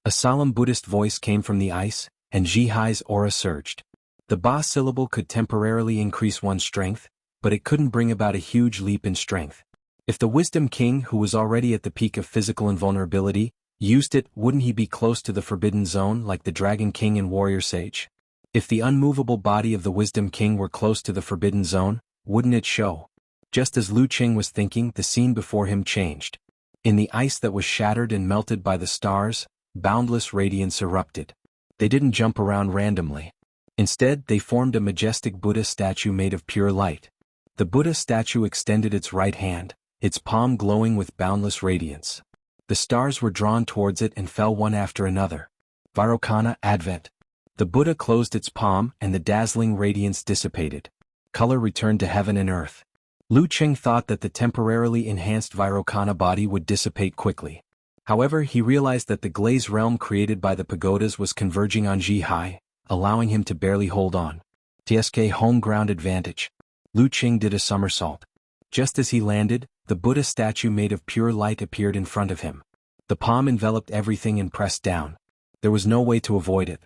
A solemn Buddhist voice came from the ice, and Zhihai's aura surged. The Ba syllable could temporarily increase one's strength, but it couldn't bring about a huge leap in strength. If the Wisdom King, who was already at the peak of physical invulnerability, used it, wouldn't he be close to the Forbidden Zone like the Dragon King and Warrior Sage? If the unmovable body of the Wisdom King were close to the Forbidden Zone, wouldn't it show? Just as Lu Qing was thinking, the scene before him changed. In the ice that was shattered and melted by the stars, boundless radiance erupted. They didn't jump around randomly. Instead, they formed a majestic Buddha statue made of pure light. The Buddha statue extended its right hand, its palm glowing with boundless radiance. The stars were drawn towards it and fell one after another. Vairocana Advent. The Buddha closed its palm and the dazzling radiance dissipated. Color returned to heaven and earth. Lu Qing thought that the temporarily enhanced Vairocana body would dissipate quickly. However, he realized that the glaze realm created by the pagodas was converging on Zhihai, allowing him to barely hold on. TSK home ground advantage. Lu Qing did a somersault. Just as he landed, the Buddha statue made of pure light appeared in front of him. The palm enveloped everything and pressed down. There was no way to avoid it.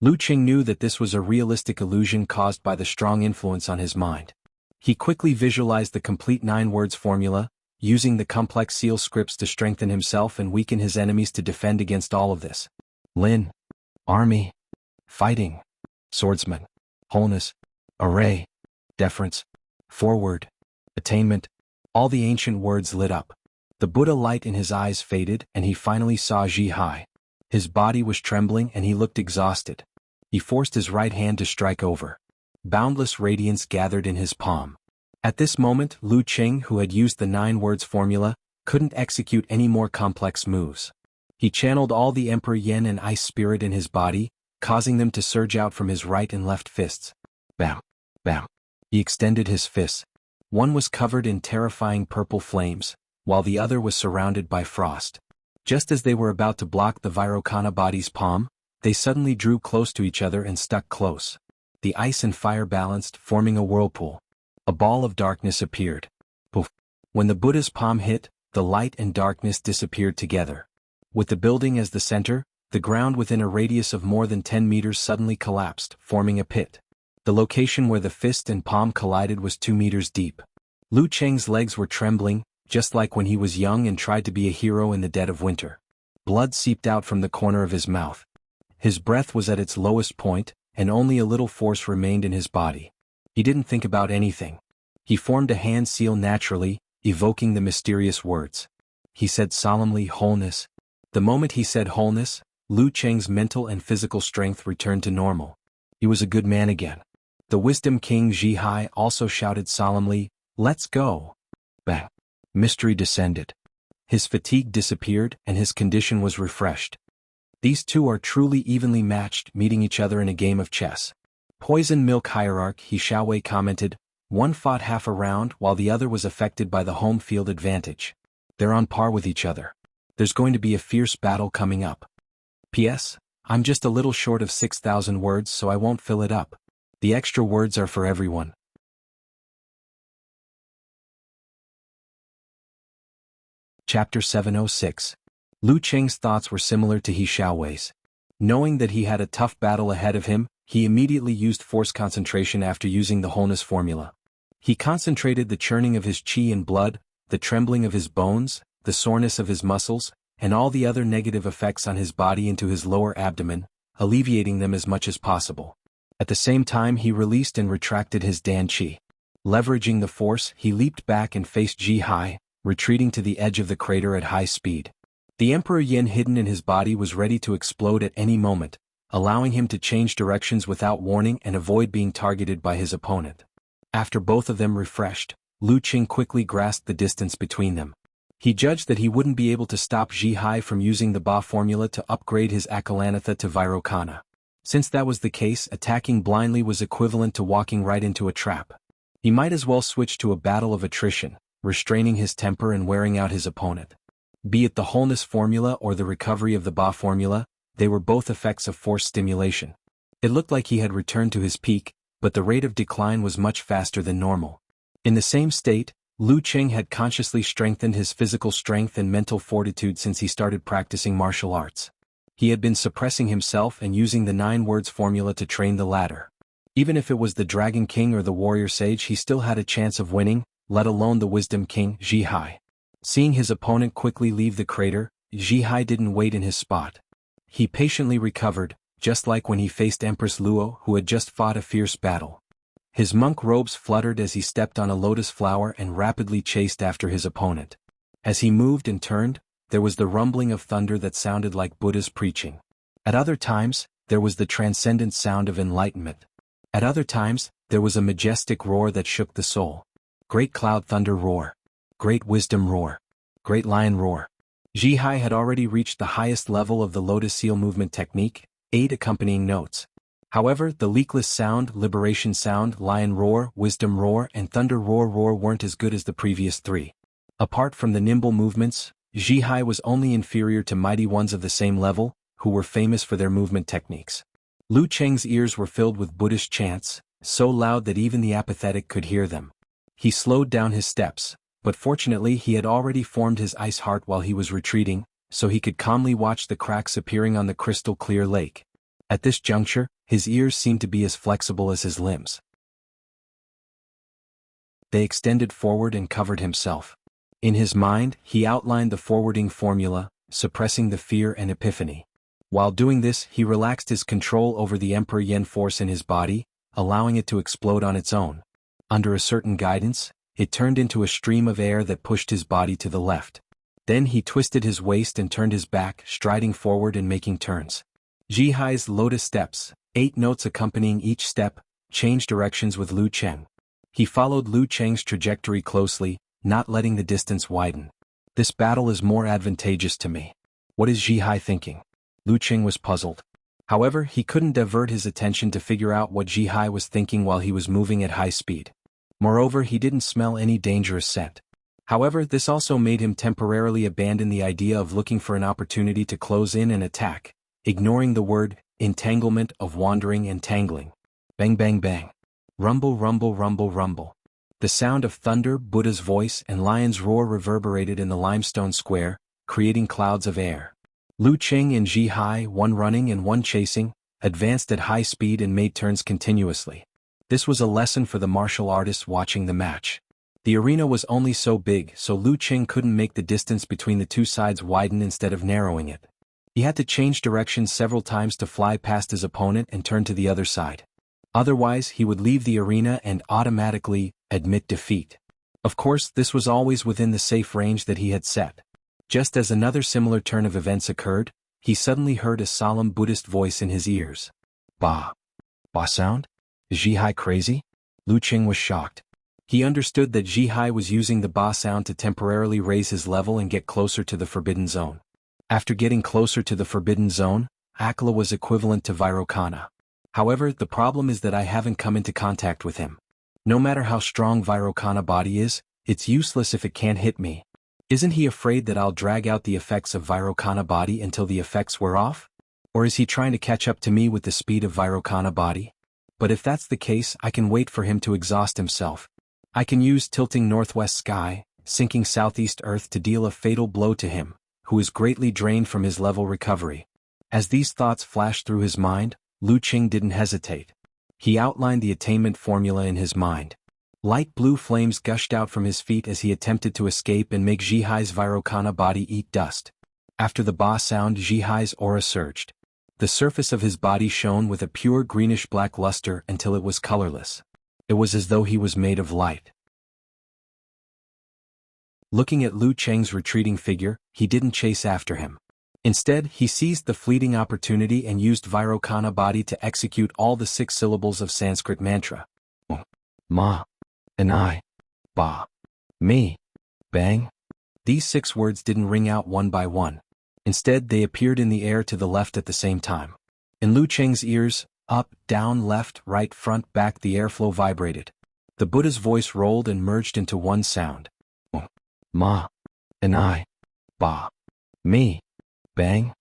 Lu Qing knew that this was a realistic illusion caused by the strong influence on his mind. He quickly visualized the complete 9 words formula, using the complex seal scripts to strengthen himself and weaken his enemies to defend against all of this. Lin. Army. Fighting. Swordsman. Wholeness. Array. Deference. Forward. Attainment. All the ancient words lit up. The Buddha light in his eyes faded and he finally saw Zhihai. His body was trembling and he looked exhausted. He forced his right hand to strike over. Boundless radiance gathered in his palm. At this moment, Lu Qing, who had used the 9 words formula, couldn't execute any more complex moves. He channeled all the Emperor Yen and Ice Spirit in his body, causing them to surge out from his right and left fists. Bam! Bam! He extended his fists. One was covered in terrifying purple flames, while the other was surrounded by frost. Just as they were about to block the Vairocana body's palm, they suddenly drew close to each other and stuck close. The ice and fire balanced, forming a whirlpool. A ball of darkness appeared. Poof! When the Buddha's palm hit, the light and darkness disappeared together. With the building as the center, the ground within a radius of more than 10 meters suddenly collapsed, forming a pit. The location where the fist and palm collided was 2 meters deep. Lu Cheng's legs were trembling, just like when he was young and tried to be a hero in the dead of winter. Blood seeped out from the corner of his mouth. His breath was at its lowest point, and only a little force remained in his body. He didn't think about anything. He formed a hand seal naturally, evoking the mysterious words. He said solemnly, "Wholeness." The moment he said wholeness, Lu Cheng's mental and physical strength returned to normal. He was a good man again. The Wisdom King Zhihai also shouted solemnly, "Let's go." Bang! Mystery descended. His fatigue disappeared and his condition was refreshed. These two are truly evenly matched, meeting each other in a game of chess. Poison Milk Hierarch He Xiaowei commented, One fought half a round while the other was affected by the home field advantage. They're on par with each other. There's going to be a fierce battle coming up. P.S. I'm just a little short of 6,000 words, so I won't fill it up. The extra words are for everyone. Chapter 706. Lu Cheng's thoughts were similar to He Xiaowei's. Knowing that he had a tough battle ahead of him, he immediately used force concentration after using the wholeness formula. He concentrated the churning of his qi and blood, the trembling of his bones, the soreness of his muscles, and all the other negative effects on his body into his lower abdomen, alleviating them as much as possible. At the same time he released and retracted his Dan qi. Leveraging the force, he leaped back and faced Ji Hai, retreating to the edge of the crater at high speed. The Emperor Yin hidden in his body was ready to explode at any moment, allowing him to change directions without warning and avoid being targeted by his opponent. After both of them refreshed, Lu Qing quickly grasped the distance between them. He judged that he wouldn't be able to stop Ji Hai from using the Ba formula to upgrade his Akalanatha to Vairocana. Since that was the case, attacking blindly was equivalent to walking right into a trap. He might as well switch to a battle of attrition, restraining his temper and wearing out his opponent. Be it the wholeness formula or the recovery of the Ba formula, they were both effects of force stimulation. It looked like he had returned to his peak, but the rate of decline was much faster than normal. In the same state, Lu Qing had consciously strengthened his physical strength and mental fortitude since he started practicing martial arts. He had been suppressing himself and using the 9 words formula to train the latter. Even if it was the Dragon King or the Warrior Sage, he still had a chance of winning, let alone the Wisdom King, Ji Hai. Seeing his opponent quickly leave the crater, Ji Hai didn't wait in his spot. He patiently recovered, just like when he faced Empress Luo, who had just fought a fierce battle. His monk robes fluttered as he stepped on a lotus flower and rapidly chased after his opponent. As he moved and turned, there was the rumbling of thunder that sounded like Buddha's preaching. At other times, there was the transcendent sound of enlightenment. At other times, there was a majestic roar that shook the soul. Great cloud thunder roar. Great wisdom roar. Great lion roar. Ji Hai had already reached the highest level of the lotus seal movement technique, 8 accompanying notes. However, the leakless sound, liberation sound, lion roar, wisdom roar, and thunder roar weren't as good as the previous 3. Apart from the nimble movements, Ji Hai was only inferior to mighty ones of the same level, who were famous for their movement techniques. Lu Cheng's ears were filled with Buddhist chants, so loud that even the apathetic could hear them. He slowed down his steps, but fortunately he had already formed his ice heart while he was retreating, so he could calmly watch the cracks appearing on the crystal-clear lake. At this juncture, his ears seemed to be as flexible as his limbs. They extended forward and covered himself. In his mind, he outlined the forwarding formula, suppressing the fear and epiphany. While doing this, he relaxed his control over the Emperor Yen force in his body, allowing it to explode on its own. Under a certain guidance, it turned into a stream of air that pushed his body to the left. Then he twisted his waist and turned his back, striding forward and making turns. Ji Hai's lotus steps, 8 notes accompanying each step, changed directions with Lu Cheng. He followed Lu Cheng's trajectory closely, not letting the distance widen. This battle is more advantageous to me. What is Ji Hai thinking? Lu Cheng was puzzled. However, he couldn't divert his attention to figure out what Ji Hai was thinking while he was moving at high speed. Moreover, he didn't smell any dangerous scent. However, this also made him temporarily abandon the idea of looking for an opportunity to close in and attack, ignoring the word, entanglement of wandering and tangling. Bang bang bang. Rumble rumble rumble rumble. The sound of thunder, Buddha's voice, and lion's roar reverberated in the limestone square, creating clouds of air. Lu Cheng and Ji Hai, one running and one chasing, advanced at high speed and made turns continuously. This was a lesson for the martial artists watching the match. The arena was only so big, so Lu Cheng couldn't make the distance between the two sides widen instead of narrowing it. He had to change directions several times to fly past his opponent and turn to the other side. Otherwise, he would leave the arena and automatically admit defeat. Of course, this was always within the safe range that he had set. Just as another similar turn of events occurred, he suddenly heard a solemn Buddhist voice in his ears. Ba. Ba sound? Is Ji Hai crazy? Lu Cheng was shocked. He understood that Ji Hai was using the Ba sound to temporarily raise his level and get closer to the Forbidden Zone. After getting closer to the Forbidden Zone, Akala was equivalent to Vairocana. However, the problem is that I haven't come into contact with him. No matter how strong Virokana body is, it's useless if it can't hit me. Isn't he afraid that I'll drag out the effects of Virokana body until the effects wear off? Or is he trying to catch up to me with the speed of Virokana body? But if that's the case, I can wait for him to exhaust himself. I can use tilting northwest sky, sinking southeast earth to deal a fatal blow to him, who is greatly drained from his level recovery. As these thoughts flashed through his mind, Lu Qing didn't hesitate. He outlined the attainment formula in his mind. Light blue flames gushed out from his feet as he attempted to escape and make Zhihai's Virokana body eat dust. After the ba sound, Zhihai's aura surged. The surface of his body shone with a pure greenish-black luster until it was colorless. It was as though he was made of light. Looking at Lu Cheng's retreating figure, he didn't chase after him. Instead, he seized the fleeting opportunity and used Virokana body to execute all the 6 syllables of Sanskrit mantra. Ma. And I. Ba. Me. Bang. These 6 words didn't ring out one by one. Instead, they appeared in the air to the left at the same time. In Lu Cheng's ears, up, down, left, right, front, back, the airflow vibrated. The Buddha's voice rolled and merged into one sound. Ma. And I. Ba. Me. Bang.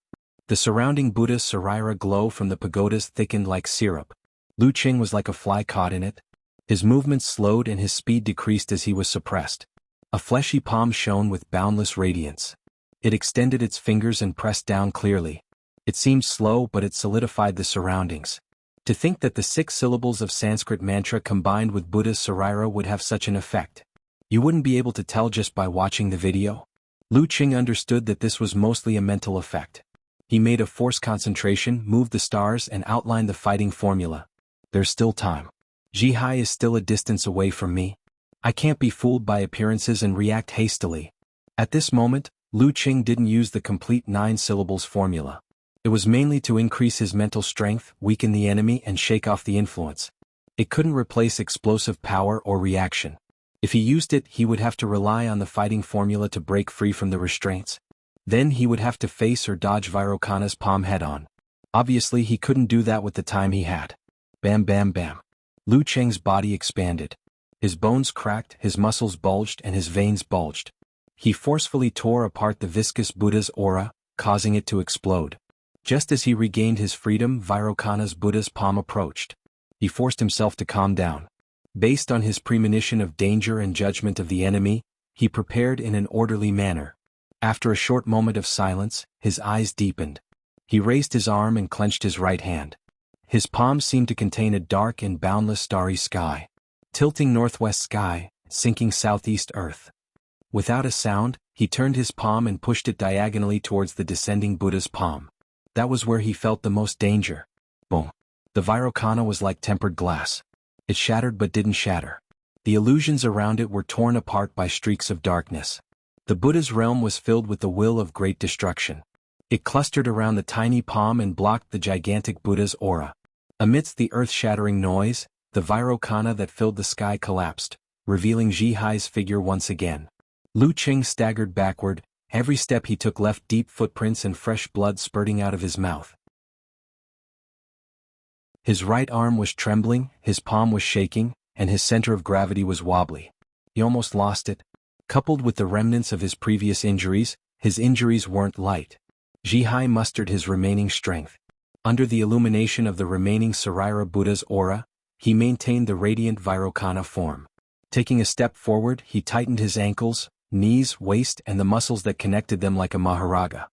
The surrounding Buddha Sarira glow from the pagodas thickened like syrup. Lu Qing was like a fly caught in it. His movements slowed and his speed decreased as he was suppressed. A fleshy palm shone with boundless radiance. It extended its fingers and pressed down clearly. It seemed slow, but it solidified the surroundings. To think that the 6 syllables of Sanskrit mantra combined with Buddha's Sarira would have such an effect. You wouldn't be able to tell just by watching the video. Lu Qing understood that this was mostly a mental effect. He made a forced concentration, moved the stars, and outlined the fighting formula. There's still time. Zhihai is still a distance away from me. I can't be fooled by appearances and react hastily. At this moment, Lu Qing didn't use the complete 9 syllables formula. It was mainly to increase his mental strength, weaken the enemy, and shake off the influence. It couldn't replace explosive power or reaction. If he used it, he would have to rely on the fighting formula to break free from the restraints. Then he would have to face or dodge Virokana's palm head-on. Obviously, he couldn't do that with the time he had. Bam bam bam. Lu Cheng's body expanded. His bones cracked, his muscles bulged, and his veins bulged. He forcefully tore apart the viscous Buddha's aura, causing it to explode. Just as he regained his freedom, Virokana's Buddha's palm approached. He forced himself to calm down. Based on his premonition of danger and judgment of the enemy, he prepared in an orderly manner. After a short moment of silence, his eyes deepened. He raised his arm and clenched his right hand. His palm seemed to contain a dark and boundless starry sky. Tilting northwest sky, sinking southeast earth. Without a sound, he turned his palm and pushed it diagonally towards the descending Buddha's palm. That was where he felt the most danger. Boom. The Virokana was like tempered glass. It shattered but didn't shatter. The illusions around it were torn apart by streaks of darkness. The Buddha's realm was filled with the will of great destruction. It clustered around the tiny palm and blocked the gigantic Buddha's aura. Amidst the earth-shattering noise, the Virokana that filled the sky collapsed, revealing Zhihai's figure once again. Lu Qing staggered backward. Every step he took left deep footprints and fresh blood spurting out of his mouth. His right arm was trembling, his palm was shaking, and his center of gravity was wobbly. He almost lost it. Coupled with the remnants of his previous injuries, his injuries weren't light. Zhihai mustered his remaining strength. Under the illumination of the remaining Sarira Buddha's aura, he maintained the radiant Virokana form. Taking a step forward, he tightened his ankles, knees, waist, and the muscles that connected them like a maharaja.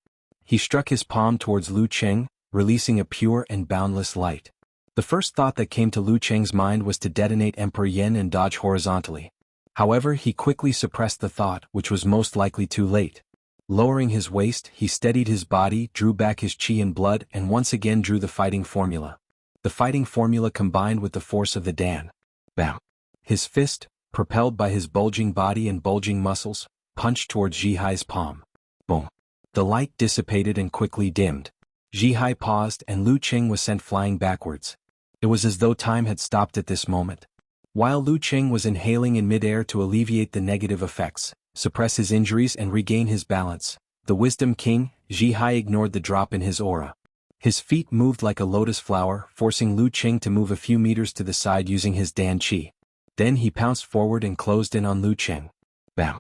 He struck his palm towards Lu Qing, releasing a pure and boundless light. The first thought that came to Lu Cheng's mind was to detonate Emperor Yen and dodge horizontally. However, he quickly suppressed the thought, which was most likely too late. Lowering his waist, he steadied his body, drew back his chi and blood, and once again drew the fighting formula. The fighting formula combined with the force of the Dan. Bam. His fist, propelled by his bulging body and bulging muscles, punched towards Zhihai's palm. Boom. The light dissipated and quickly dimmed. Zhihai paused and Lu Qing was sent flying backwards. It was as though time had stopped at this moment. While Lu Qing was inhaling in midair to alleviate the negative effects, suppress his injuries and regain his balance, the Wisdom King, Zhihai ignored the drop in his aura. His feet moved like a lotus flower, forcing Lu Qing to move a few meters to the side using his Dan Qi. Then he pounced forward and closed in on Lu Cheng. Bam!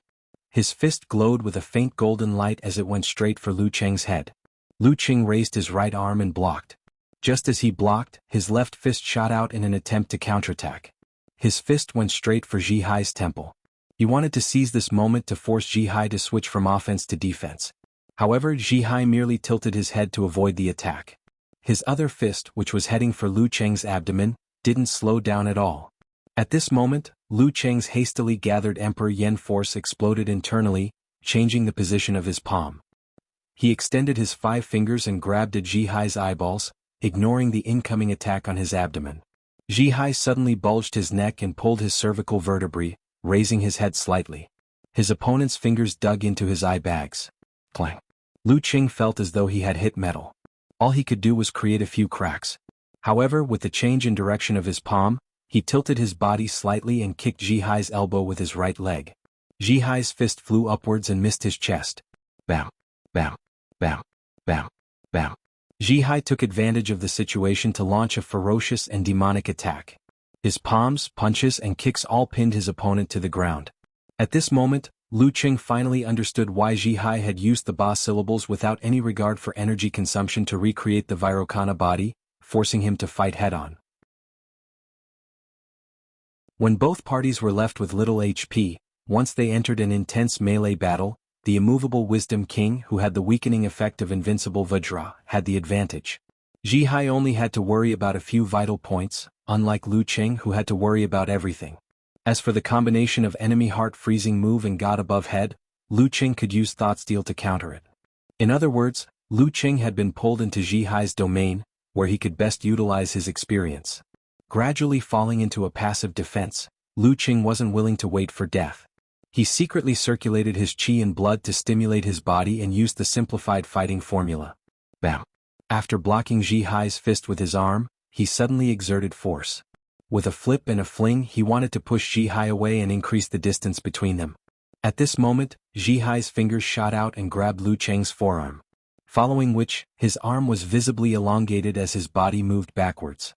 His fist glowed with a faint golden light as it went straight for Lu Cheng's head. Lu Cheng raised his right arm and blocked. Just as he blocked, his left fist shot out in an attempt to counterattack. His fist went straight for Ji Hai's temple. He wanted to seize this moment to force Ji Hai to switch from offense to defense. However, Ji Hai merely tilted his head to avoid the attack. His other fist, which was heading for Lu Cheng's abdomen, didn't slow down at all. At this moment, Lu Cheng's hastily gathered Emperor Yen force exploded internally, changing the position of his palm. He extended his 5 fingers and grabbed at Ji Hai's eyeballs, ignoring the incoming attack on his abdomen. Ji Hai suddenly bulged his neck and pulled his cervical vertebrae, raising his head slightly. His opponent's fingers dug into his eye bags. Clang. Lu Cheng felt as though he had hit metal. All he could do was create a few cracks. However, with the change in direction of his palm, he tilted his body slightly and kicked Ji Hai's elbow with his right leg. Ji Hai's fist flew upwards and missed his chest. Bam! Bam! Bam! Bam! Bam! Ji Hai took advantage of the situation to launch a ferocious and demonic attack. His palms, punches and kicks all pinned his opponent to the ground. At this moment, Lu Cheng finally understood why Ji Hai had used the ba syllables without any regard for energy consumption to recreate the Vairocana body, forcing him to fight head-on. When both parties were left with little HP, once they entered an intense melee battle, the immovable Wisdom King, who had the weakening effect of invincible Vajra, had the advantage. Ji Hai only had to worry about a few vital points, unlike Lu Cheng who had to worry about everything. As for the combination of enemy heart-freezing move and God above head, Lu Cheng could use Thought Steal to counter it. In other words, Lu Cheng had been pulled into Ji Hai's domain, where he could best utilize his experience. Gradually falling into a passive defense, Lu Cheng wasn't willing to wait for death. He secretly circulated his qi and blood to stimulate his body and used the simplified fighting formula. Bam! After blocking Ji Hai's fist with his arm, he suddenly exerted force. With a flip and a fling he wanted to push Ji Hai away and increase the distance between them. At this moment, Ji Hai's fingers shot out and grabbed Lu Cheng's forearm. Following which, his arm was visibly elongated as his body moved backwards.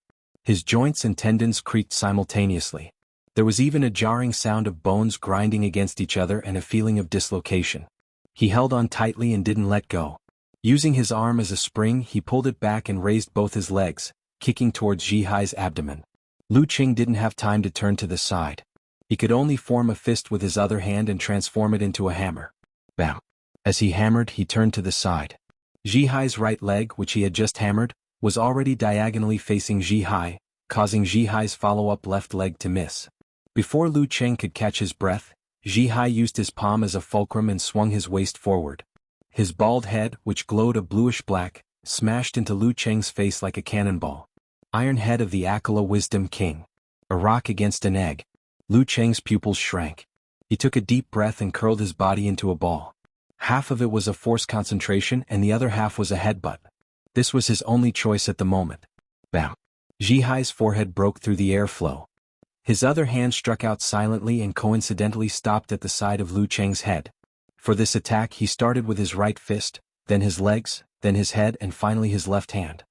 His joints and tendons creaked simultaneously. There was even a jarring sound of bones grinding against each other and a feeling of dislocation. He held on tightly and didn't let go. Using his arm as a spring he pulled it back and raised both his legs, kicking towards Ji Hai's abdomen. Lu Cheng didn't have time to turn to the side. He could only form a fist with his other hand and transform it into a hammer. Bam! As he hammered he turned to the side. Ji Hai's right leg, which he had just hammered, was already diagonally facing Ji Hai, causing Ji Hai's follow-up left leg to miss. Before Lu Cheng could catch his breath, Ji Hai used his palm as a fulcrum and swung his waist forward. His bald head, which glowed a bluish-black, smashed into Lu Cheng's face like a cannonball. Iron head of the Akala Wisdom King. A rock against an egg. Lu Cheng's pupils shrank. He took a deep breath and curled his body into a ball. Half of it was a force concentration and the other half was a headbutt. This was his only choice at the moment. Bam! Ji Hai's forehead broke through the airflow. His other hand struck out silently and coincidentally stopped at the side of Lu Cheng's head. For this attack he started with his right fist, then his legs, then his head and finally his left hand.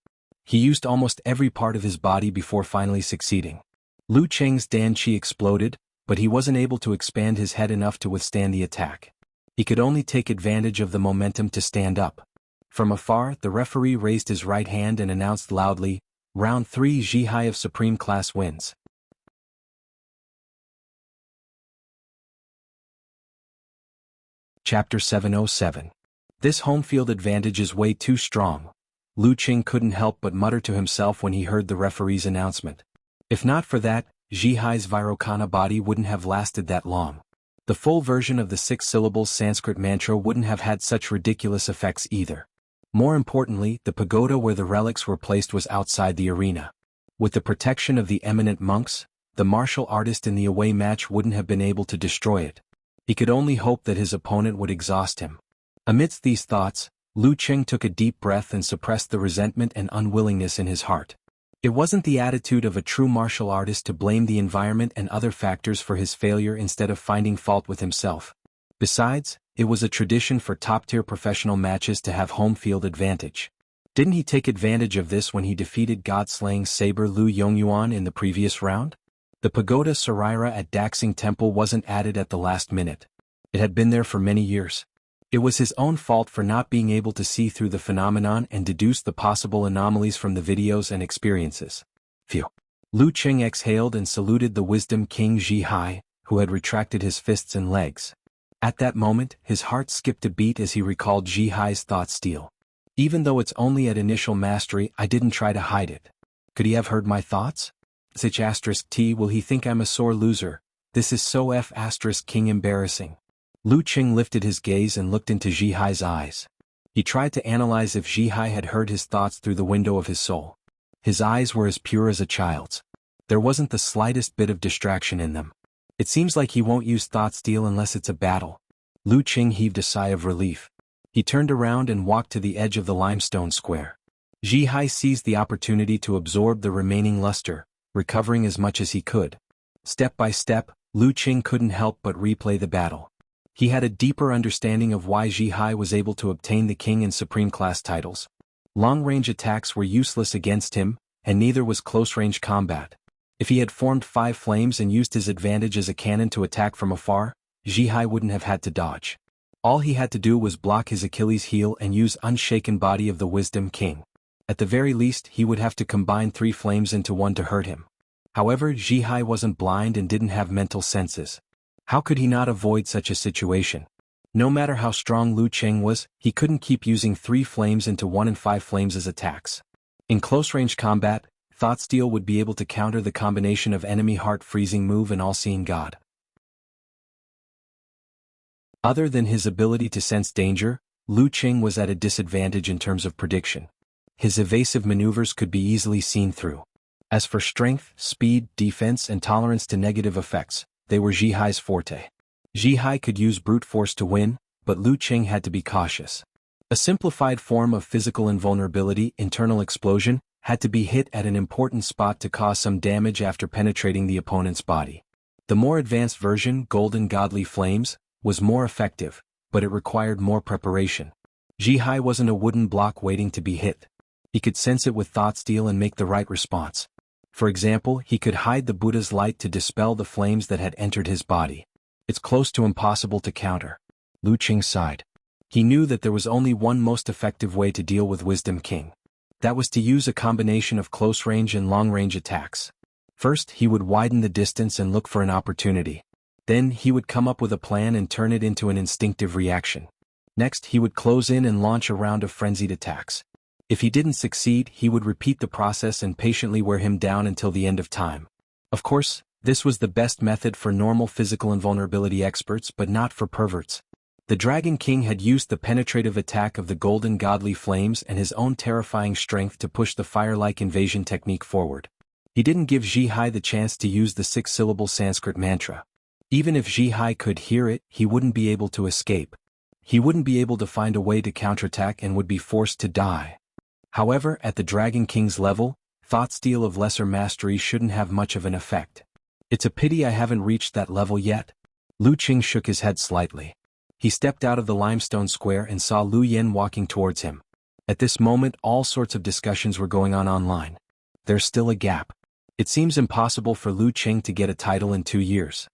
He used almost every part of his body before finally succeeding. Lu Cheng's Dan Qi exploded, but he wasn't able to expand his head enough to withstand the attack. He could only take advantage of the momentum to stand up. From afar, the referee raised his right hand and announced loudly, "Round 3 Ji Hai of Supreme Class wins." Chapter 707. This home field advantage is way too strong. Lu Cheng couldn't help but mutter to himself when he heard the referee's announcement. If not for that, Ji Hai's Vairocana body wouldn't have lasted that long. The full version of the 6-syllable Sanskrit mantra wouldn't have had such ridiculous effects either. More importantly, the pagoda where the relics were placed was outside the arena. With the protection of the eminent monks, the martial artist in the away match wouldn't have been able to destroy it. He could only hope that his opponent would exhaust him. Amidst these thoughts, Lu Cheng took a deep breath and suppressed the resentment and unwillingness in his heart. It wasn't the attitude of a true martial artist to blame the environment and other factors for his failure instead of finding fault with himself. Besides, it was a tradition for top-tier professional matches to have home field advantage. Didn't he take advantage of this when he defeated God-slaying saber Lu Yongyuan in the previous round? The pagoda Saraira at Daxing Temple wasn't added at the last minute. It had been there for many years. It was his own fault for not being able to see through the phenomenon and deduce the possible anomalies from the videos and experiences. Phew. Lu Qing exhaled and saluted the Wisdom King Zhi Hai, who had retracted his fists and legs. At that moment, his heart skipped a beat as he recalled Zhi Hai's thought steal. Even though it's only at initial mastery, I didn't try to hide it. Could he have heard my thoughts? T will he think I'm a sore loser? This is so King embarrassing. Lu Qing lifted his gaze and looked into Zhi Hai's eyes. He tried to analyze if Zhi Hai had heard his thoughts through the window of his soul. His eyes were as pure as a child's. There wasn't the slightest bit of distraction in them. It seems like he won't use thought steal unless it's a battle. Lu Qing heaved a sigh of relief. He turned around and walked to the edge of the limestone square. Zhi Hai seized the opportunity to absorb the remaining luster, recovering as much as he could. Step by step, Lu Qing couldn't help but replay the battle. He had a deeper understanding of why Zhi Hai was able to obtain the King and Supreme class titles. Long-range attacks were useless against him, and neither was close-range combat. If he had formed 5 flames and used his advantage as a cannon to attack from afar, Zhi Hai wouldn't have had to dodge. All he had to do was block his Achilles heel and use unshaken body of the Wisdom King. At the very least, he would have to combine 3 flames into one to hurt him. However, Zhi Hai wasn't blind and didn't have mental senses. How could he not avoid such a situation? No matter how strong Lu Qing was, he couldn't keep using 3 flames into 1 and 5 flames as attacks. In close-range combat, Thought Steal would be able to counter the combination of enemy heart-freezing move and all-seeing God. Other than his ability to sense danger, Lu Qing was at a disadvantage in terms of prediction. His evasive maneuvers could be easily seen through. As for strength, speed, defense, and tolerance to negative effects, they were Zhi Hai's forte. Zhi Hai could use brute force to win, but Lu Qing had to be cautious. A simplified form of physical invulnerability, internal explosion, had to be hit at an important spot to cause some damage after penetrating the opponent's body. The more advanced version, Golden Godly Flames, was more effective, but it required more preparation. Zhi Hai wasn't a wooden block waiting to be hit. He could sense it with thought steal and make the right response. For example, he could hide the Buddha's light to dispel the flames that had entered his body. It's close to impossible to counter. Lu Qing sighed. He knew that there was only one most effective way to deal with Wisdom King. That was to use a combination of close-range and long-range attacks. First, he would widen the distance and look for an opportunity. Then, he would come up with a plan and turn it into an instinctive reaction. Next, he would close in and launch a round of frenzied attacks. If he didn't succeed, he would repeat the process and patiently wear him down until the end of time. Of course, this was the best method for normal physical invulnerability experts but not for perverts. The Dragon King had used the penetrative attack of the Golden Godly Flames and his own terrifying strength to push the fire-like invasion technique forward. He didn't give Zhi Hai the chance to use the 6-syllable Sanskrit mantra. Even if Zhi Hai could hear it, he wouldn't be able to escape. He wouldn't be able to find a way to counterattack and would be forced to die. However, at the Dragon King's level, thought steal of lesser mastery shouldn't have much of an effect. It's a pity I haven't reached that level yet. Lu Qing shook his head slightly. He stepped out of the limestone square and saw Lu Yen walking towards him. At this moment, all sorts of discussions were going on online. There's still a gap. It seems impossible for Lu Qing to get a title in 2 years.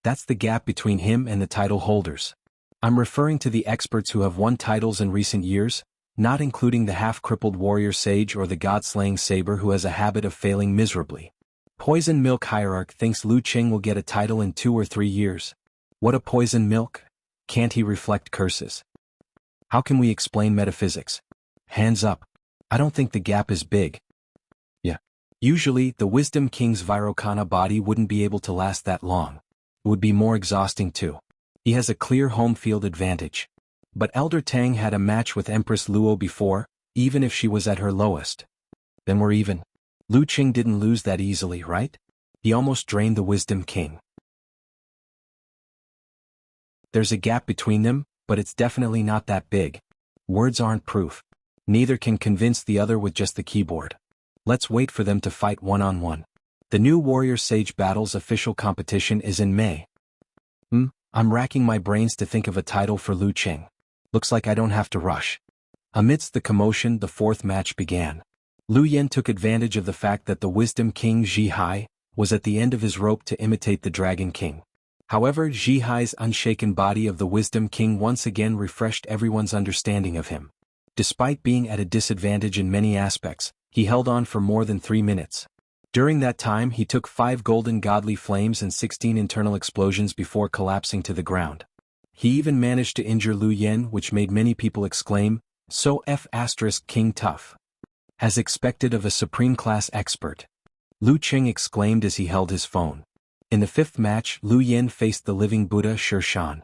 That's the gap between him and the title holders. I'm referring to the experts who have won titles in recent years, not including the half-crippled warrior sage or the god-slaying saber who has a habit of failing miserably. Poison Milk Hierarch thinks Lu Qing will get a title in 2 or 3 years. What a poison milk? Can't he reflect curses? How can we explain metaphysics? Hands up. I don't think the gap is big. Yeah. Usually, the Wisdom King's Vairocana body wouldn't be able to last that long. It would be more exhausting too. He has a clear home field advantage. But Elder Tang had a match with Empress Luo before, even if she was at her lowest. Then we're even. Lu Qing didn't lose that easily, right? He almost drained the Wisdom King. There's a gap between them, but it's definitely not that big. Words aren't proof. Neither can convince the other with just the keyboard. Let's wait for them to fight one-on-one. The new Warrior Sage Battles official competition is in May. I'm racking my brains to think of a title for Lu Qing. Looks like I don't have to rush. Amidst the commotion, the 4th match began. Lu Yen took advantage of the fact that the Wisdom King Zhi Hai was at the end of his rope to imitate the Dragon King. However, Zhihai's unshaken body of the Wisdom King once again refreshed everyone's understanding of him. Despite being at a disadvantage in many aspects, he held on for more than 3 minutes. During that time he took 5 golden godly flames and 16 internal explosions before collapsing to the ground. He even managed to injure Lu Yen, which made many people exclaim, "So King tough. As expected of a supreme-class expert." Lu Qing exclaimed as he held his phone. In the 5th match, Lu Yen faced the living Buddha Shi Shan.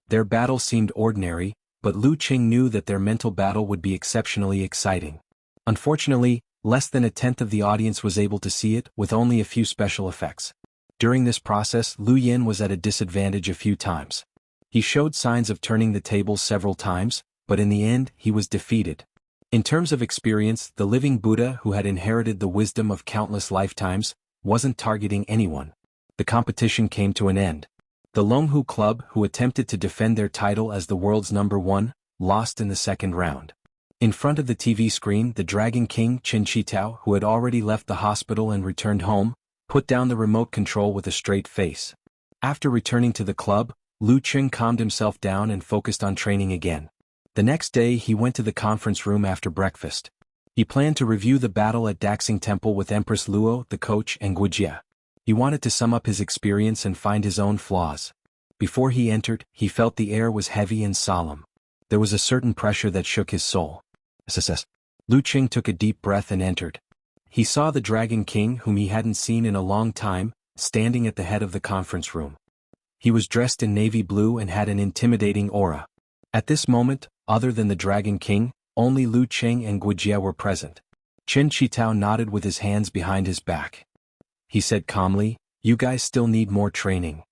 Their battle seemed ordinary, but Lu Qing knew that their mental battle would be exceptionally exciting. Unfortunately, less than a tenth of the audience was able to see it, with only a few special effects. During this process, Lu Yen was at a disadvantage a few times. He showed signs of turning the tables several times, but in the end, he was defeated. In terms of experience, the living Buddha, who had inherited the wisdom of countless lifetimes, wasn't targeting anyone. The competition came to an end. The Longhu Club, who attempted to defend their title as the world's #1, lost in the 2nd round. In front of the TV screen, the Dragon King Qin Chitao, who had already left the hospital and returned home, put down the remote control with a straight face. After returning to the club, Lu Qing calmed himself down and focused on training again. The next day he went to the conference room after breakfast. He planned to review the battle at Daxing Temple with Empress Luo, the coach, and Guijia. He wanted to sum up his experience and find his own flaws. Before he entered, he felt the air was heavy and solemn. There was a certain pressure that shook his soul. Lu Qing took a deep breath and entered. He saw the Dragon King, whom he hadn't seen in a long time, standing at the head of the conference room. He was dressed in navy blue and had an intimidating aura. At this moment, other than the Dragon King, only Lu Qing and Guijia were present. Qin Chitao nodded with his hands behind his back. He said calmly, "You guys still need more training."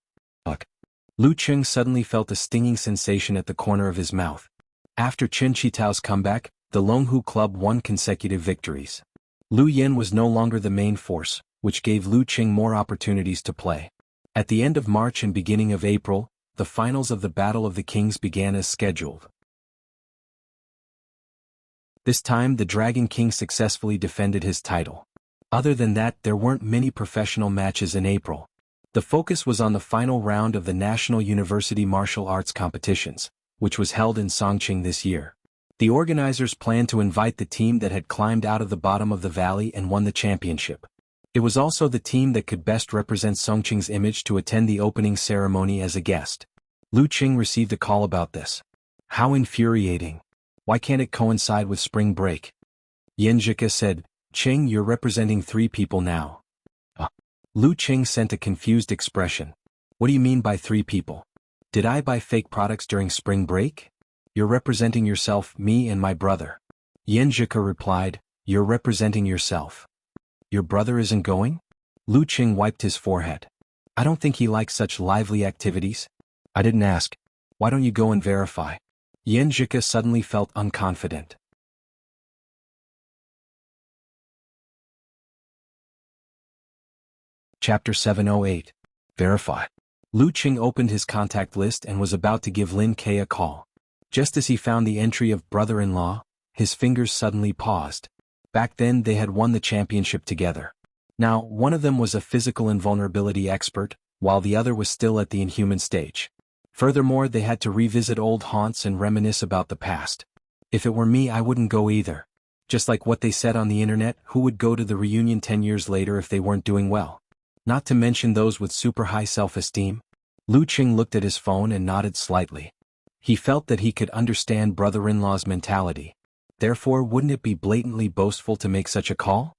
Lu Qing suddenly felt a stinging sensation at the corner of his mouth. After Qin Chitao's comeback, the Longhu Club won consecutive victories. Lu Yen was no longer the main force, which gave Lu Qing more opportunities to play. At the end of March and beginning of April, the finals of the Battle of the Kings began as scheduled. This time the Dragon King successfully defended his title. Other than that, there weren't many professional matches in April. The focus was on the final round of the National University Martial Arts Competitions, which was held in Songqing this year. The organizers planned to invite the team that had climbed out of the bottom of the valley and won the championship. It was also the team that could best represent Songqing's image to attend the opening ceremony as a guest. Lu Qing received a call about this. How infuriating. Why can't it coincide with spring break? Yan Zhika said, "Qing, you're representing 3 people now." Lu Qing sent a confused expression. "What do you mean by 3 people? Did I buy fake products during spring break? You're representing yourself, me and my brother." Yan Zhika replied, "You're representing yourself. Your brother isn't going?" Lu Qing wiped his forehead. "I don't think he likes such lively activities." "I didn't ask. Why don't you go and verify?" Yan Zhika suddenly felt unconfident. Chapter 708. Verify. Lu Qing opened his contact list and was about to give Lin Ke a call. Just as he found the entry of brother-in-law, his fingers suddenly paused. Back then they had won the championship together. Now, one of them was a physical invulnerability expert, while the other was still at the inhuman stage. Furthermore, they had to revisit old haunts and reminisce about the past. If it were me, I wouldn't go either. Just like what they said on the internet, who would go to the reunion 10 years later if they weren't doing well? Not to mention those with super high self-esteem. Lu Qing looked at his phone and nodded slightly. He felt that he could understand brother-in-law's mentality. Therefore, wouldn't it be blatantly boastful to make such a call?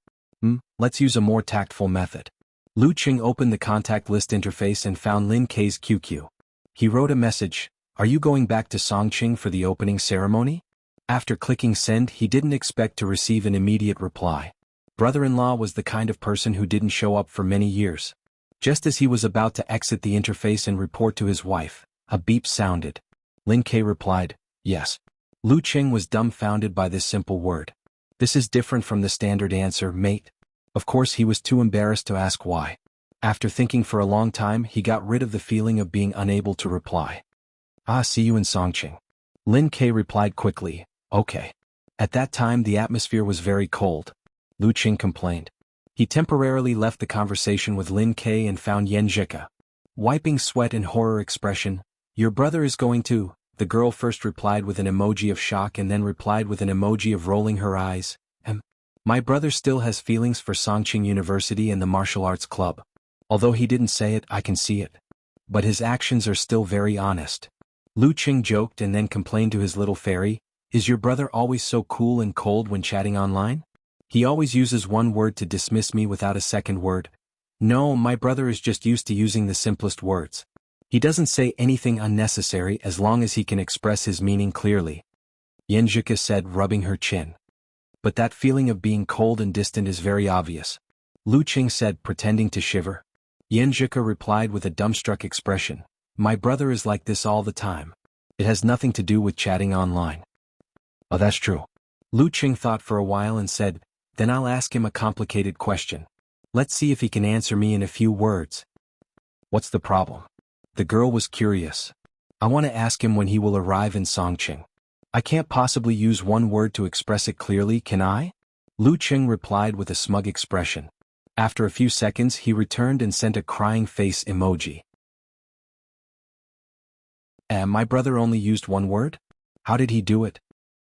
Let's use a more tactful method. Lu Qing opened the contact list interface and found Lin Ke's QQ. He wrote a message, "Are you going back to Songqing for the opening ceremony?" After clicking send, he didn't expect to receive an immediate reply. Brother-in-law was the kind of person who didn't show up for many years. Just as he was about to exit the interface and report to his wife, a beep sounded. Lin Ke replied, "Yes." Lu Qing was dumbfounded by this simple word. This is different from the standard answer, mate. Of course, he was too embarrassed to ask why. After thinking for a long time, he got rid of the feeling of being unable to reply. See you in Songqing." Lin Ke replied quickly, "Okay." At that time the atmosphere was very cold. Lu Qing complained. He temporarily left the conversation with Lin Kei and found Yen Zhika. Wiping sweat and horror expression, "Your brother is going to," the girl first replied with an emoji of shock and then replied with an emoji of rolling her eyes. My brother still has feelings for Songqing University and the martial arts club. Although he didn't say it, I can see it. But his actions are still very honest." Lu Qing joked and then complained to his little fairy, "Is your brother always so cool and cold when chatting online? He always uses one word to dismiss me without a second word. No, my brother is just used to using the simplest words. He doesn't say anything unnecessary as long as he can express his meaning clearly," Yen Zhika said, rubbing her chin. "But that feeling of being cold and distant is very obvious," Lu Qing said, pretending to shiver. Yen Zhika replied with a dumbstruck expression, "My brother is like this all the time. It has nothing to do with chatting online." "Oh, that's true." Lu Qing thought for a while and said, "Then I'll ask him a complicated question. Let's see if he can answer me in a few words." "What's the problem?" The girl was curious. "I want to ask him when he will arrive in Songqing. I can't possibly use one word to express it clearly, can I?" Lu Qing replied with a smug expression. After a few seconds he returned and sent a crying face emoji. My brother only used one word? How did he do it?"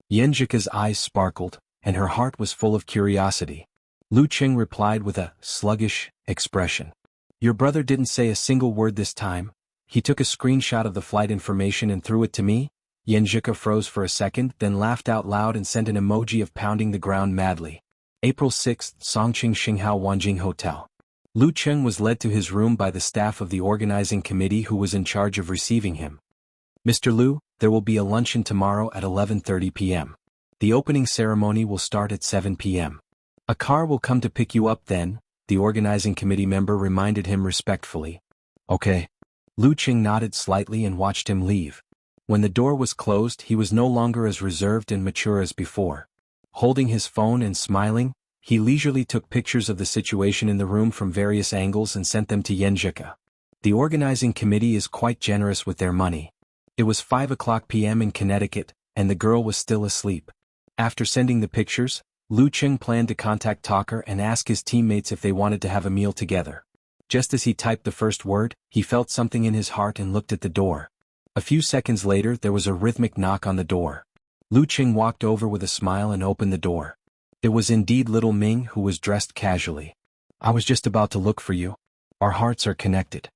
Yen Zhika's eyes sparkled, and her heart was full of curiosity. Lu Qing replied with a sluggish expression. "Your brother didn't say a single word this time. He took a screenshot of the flight information and threw it to me." Yen Zhika froze for a second, then laughed out loud and sent an emoji of pounding the ground madly. April 6, Songqing Xinghao Wanjing Hotel. Lu Qing was led to his room by the staff of the organizing committee who was in charge of receiving him. "Mr. Lu, there will be a luncheon tomorrow at 11:30 p.m. The opening ceremony will start at 7 p.m. A car will come to pick you up then," the organizing committee member reminded him respectfully. "Okay." Lu Qing nodded slightly and watched him leave. When the door was closed, he was no longer as reserved and mature as before. Holding his phone and smiling, he leisurely took pictures of the situation in the room from various angles and sent them to Yen Zhika. The organizing committee is quite generous with their money. It was 5 p.m. in Connecticut, and the girl was still asleep. After sending the pictures, Lu Qing planned to contact Talker and ask his teammates if they wanted to have a meal together. Just as he typed the first word, he felt something in his heart and looked at the door. A few seconds later there was a rhythmic knock on the door. Lu Qing walked over with a smile and opened the door. It was indeed little Ming, who was dressed casually. "I was just about to look for you. Our hearts are connected."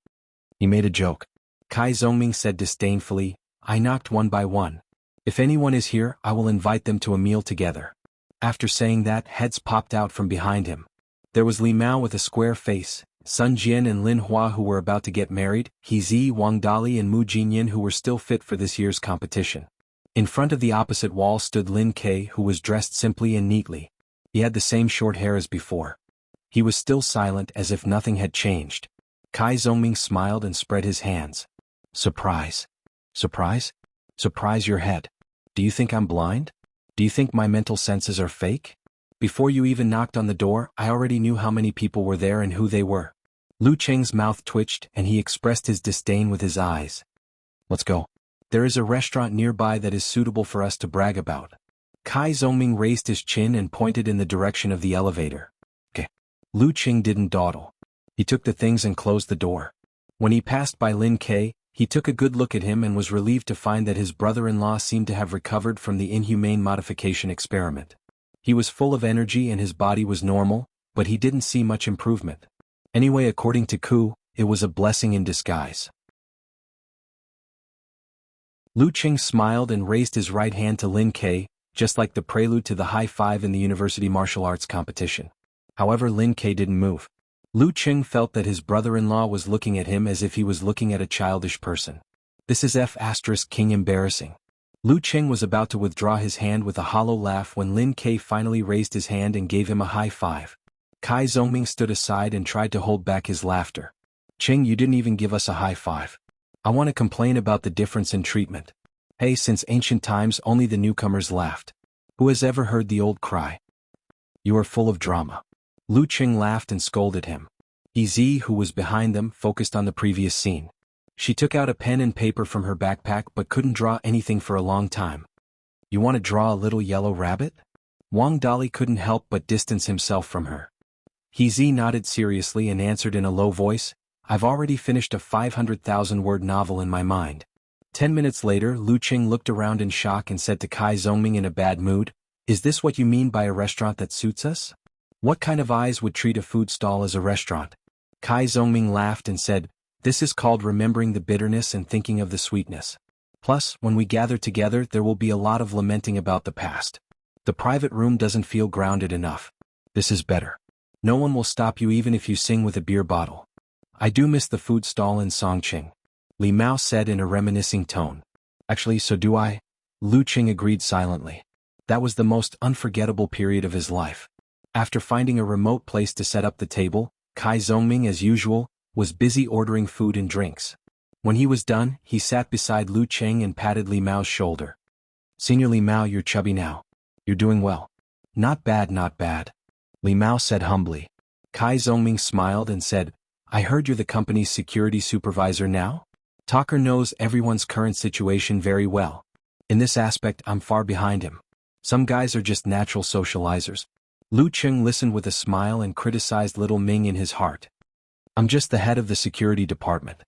He made a joke. Kai Zongming said disdainfully, "I knocked one by one. If anyone is here, I will invite them to a meal together." After saying that, heads popped out from behind him. There was Li Mao with a square face, Sun Jian and Lin Hua who were about to get married, He Zi, Wang Dali and Mu Jinyan who were still fit for this year's competition. In front of the opposite wall stood Lin Kei, who was dressed simply and neatly. He had the same short hair as before. He was still silent as if nothing had changed. Kai Zongming smiled and spread his hands. "Surprise. Surprise? Surprise your head. Do you think I'm blind? Do you think my mental senses are fake? Before you even knocked on the door, I already knew how many people were there and who they were." Lu Qing's mouth twitched and he expressed his disdain with his eyes. "Let's go. There is a restaurant nearby that is suitable for us to brag about." Kai Zongming raised his chin and pointed in the direction of the elevator. "Okay." Lu Qing didn't dawdle. He took the things and closed the door. When he passed by Lin Kei, he took a good look at him and was relieved to find that his brother-in-law seemed to have recovered from the inhumane modification experiment. He was full of energy and his body was normal, but he didn't see much improvement. Anyway, according to Ku, it was a blessing in disguise. Lu Qing smiled and raised his right hand to Lin Kei, just like the prelude to the high five in the university martial arts competition. However, Lin Kei didn't move. Lu Qing felt that his brother-in-law was looking at him as if he was looking at a childish person. This is King embarrassing. Lu Qing was about to withdraw his hand with a hollow laugh when Lin Kei finally raised his hand and gave him a high five. Kai Zongming stood aside and tried to hold back his laughter. "Qing, you didn't even give us a high five. I want to complain about the difference in treatment. Hey, since ancient times only the newcomers laughed. Who has ever heard the old cry? You are full of drama." Lu Qing laughed and scolded him. He Zi, who was behind them, focused on the previous scene. She took out a pen and paper from her backpack but couldn't draw anything for a long time. "You want to draw a little yellow rabbit?" Wang Dali couldn't help but distance himself from her. He nodded seriously and answered in a low voice, I've already finished a 500,000-word novel in my mind. 10 minutes later, Lu Qing looked around in shock and said to Kai Zongming in a bad mood, Is this what you mean by a restaurant that suits us? What kind of eyes would treat a food stall as a restaurant? Kai Zongming laughed and said, This is called remembering the bitterness and thinking of the sweetness. Plus, when we gather together there will be a lot of lamenting about the past. The private room doesn't feel grounded enough. This is better. No one will stop you even if you sing with a beer bottle. I do miss the food stall in Songqing, Li Mao said in a reminiscing tone. Actually, so do I. Lu Qing agreed silently. That was the most unforgettable period of his life. After finding a remote place to set up the table, Kai Zongming, as usual, was busy ordering food and drinks. When he was done, he sat beside Lu Qing and patted Li Mao's shoulder. Senior Li Mao, you're chubby now. You're doing well. Not bad, not bad. Li Mao said humbly. Kai Zongming smiled and said, I heard you're the company's security supervisor now? Tucker knows everyone's current situation very well. In this aspect, I'm far behind him. Some guys are just natural socializers. Lu Qing listened with a smile and criticized little Ming in his heart. I'm just the head of the security department.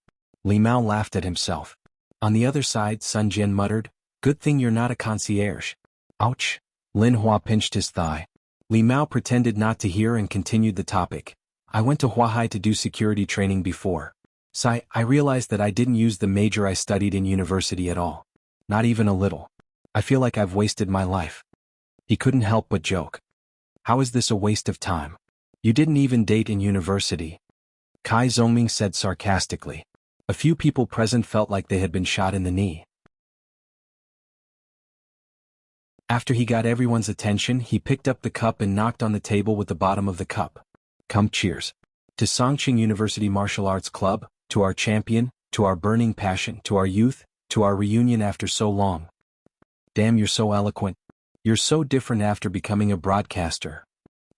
Li Mao laughed at himself. On the other side, Sun Jian muttered, Good thing you're not a concierge. Ouch. Lin Hua pinched his thigh. Li Mao pretended not to hear and continued the topic. I went to Huahai to do security training before. I realized that I didn't use the major I studied in university at all. Not even a little. I feel like I've wasted my life. He couldn't help but joke. How is this a waste of time? You didn't even date in university. Kai Zongming said sarcastically. A few people present felt like they had been shot in the knee. After he got everyone's attention, he picked up the cup and knocked on the table with the bottom of the cup. Come, cheers. To Songqing University Martial Arts Club, to our champion, to our burning passion, to our youth, to our reunion after so long. Damn, you're so eloquent. You're so different after becoming a broadcaster.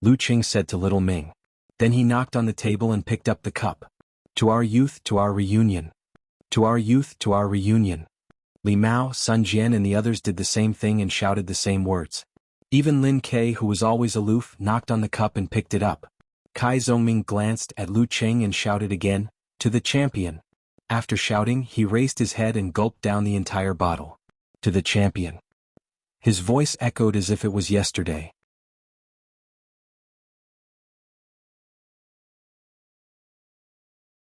Lu Qing said to little Ming. Then he knocked on the table and picked up the cup. To our youth, to our reunion. To our youth, to our reunion. Li Mao, Sun Jian and the others did the same thing and shouted the same words. Even Lin Ke, who was always aloof, knocked on the cup and picked it up. Kai Zongming glanced at Lu Qing and shouted again, To the champion. After shouting, he raised his head and gulped down the entire bottle. To the champion. His voice echoed as if it was yesterday.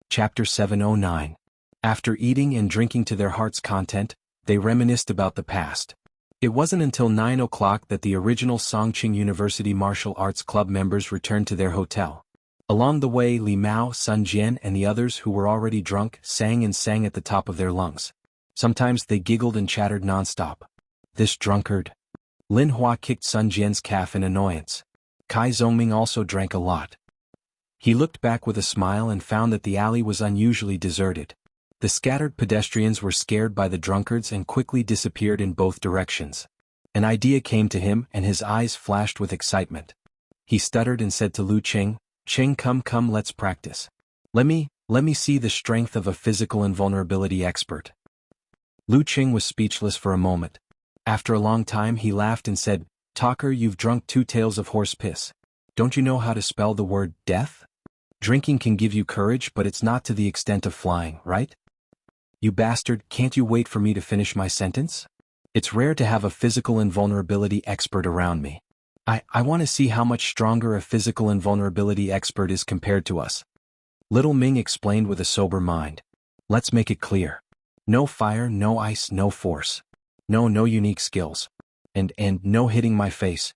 Chapter 709. After eating and drinking to their heart's content, they reminisced about the past. It wasn't until 9 o'clock that the original Songqing University Martial Arts Club members returned to their hotel. Along the way, Li Mao, Sun Jian and the others who were already drunk sang at the top of their lungs. Sometimes they giggled and chattered nonstop. This drunkard. Lin Hua kicked Sun Jian's calf in annoyance. Kai Zongming also drank a lot. He looked back with a smile and found that the alley was unusually deserted. The scattered pedestrians were scared by the drunkards and quickly disappeared in both directions. An idea came to him and his eyes flashed with excitement. He stuttered and said to Lu Qing, Qing, come, let's practice. Let me see the strength of a physical invulnerability expert. Lu Qing was speechless for a moment. After a long time he laughed and said, Talker, you've drunk 2 tails of horse piss. Don't you know how to spell the word death? Drinking can give you courage, but it's not to the extent of flying, right? You bastard, can't you wait for me to finish my sentence? It's rare to have a physical invulnerability expert around me. I want to see how much stronger a physical invulnerability expert is compared to us. Little Ming explained with a sober mind. Let's make it clear. No fire, no ice, no force. No unique skills. And no hitting my face.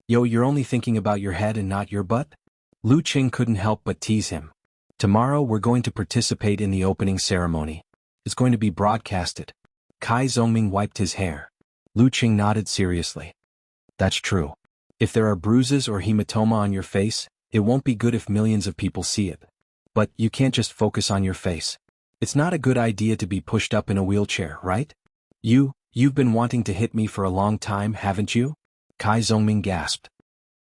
Yo, you're only thinking about your head and not your butt? Lu Qing couldn't help but tease him. Tomorrow we're going to participate in the opening ceremony. It's going to be broadcasted. Kai Zongming wiped his hair. Lu Qing nodded seriously. That's true. If there are bruises or hematoma on your face, it won't be good if millions of people see it. But you can't just focus on your face. It's not a good idea to be pushed up in a wheelchair, right? You've been wanting to hit me for a long time, haven't you? Kai Zongming gasped.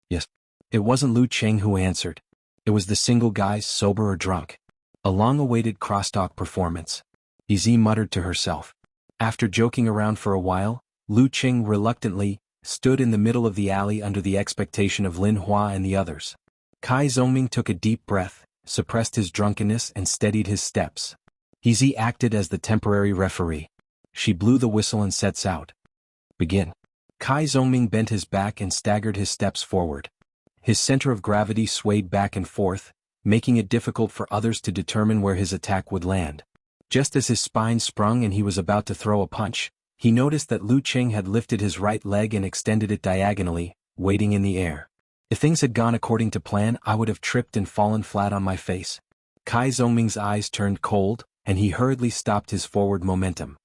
Yes. It wasn't Lu Qing who answered. It was the single guys, sober or drunk. A long-awaited crosstalk performance. Izzy muttered to herself. After joking around for a while, Lu Qing reluctantly stood in the middle of the alley under the expectation of Lin Hua and the others. Kai Zongming took a deep breath, suppressed his drunkenness and steadied his steps. He acted as the temporary referee. She blew the whistle and sets out. Begin. Kai Zongming bent his back and staggered his steps forward. His center of gravity swayed back and forth, making it difficult for others to determine where his attack would land. Just as his spine sprung and he was about to throw a punch, he noticed that Lu Qing had lifted his right leg and extended it diagonally, waiting in the air. If things had gone according to plan, I would have tripped and fallen flat on my face. Kai Zongming's eyes turned cold, and he hurriedly stopped his forward momentum.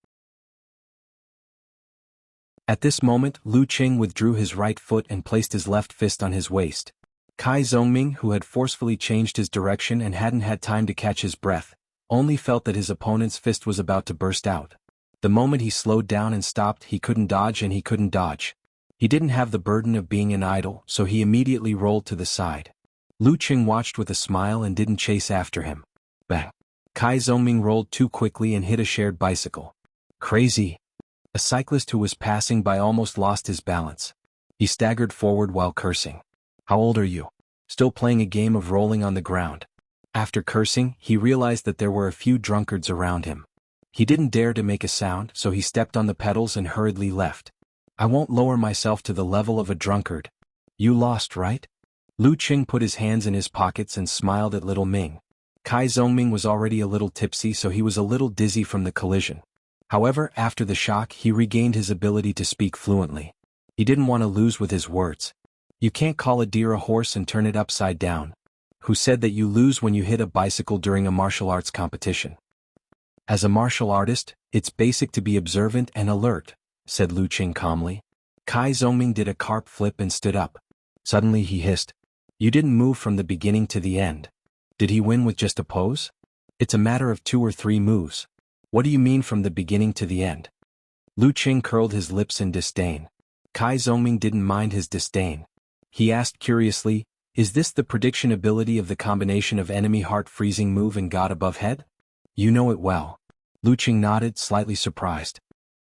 At this moment, Lu Qing withdrew his right foot and placed his left fist on his waist. Kai Zongming, who had forcefully changed his direction and hadn't had time to catch his breath, only felt that his opponent's fist was about to burst out. The moment he slowed down and stopped, he couldn't dodge and he couldn't dodge. He didn't have the burden of being an idol, so he immediately rolled to the side. Lu Qing watched with a smile and didn't chase after him. Bang! Kai Zongming rolled too quickly and hit a shared bicycle. Crazy! A cyclist who was passing by almost lost his balance. He staggered forward while cursing. How old are you? Still playing a game of rolling on the ground. After cursing, he realized that there were a few drunkards around him. He didn't dare to make a sound, so he stepped on the pedals and hurriedly left. I won't lower myself to the level of a drunkard. You lost, right? Lu Qing put his hands in his pockets and smiled at little Ming. Kai Zongming was already a little tipsy, so he was a little dizzy from the collision. However, after the shock, he regained his ability to speak fluently. He didn't want to lose with his words. You can't call a deer a horse and turn it upside down. Who said that you lose when you hit a bicycle during a martial arts competition? As a martial artist, it's basic to be observant and alert, said Lu Qing calmly. Kai Zongming did a carp flip and stood up. Suddenly he hissed. You didn't move from the beginning to the end. Did he win with just a pose? It's a matter of 2 or 3 moves. What do you mean from the beginning to the end? Lu Qing curled his lips in disdain. Kai Zongming didn't mind his disdain. He asked curiously, is this the prediction ability of the combination of enemy heart freezing move and God above head? You know it well. Lu Qing nodded, slightly surprised.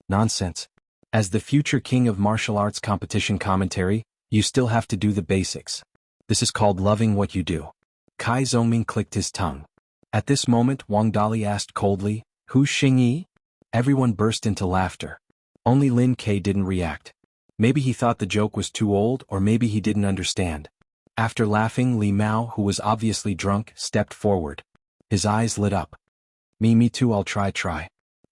Nonsense. As the future king of martial arts competition commentary, you still have to do the basics. This is called loving what you do. Kai Zongming clicked his tongue. At this moment, Wang Dali asked coldly, Who's Xingyi? Everyone burst into laughter. Only Lin Ke didn't react. Maybe he thought the joke was too old, or maybe he didn't understand. After laughing, Li Mao, who was obviously drunk, stepped forward. His eyes lit up. Me too, I'll try.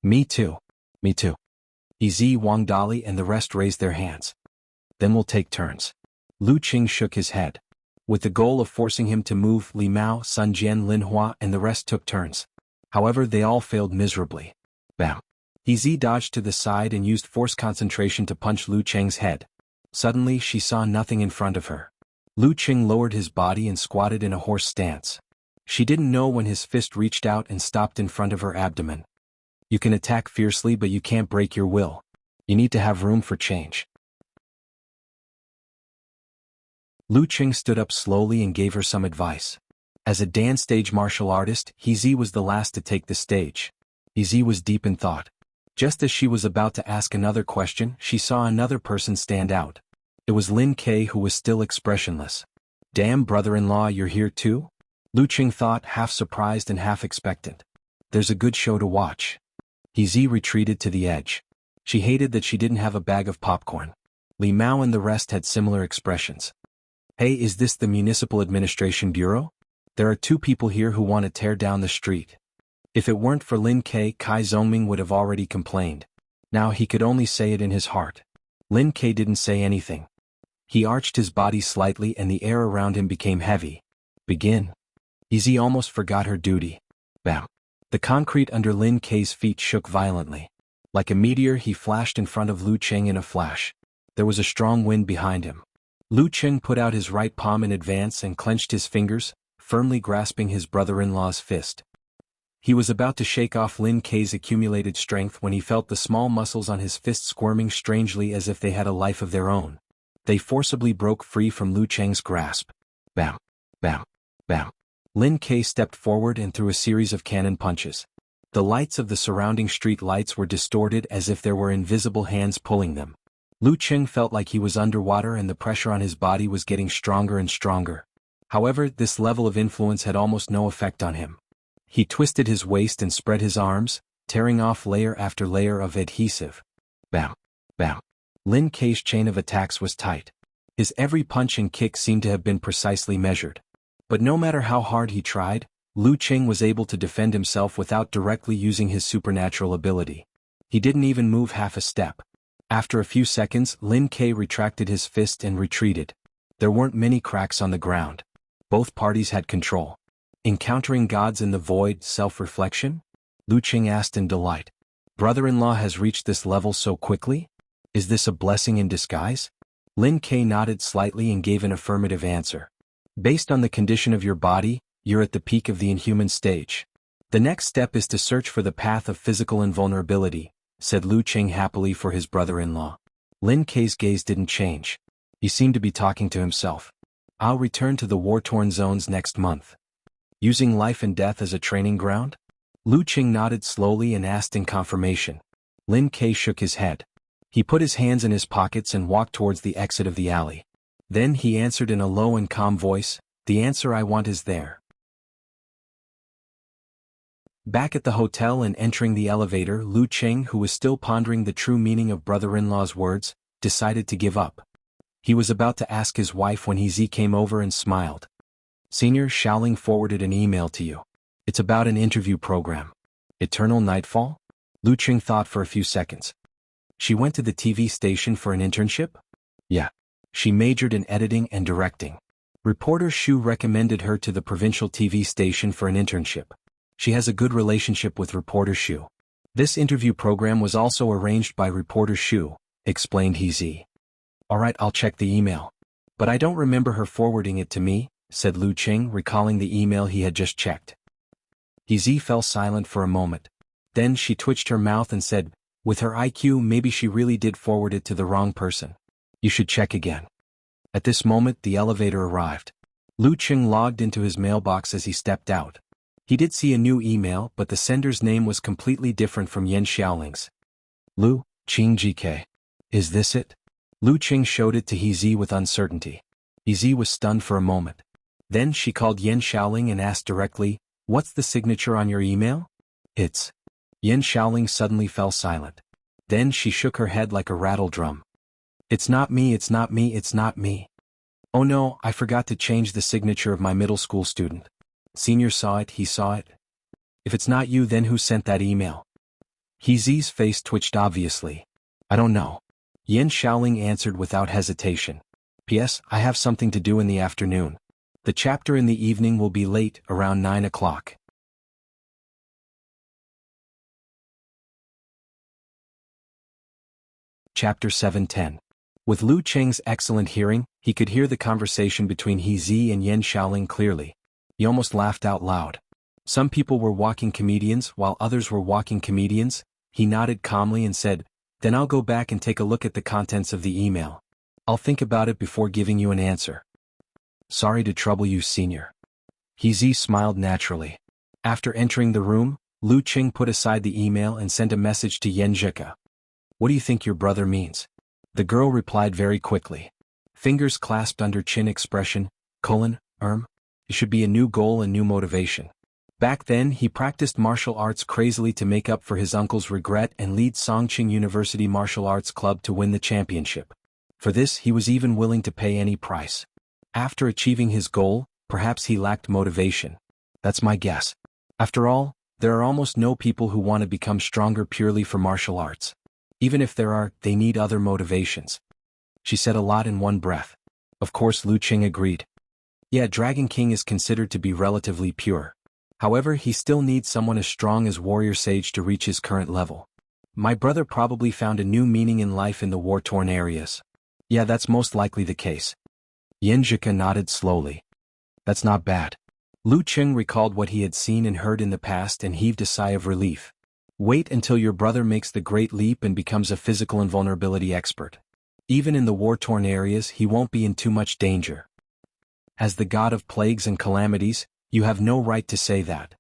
Me too. Wang Dali and the rest raised their hands. Then we'll take turns. Lu Qing shook his head. With the goal of forcing him to move, Li Mao, Sun Jian, Lin Hua and the rest took turns. However, they all failed miserably. Bam. He dodged to the side and used force concentration to punch Lu Qing's head. Suddenly, she saw nothing in front of her. Lu Qing lowered his body and squatted in a horse stance. She didn't know when his fist reached out and stopped in front of her abdomen. You can attack fiercely, but you can't break your will. You need to have room for change. Lu Qing stood up slowly and gave her some advice. As a dance stage martial artist, He was the last to take the stage. He was deep in thought. Just as she was about to ask another question, she saw another person stand out. It was Lin Ke, who was still expressionless. Damn, brother-in-law, you're here too? Lu Qing thought, half surprised and half expectant. There's a good show to watch. He retreated to the edge. She hated that she didn't have a bag of popcorn. Li Mao and the rest had similar expressions. Hey, is this the Municipal Administration Bureau? There are 2 people here who want to tear down the street. If it weren't for Lin Ke, Kai Zongming would have already complained. Now he could only say it in his heart. Lin Ke didn't say anything. He arched his body slightly and the air around him became heavy. Begin. He almost forgot her duty. Bam. The concrete under Lin Ke's feet shook violently. Like a meteor, he flashed in front of Lu Qing in a flash. There was a strong wind behind him. Lu Qing put out his right palm in advance and clenched his fingers, firmly grasping his brother-in-law's fist. He was about to shake off Lin Ke's accumulated strength when he felt the small muscles on his fist squirming strangely as if they had a life of their own. They forcibly broke free from Lu Qing's grasp. Bam, bam, bam. Lin Ke stepped forward and threw a series of cannon punches. The lights of the surrounding street lights were distorted as if there were invisible hands pulling them. Lu Qing felt like he was underwater and the pressure on his body was getting stronger and stronger. However, this level of influence had almost no effect on him. He twisted his waist and spread his arms, tearing off layer after layer of adhesive. Bam! Bam! Lin Kei's chain of attacks was tight. His every punch and kick seemed to have been precisely measured. But no matter how hard he tried, Lu Qing was able to defend himself without directly using his supernatural ability. He didn't even move half a step. After a few seconds, Lin Kei retracted his fist and retreated. There weren't many cracks on the ground. Both parties had control. Encountering gods in the void, self-reflection? Lu Qing asked in delight. Brother-in-law has reached this level so quickly? Is this a blessing in disguise? Lin Kei nodded slightly and gave an affirmative answer. Based on the condition of your body, you're at the peak of the inhuman stage. The next step is to search for the path of physical invulnerability, said Lu Qing happily for his brother-in-law. Lin Kei's gaze didn't change. He seemed to be talking to himself. I'll return to the war-torn zones next month. Using life and death as a training ground? Lu Qing nodded slowly and asked in confirmation. Lin Kei shook his head. He put his hands in his pockets and walked towards the exit of the alley. Then he answered in a low and calm voice, "The answer I want is there." Back at the hotel and entering the elevator, Lu Qing, who was still pondering the true meaning of brother-in-law's words, decided to give up. He was about to ask his wife when He came over and smiled. Senior Xiaoling forwarded an email to you. It's about an interview program. Eternal Nightfall? Lu Qing thought for a few seconds. She went to the TV station for an internship? Yeah. She majored in editing and directing. Reporter Xu recommended her to the provincial TV station for an internship. She has a good relationship with reporter Xu. This interview program was also arranged by reporter Xu, explained He. Alright, I'll check the email. But I don't remember her forwarding it to me, said Lu Qing, recalling the email he had just checked. He fell silent for a moment. Then she twitched her mouth and said, with her IQ, maybe she really did forward it to the wrong person. You should check again. At this moment, the elevator arrived. Lu Qing logged into his mailbox as he stepped out. He did see a new email, but the sender's name was completely different from Yan Xiaoling's. Lu Qing GK. Is this it? Lu Qing showed it to He with uncertainty. He was stunned for a moment. Then she called Yan Xiaoling and asked directly, "What's the signature on your email?" "It's..." Yan Xiaoling suddenly fell silent. Then she shook her head like a rattle drum. "It's not me, it's not me, it's not me. Oh no, I forgot to change the signature of my middle school student. Senior saw it, he saw it. If it's not you, then who sent that email?" He's face twitched obviously. "I don't know." Yan Xiaoling answered without hesitation. "P.S. I have something to do in the afternoon. The chapter in the evening will be late, around 9 o'clock. Chapter 710. With Lu Qing's excellent hearing, he could hear the conversation between He and Yan Xiaoling clearly. He almost laughed out loud. Some people were walking comedians while others were walking comedians. He nodded calmly and said, "Then I'll go back and take a look at the contents of the email. I'll think about it before giving you an answer." "Sorry to trouble you, Senior." He smiled naturally. After entering the room, Lu Qing put aside the email and sent a message to Yan Zhika. "What do you think your brother means?" The girl replied very quickly. Fingers clasped under chin expression, It should be a new goal and new motivation. Back then he practiced martial arts crazily to make up for his uncle's regret and lead Songqing University Martial Arts Club to win the championship. For this he was even willing to pay any price. After achieving his goal, perhaps he lacked motivation. That's my guess. After all, there are almost no people who want to become stronger purely for martial arts. Even if there are, they need other motivations. She said a lot in one breath. Of course, Lu Qing agreed. Yeah, Dragon King is considered to be relatively pure. However, he still needs someone as strong as Warrior Sage to reach his current level. My brother probably found a new meaning in life in the war-torn areas. Yeah, that's most likely the case. Yan Zhika nodded slowly. That's not bad. Lu Qing recalled what he had seen and heard in the past and heaved a sigh of relief. Wait until your brother makes the great leap and becomes a physical invulnerability expert. Even in the war-torn areas, he won't be in too much danger. As the god of plagues and calamities, you have no right to say that.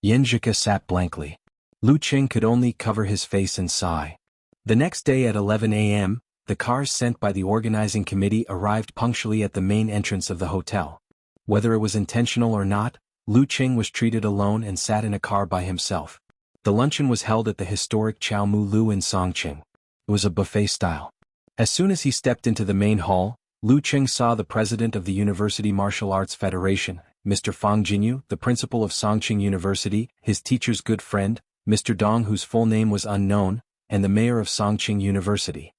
Yan Zhika sat blankly. Lu Qing could only cover his face and sigh. The next day at 11 a.m., the cars sent by the organizing committee arrived punctually at the main entrance of the hotel. Whether it was intentional or not, Lu Qing was treated alone and sat in a car by himself. The luncheon was held at the historic Chao Mu Lu in Songqing. It was a buffet style. As soon as he stepped into the main hall, Lu Qing saw the president of the University Martial Arts Federation, Mr. Fang Jinyu, the principal of Songqing University, his teacher's good friend, Mr. Dong, whose full name was unknown, and the mayor of Songqing University.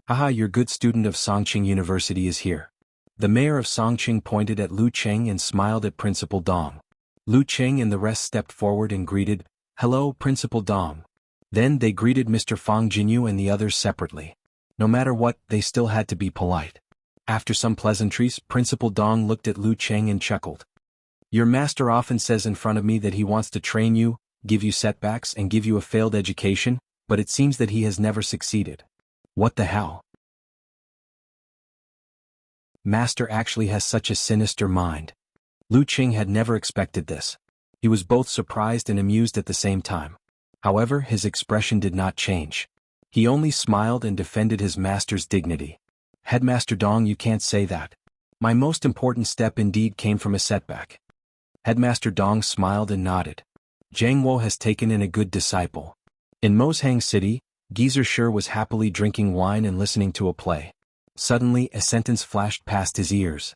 "Haha, your good student of Songqing University is here." The mayor of Songqing pointed at Lu Qing and smiled at Principal Dong. Lu Qing and the rest stepped forward and greeted, "Hello, Principal Dong." Then they greeted Mr. Fang Jinyu and the others separately. No matter what, they still had to be polite. After some pleasantries, Principal Dong looked at Lu Qing and chuckled. "Your master often says in front of me that he wants to train you, give you setbacks and give you a failed education, but it seems that he has never succeeded. What the hell? Master actually has such a sinister mind." Lu Qing had never expected this. He was both surprised and amused at the same time. However, his expression did not change. He only smiled and defended his master's dignity. "Headmaster Dong, you can't say that. My most important step indeed came from a setback." Headmaster Dong smiled and nodded. "Zhang Wo has taken in a good disciple." In Moshang City, Geezer Shi was happily drinking wine and listening to a play. Suddenly, a sentence flashed past his ears.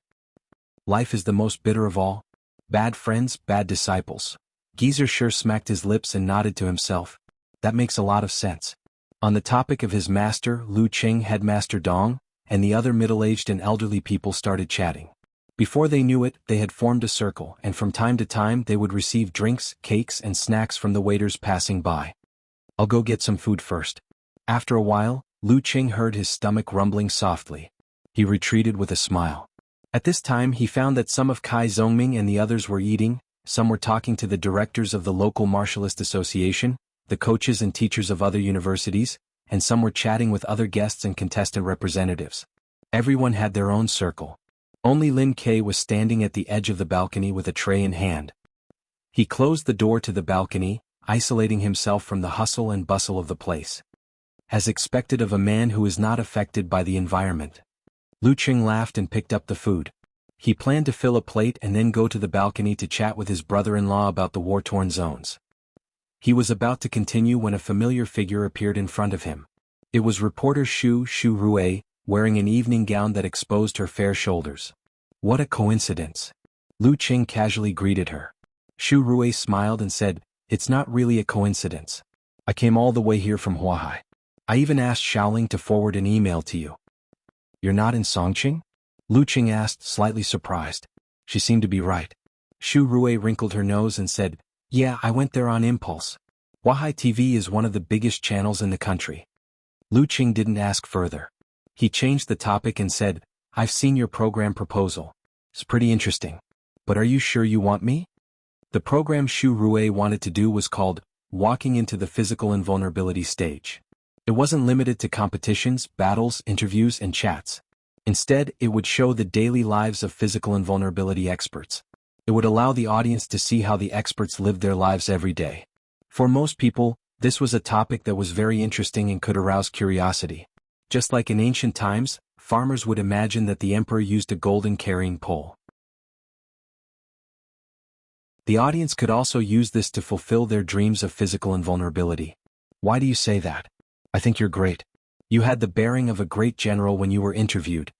"Life is the most bitter of all. Bad friends, bad disciples." Geezer Shi smacked his lips and nodded to himself. That makes a lot of sense. On the topic of his master, Lu Qing, Headmaster Dong, and the other middle-aged and elderly people started chatting. Before they knew it, they had formed a circle, and from time to time they would receive drinks, cakes, and snacks from the waiters passing by. "I'll go get some food first." After a while, Lu Qing heard his stomach rumbling softly. He retreated with a smile. At this time he found that some of Kai Zongming and the others were eating, some were talking to the directors of the local martialist association, the coaches and teachers of other universities, and some were chatting with other guests and contestant representatives. Everyone had their own circle. Only Lin Kei was standing at the edge of the balcony with a tray in hand. He closed the door to the balcony, isolating himself from the hustle and bustle of the place. As expected of a man who is not affected by the environment. Lu Qing laughed and picked up the food. He planned to fill a plate and then go to the balcony to chat with his brother-in-law about the war-torn zones. He was about to continue when a familiar figure appeared in front of him. It was reporter Shu Rue, wearing an evening gown that exposed her fair shoulders. "What a coincidence." Lu Qing casually greeted her. Shu Rue smiled and said, "It's not really a coincidence. I came all the way here from Huahai. I even asked Shaoling to forward an email to you." "You're not in Songqing?" Lu Qing asked, slightly surprised. She seemed to be right. Shu Rue wrinkled her nose and said, "Yeah, I went there on impulse. Huahai TV is one of the biggest channels in the country." Lu Qing didn't ask further. He changed the topic and said, "I've seen your program proposal. It's pretty interesting. But are you sure you want me?" The program Shu Rue wanted to do was called Walking into the Physical Invulnerability Stage. It wasn't limited to competitions, battles, interviews, and chats. Instead, it would show the daily lives of physical invulnerability experts. It would allow the audience to see how the experts lived their lives every day. For most people, this was a topic that was very interesting and could arouse curiosity. Just like in ancient times, farmers would imagine that the emperor used a golden carrying pole. The audience could also use this to fulfill their dreams of physical invulnerability. "Why do you say that?" "I think you're great. You had the bearing of a great general when you were interviewed."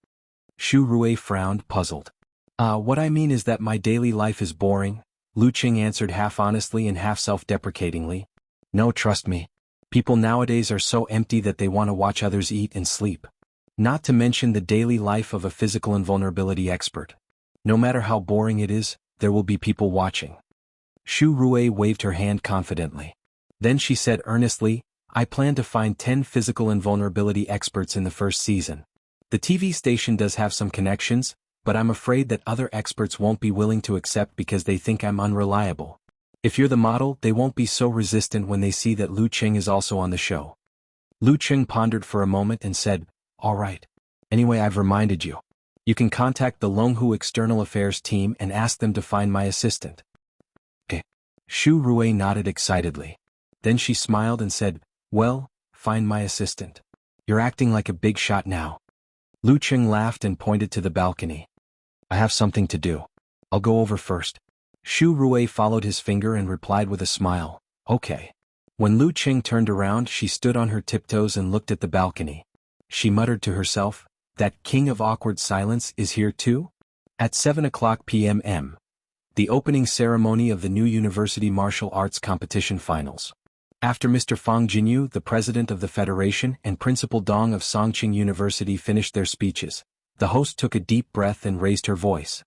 Shu Rue frowned, puzzled. What I mean is that my daily life is boring," Lu Qing answered half honestly and half self-deprecatingly. "No, trust me. People nowadays are so empty that they want to watch others eat and sleep. Not to mention the daily life of a physical invulnerability expert. No matter how boring it is, there will be people watching." Shu Rue waved her hand confidently. Then she said earnestly, "I plan to find 10 physical invulnerability experts in the first season. The TV station does have some connections, but I'm afraid that other experts won't be willing to accept because they think I'm unreliable. If you're the model, they won't be so resistant when they see that Lu Qing is also on the show." Lu Qing pondered for a moment and said, "All right. Anyway, I've reminded you. You can contact the Longhu External Affairs team and ask them to find my assistant." "Okay." Shu Rue nodded excitedly. Then she smiled and said, "Well, find my assistant. You're acting like a big shot now." Lu Qing laughed and pointed to the balcony. "I have something to do. I'll go over first. Xu Rui followed his finger and replied with a smile, okay. When Lu Qing turned around, she stood on her tiptoes and looked at the balcony. She muttered to herself, that king of awkward silence is here too? At 7:00 p.m. The opening ceremony of the new University Martial Arts Competition Finals. After Mr. Fang Jinyu, the president of the Federation, and Principal Dong of Songqing University finished their speeches, the host took a deep breath and raised her voice.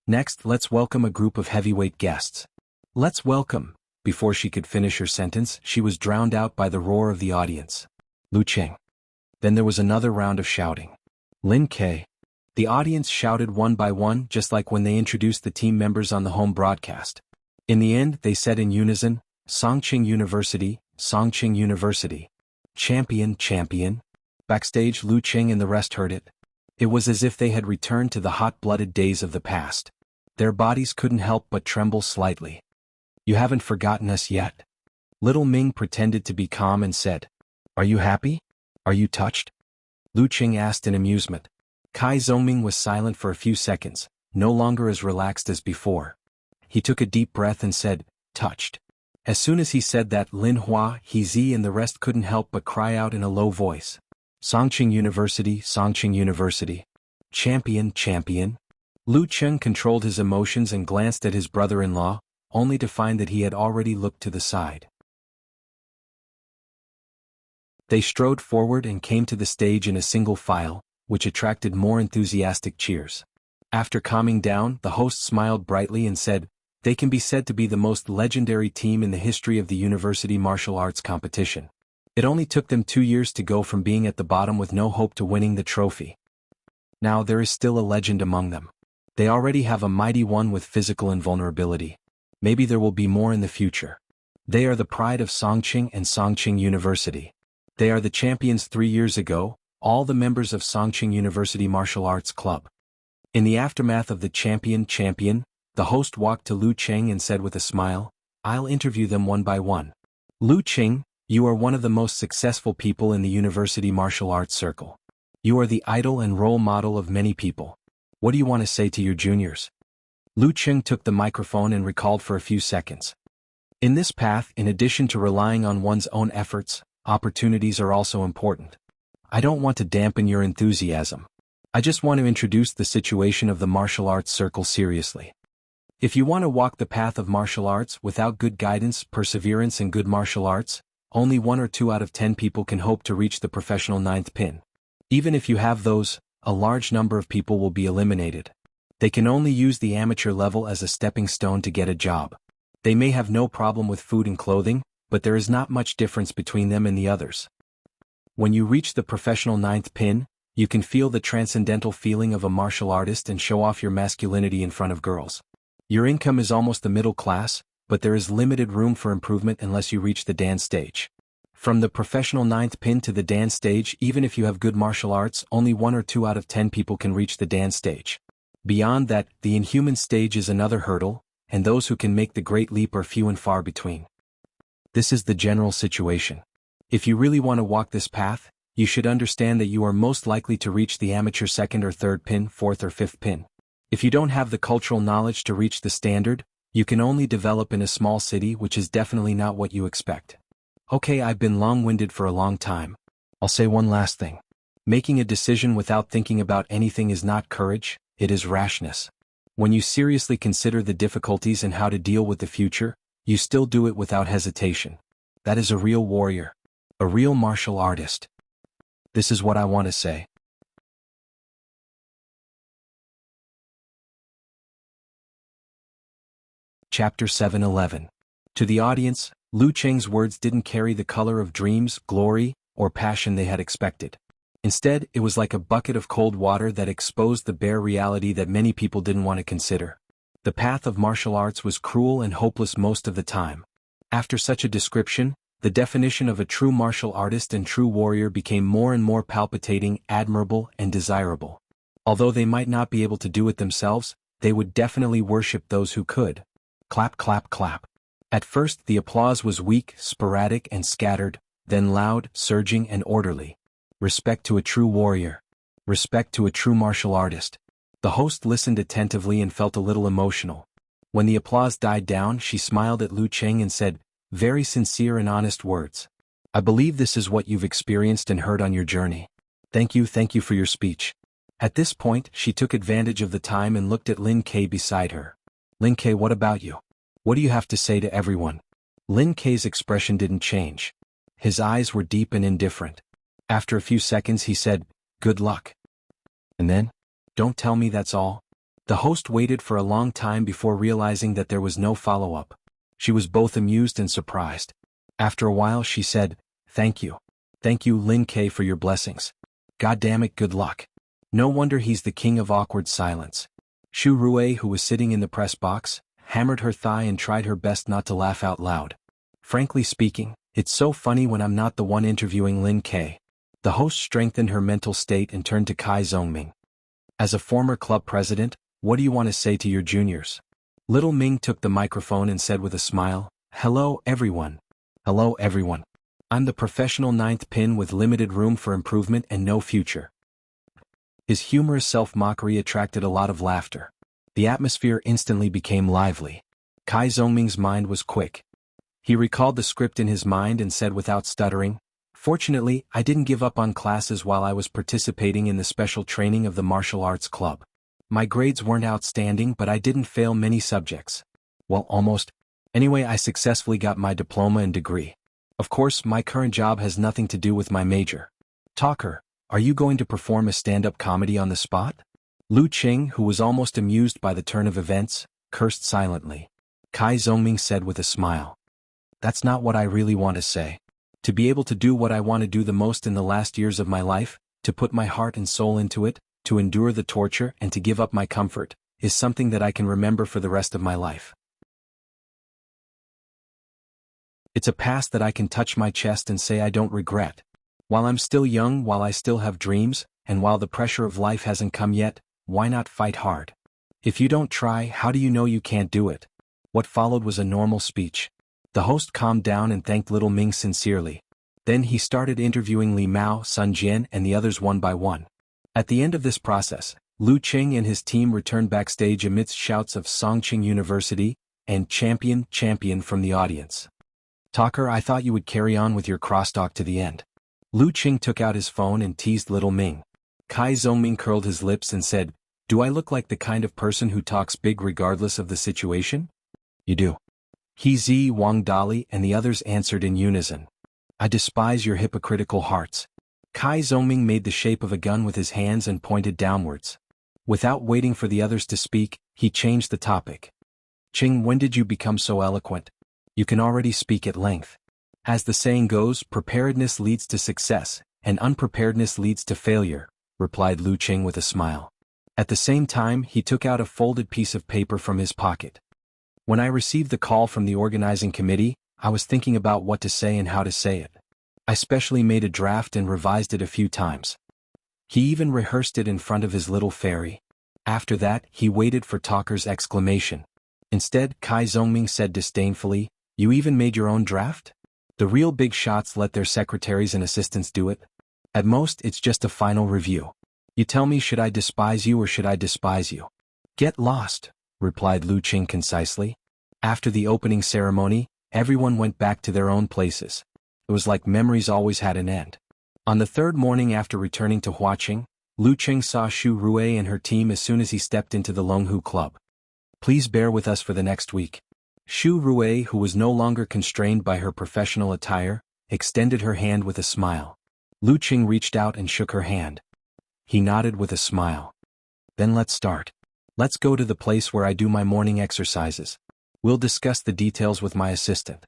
Next, let's welcome a group of heavyweight guests. Let's welcome. Before she could finish her sentence, she was drowned out by the roar of the audience. Lu Qing. Then there was another round of shouting. Lin Ke. The audience shouted one by one, just like when they introduced the team members on the home broadcast. In the end, they said in unison, Songqing University, Songqing University. Champion, champion. Backstage, Lu Qing and the rest heard it. It was as if they had returned to the hot-blooded days of the past. Their bodies couldn't help but tremble slightly. You haven't forgotten us yet? Little Ming pretended to be calm and said, Are you happy? Are you touched? Lu Qing asked in amusement. Kai Zongming was silent for a few seconds, no longer as relaxed as before. He took a deep breath and said, touched. As soon as he said that, Lin Hua, He Zi and the rest couldn't help but cry out in a low voice. Songqing University, Songqing University. Champion, champion. Lu Qing controlled his emotions and glanced at his brother-in-law, only to find that he had already looked to the side. They strode forward and came to the stage in a single file, which attracted more enthusiastic cheers. After calming down, the host smiled brightly and said, They can be said to be the most legendary team in the history of the University Martial Arts Competition. It only took them 2 years to go from being at the bottom with no hope to winning the trophy. Now there is still a legend among them. They already have a mighty one with physical invulnerability. Maybe there will be more in the future. They are the pride of Songqing and Songqing University. They are the champions 3 years ago, all the members of Songqing University Martial Arts Club. In the aftermath of the champion, the host walked to Lu Qing and said with a smile, I'll interview them one by one. Lu Qing, you are one of the most successful people in the University Martial Arts Circle. You are the idol and role model of many people. What do you want to say to your juniors? Lu Qing took the microphone and recalled for a few seconds. In this path, in addition to relying on one's own efforts, opportunities are also important. I don't want to dampen your enthusiasm. I just want to introduce the situation of the martial arts circle seriously. If you want to walk the path of martial arts without good guidance, perseverance and good martial arts, only 1 or 2 out of 10 people can hope to reach the professional 9th pin. Even if you have those, a large number of people will be eliminated. They can only use the amateur level as a stepping stone to get a job. They may have no problem with food and clothing, but there is not much difference between them and the others. When you reach the professional 9th pin, you can feel the transcendental feeling of a martial artist and show off your masculinity in front of girls. Your income is almost the middle class, but there is limited room for improvement unless you reach the Dan stage. From the professional 9th pin to the Dan stage, even if you have good martial arts, only 1 or 2 out of 10 people can reach the Dan stage. Beyond that, the inhuman stage is another hurdle, and those who can make the great leap are few and far between. This is the general situation. If you really want to walk this path, you should understand that you are most likely to reach the amateur 2nd or 3rd pin, 4th or 5th pin. If you don't have the cultural knowledge to reach the standard, you can only develop in a small city, which is definitely not what you expect. Okay, I've been long-winded for a long time. I'll say one last thing. Making a decision without thinking about anything is not courage, it is rashness. When you seriously consider the difficulties and how to deal with the future, you still do it without hesitation. That is a real warrior. A real martial artist. This is what I want to say. Chapter 7:11. To the audience, Lu Qing's words didn't carry the color of dreams, glory, or passion they had expected. Instead, it was like a bucket of cold water that exposed the bare reality that many people didn't want to consider. The path of martial arts was cruel and hopeless most of the time. After such a description, the definition of a true martial artist and true warrior became more and more palpitating, admirable, and desirable. Although they might not be able to do it themselves, they would definitely worship those who could. Clap, clap, clap. At first, the applause was weak, sporadic, and scattered, then loud, surging, and orderly. Respect to a true warrior. Respect to a true martial artist. The host listened attentively and felt a little emotional. When the applause died down, she smiled at Lu Cheng and said, "Very sincere and honest words. I believe this is what you've experienced and heard on your journey. Thank you for your speech." At this point, she took advantage of the time and looked at Lin Kei beside her. "Lin Kei, what about you? What do you have to say to everyone?" Lin Kei's expression didn't change. His eyes were deep and indifferent. After a few seconds he said, "Good luck." "And then? Don't tell me that's all?" The host waited for a long time before realizing that there was no follow-up. She was both amused and surprised. After a while she said, "Thank you. Thank you, Lin Kei, for your blessings. God damn it, good luck." No wonder he's the king of awkward silence. Shu Rui, who was sitting in the press box, hammered her thigh and tried her best not to laugh out loud. "Frankly speaking, it's so funny when I'm not the one interviewing Lin Kei." The host strengthened her mental state and turned to Kai Zhongming. "As a former club president, what do you want to say to your juniors?" Little Ming took the microphone and said with a smile, "Hello, everyone. Hello, everyone. I'm the professional ninth pin with limited room for improvement and no future." His humorous self-mockery attracted a lot of laughter. The atmosphere instantly became lively. Kai Zhongming's mind was quick. He recalled the script in his mind and said without stuttering, "Fortunately, I didn't give up on classes while I was participating in the special training of the martial arts club. My grades weren't outstanding, but I didn't fail many subjects. Well, almost. Anyway, I successfully got my diploma and degree. Of course, my current job has nothing to do with my major. Talker, are you going to perform a stand-up comedy on the spot?" Lu Cheng, who was almost amused by the turn of events, cursed silently. Kai Zhongming said with a smile, "That's not what I really want to say. To be able to do what I want to do the most in the last years of my life, to put my heart and soul into it, to endure the torture and to give up my comfort, is something that I can remember for the rest of my life. It's a past that I can touch my chest and say I don't regret. While I'm still young, while I still have dreams, and while the pressure of life hasn't come yet, why not fight hard? If you don't try, how do you know you can't do it?" What followed was a normal speech. The host calmed down and thanked Little Ming sincerely. Then he started interviewing Li Mao, Sun Jian, and the others one by one. At the end of this process, Lu Cheng and his team returned backstage amidst shouts of Songqing University and champion, champion from the audience. "Talker, I thought you would carry on with your crosstalk to the end." Lu Cheng took out his phone and teased Little Ming. Kai Zhongming curled his lips and said, "Do I look like the kind of person who talks big regardless of the situation?" "You do." He Zi, Wang Dali, and the others answered in unison. "I despise your hypocritical hearts." Kai Zhongming made the shape of a gun with his hands and pointed downwards. Without waiting for the others to speak, he changed the topic. "Ching, when did you become so eloquent? You can already speak at length. As the saying goes, preparedness leads to success, and unpreparedness leads to failure," replied Lu Cheng with a smile. At the same time, he took out a folded piece of paper from his pocket. "When I received the call from the organizing committee, I was thinking about what to say and how to say it. I specially made a draft and revised it a few times. He even rehearsed it in front of his little fairy. After that, he waited for Talker's exclamation. Instead, Kai Zhongming said disdainfully, "You even made your own draft? The real big shots let their secretaries and assistants do it. At most, it's just a final review. You tell me, should I despise you or should I despise you?" "Get lost," replied Lu Cheng concisely. After the opening ceremony, everyone went back to their own places. It was like memories always had an end. On the third morning after returning to Huaqing, Lu Cheng saw Shu Rui and her team as soon as he stepped into the Longhu Club. "Please bear with us for the next week." Shu Rui, who was no longer constrained by her professional attire, extended her hand with a smile. Lu Cheng reached out and shook her hand. He nodded with a smile. "Then let's start. Let's go to the place where I do my morning exercises. We'll discuss the details with my assistant."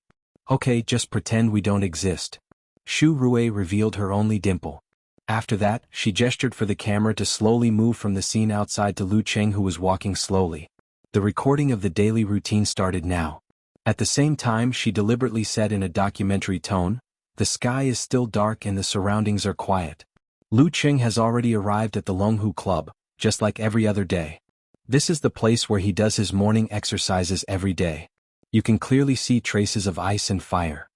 "Okay, just pretend we don't exist." Shu Rui revealed her only dimple. After that, she gestured for the camera to slowly move from the scene outside to Lu Cheng, who was walking slowly. The recording of the daily routine started now. At the same time, she deliberately said in a documentary tone, "The sky is still dark and the surroundings are quiet. Lu Cheng has already arrived at the Longhu Club, just like every other day. This is the place where he does his morning exercises every day. You can clearly see traces of ice and fire."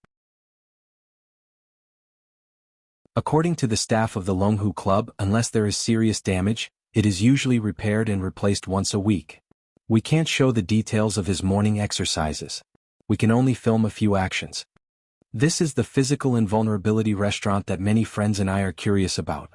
According to the staff of the Longhu Club, unless there is serious damage, It is usually repaired and replaced once a week. We can't show the details of his morning exercises. We can only film a few actions. This is the physical invulnerability restaurant that many friends and I are curious about.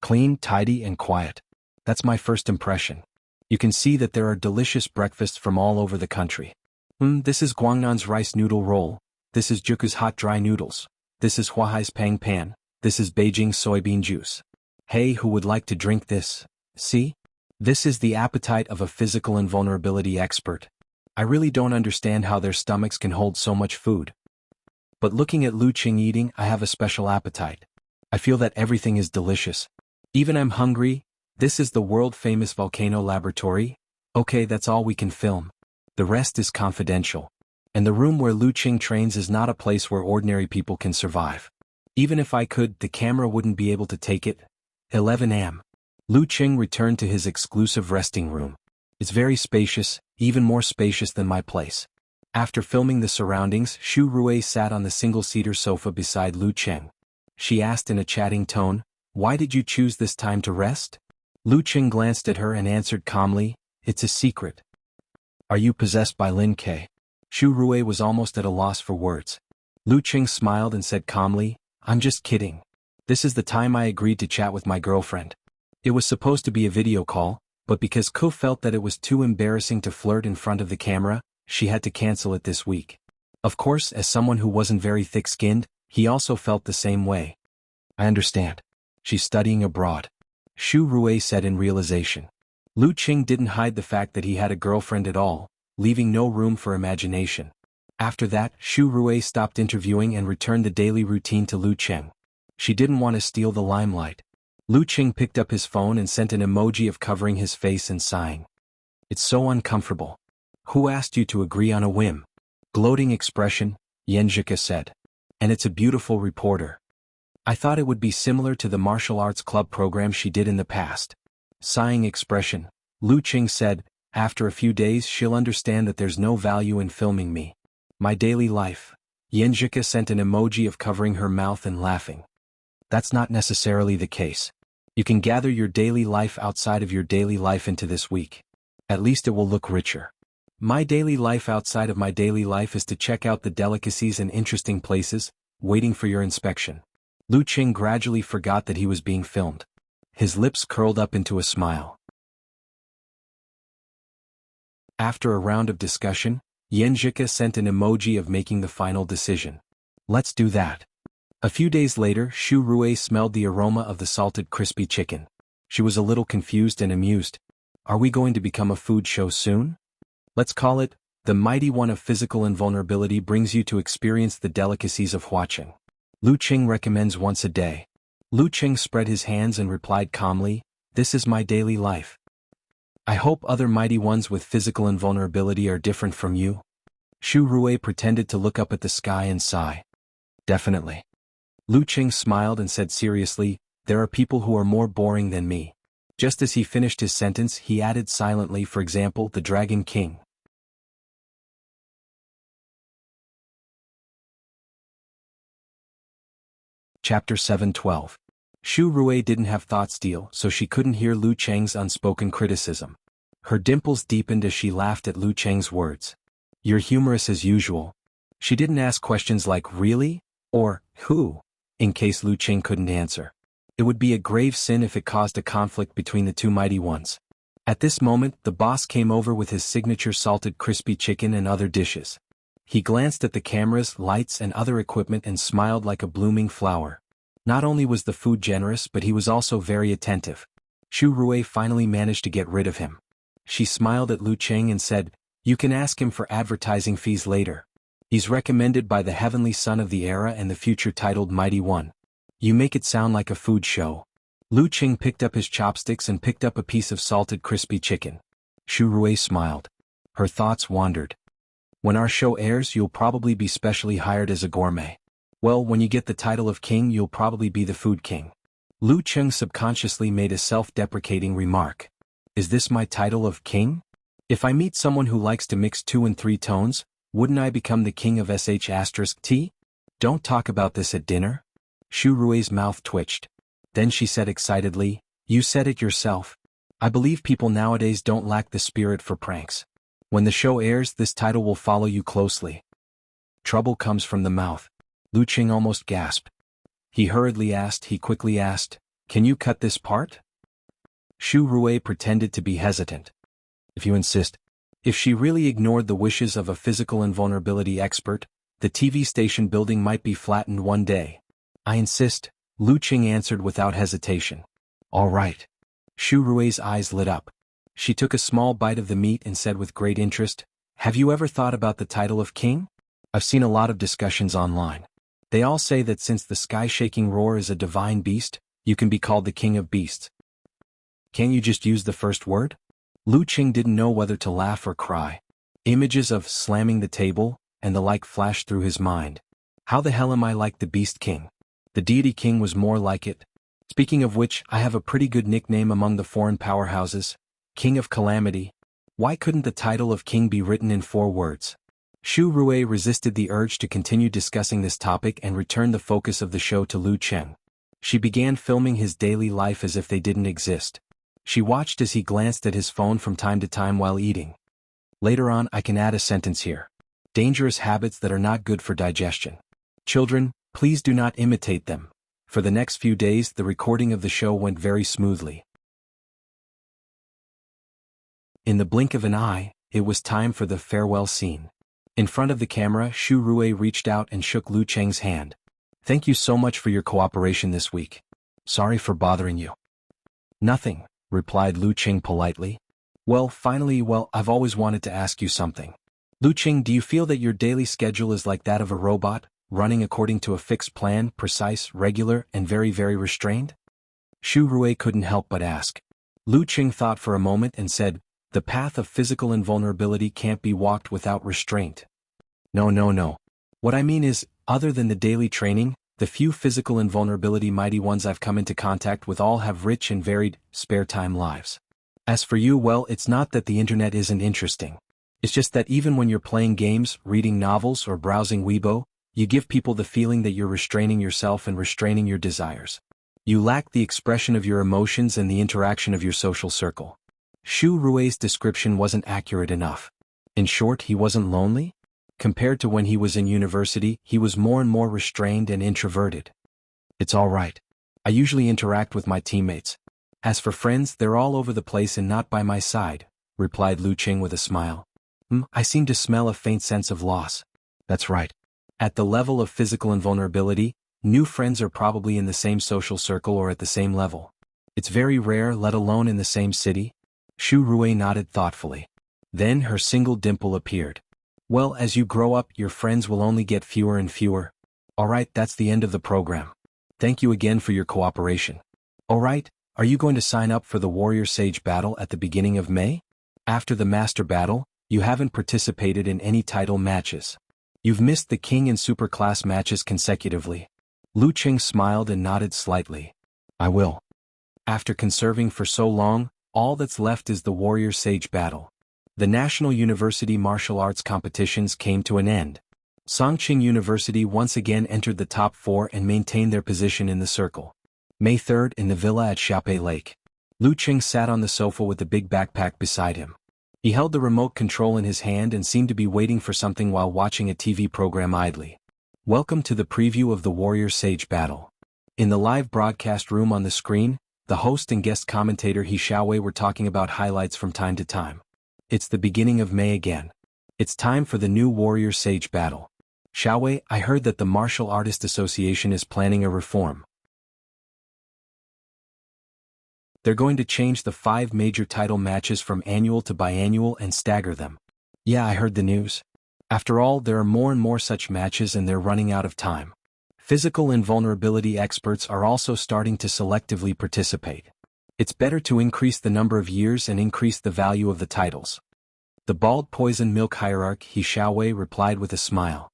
Clean, tidy, and quiet. That's my first impression. You can see that there are delicious breakfasts from all over the country. This is Guangnan's rice noodle roll. This is Juku's hot dry noodles. This is Huahai's pang pan. This is Beijing's soybean juice. Hey, who would like to drink this? See? This is the appetite of a physical invulnerability expert. I really don't understand how their stomachs can hold so much food. But looking at Lu Qing eating, I have a special appetite. I feel that everything is delicious. Even I'm hungry. This is the world-famous volcano laboratory. Okay, that's all we can film. The rest is confidential. And the room where Lu Qing trains is not a place where ordinary people can survive. Even if I could, the camera wouldn't be able to take it. 11 am. Lu Qing returned to his exclusive resting room. It's very spacious, even more spacious than my place. After filming the surroundings, Xu Rui sat on the single-seater sofa beside Lu Qing. She asked in a chatting tone, "Why did you choose this time to rest?" Lu Qing glanced at her and answered calmly, "It's a secret." "Are you possessed by Lin Ke?" Xu Rui was almost at a loss for words. Lu Qing smiled and said calmly, "I'm just kidding. This is the time I agreed to chat with my girlfriend. It was supposed to be a video call, but because Ko felt that it was too embarrassing to flirt in front of the camera, she had to cancel it this week. Of course, as someone who wasn't very thick-skinned, he also felt the same way. I understand. She's studying abroad," Xu Rui said in realization. Lu Qing didn't hide the fact that he had a girlfriend at all, leaving no room for imagination. After that, Xu Rui stopped interviewing and returned the daily routine to Lu Qing. She didn't want to steal the limelight. Lu Qing picked up his phone and sent an emoji of covering his face and sighing. "It's so uncomfortable." "Who asked you to agree on a whim?" Gloating expression, Yenjika said. "And it's a beautiful reporter. I thought it would be similar to the martial arts club program she did in the past." Sighing expression, Lu Qing said, "After a few days she'll understand that there's no value in filming me. My daily life." Yenjika sent an emoji of covering her mouth and laughing. "That's not necessarily the case. You can gather your daily life outside of your daily life into this week. At least it will look richer. My daily life outside of my daily life is to check out the delicacies and interesting places, waiting for your inspection." Lu Qing gradually forgot that he was being filmed. His lips curled up into a smile. After a round of discussion, Yenjika sent an emoji of making the final decision. "Let's do that." A few days later, Xu Rui smelled the aroma of the salted crispy chicken. She was a little confused and amused. "Are we going to become a food show soon? Let's call it, The Mighty One of Physical Invulnerability brings you to experience the delicacies of Huaqing. Lu Qing recommends once a day." Lu Qing spread his hands and replied calmly, "This is my daily life. I hope other mighty ones with physical invulnerability are different from you." Xu Rui pretended to look up at the sky and sigh. "Definitely." Lu Qing smiled and said seriously, "There are people who are more boring than me." Just as he finished his sentence, he added silently, "For example, the Dragon King." Chapter 7:12. Xu Rui didn't have thought steal, so she couldn't hear Lu Cheng's unspoken criticism. Her dimples deepened as she laughed at Lu Cheng's words. "You're humorous as usual." She didn't ask questions like "really?" or "who?" in case Lu Cheng couldn't answer. It would be a grave sin if it caused a conflict between the two mighty ones. At this moment, the boss came over with his signature salted crispy chicken and other dishes. He glanced at the cameras, lights, and other equipment and smiled like a blooming flower. Not only was the food generous, but he was also very attentive. Xu Rui finally managed to get rid of him. She smiled at Lu Cheng and said, "You can ask him for advertising fees later. He's recommended by the heavenly son of the era and the future titled Mighty One. You make it sound like a food show." Lu Qing picked up his chopsticks and picked up a piece of salted crispy chicken. Xu Rui smiled. Her thoughts wandered. "When our show airs, you'll probably be specially hired as a gourmet. Well, when you get the title of king, you'll probably be the food king." Lu Qing subconsciously made a self-deprecating remark. "Is this my title of king? If I meet someone who likes to mix 2 and 3 tones, wouldn't I become the king of sh*t? Don't talk about this at dinner." Xu Rui's mouth twitched. Then she said excitedly, "You said it yourself. I believe people nowadays don't lack the spirit for pranks. When the show airs, this title will follow you closely. Trouble comes from the mouth. Lu Qing almost gasped. He quickly asked, "Can you cut this part?" Shu Rui pretended to be hesitant. "If you insist." If she really ignored the wishes of a physical invulnerability expert, the TV station building might be flattened one day. "I insist," Lu Qing answered without hesitation. "All right." Shu Rui's eyes lit up. She took a small bite of the meat and said with great interest, "Have you ever thought about the title of king? I've seen a lot of discussions online. They all say that since the sky-shaking roar is a divine beast, you can be called the king of beasts. Can't you just use the first word?" Lu Qing didn't know whether to laugh or cry. Images of slamming the table and the like flashed through his mind. How the hell am I like the Beast King? The Deity King was more like it. Speaking of which, I have a pretty good nickname among the foreign powerhouses. King of Calamity. Why couldn't the title of king be written in 4 words? Shu Rui resisted the urge to continue discussing this topic and returned the focus of the show to Lu Qing. She began filming his daily life as if they didn't exist. She watched as he glanced at his phone from time to time while eating. Later on, I can add a sentence here. Dangerous habits that are not good for digestion. Children, please do not imitate them. For the next few days, the recording of the show went very smoothly. In the blink of an eye, it was time for the farewell scene. In front of the camera, Shu Rui reached out and shook Lu Cheng's hand. "Thank you so much for your cooperation this week. Sorry for bothering you." "Nothing," replied Lu Qing politely. Finally, I've always wanted to ask you something. Lu Qing, do you feel that your daily schedule is like that of a robot, running according to a fixed plan, precise, regular, and very, very restrained?" Shu Rui couldn't help but ask. Lu Qing thought for a moment and said, "The path of physical invulnerability can't be walked without restraint." No. What I mean is, other than the daily training, the few physical invulnerability mighty ones I've come into contact with all have rich and varied, spare time lives. As for you, it's not that the internet isn't interesting. It's just that even when you're playing games, reading novels, or browsing Weibo, you give people the feeling that you're restraining yourself and restraining your desires. You lack the expression of your emotions and the interaction of your social circle. Shu Rui's description wasn't accurate enough. In short, he wasn't lonely? Compared to when he was in university, he was more and more restrained and introverted. "It's all right. I usually interact with my teammates. As for friends, they're all over the place and not by my side," replied Lu Qing with a smile. I seem to smell a faint sense of loss." "That's right. At the level of physical invulnerability, new friends are probably in the same social circle or at the same level. It's very rare, let alone in the same city." Shu Rui nodded thoughtfully. Then her single dimple appeared. "As you grow up, your friends will only get fewer and fewer. All right, that's the end of the program. Thank you again for your cooperation. All right, are you going to sign up for the Warrior Sage battle at the beginning of May? After the Master Battle, you haven't participated in any title matches. You've missed the King and Superclass matches consecutively." Lu Qing smiled and nodded slightly. "I will. After conserving for so long, all that's left is the Warrior Sage battle." The National University Martial Arts competitions came to an end. Songqing University once again entered the top 4 and maintained their position in the circle. May 3rd, in the villa at Xiaopei Lake. Lu Qing sat on the sofa with the big backpack beside him. He held the remote control in his hand and seemed to be waiting for something while watching a TV program idly. Welcome to the preview of the Warrior Sage battle. In the live broadcast room on the screen, the host and guest commentator He Xiaowei were talking about highlights from time to time. It's the beginning of May again. It's time for the new Warrior Sage battle. Xiaowei, I heard that the Martial Artist Association is planning a reform. They're going to change the 5 major title matches from annual to biannual and stagger them. Yeah, I heard the news. After all, there are more and more such matches and they're running out of time. Physical invulnerability experts are also starting to selectively participate. It's better to increase the number of years and increase the value of the titles. The bald poison milk hierarch He Xiaowei replied with a smile.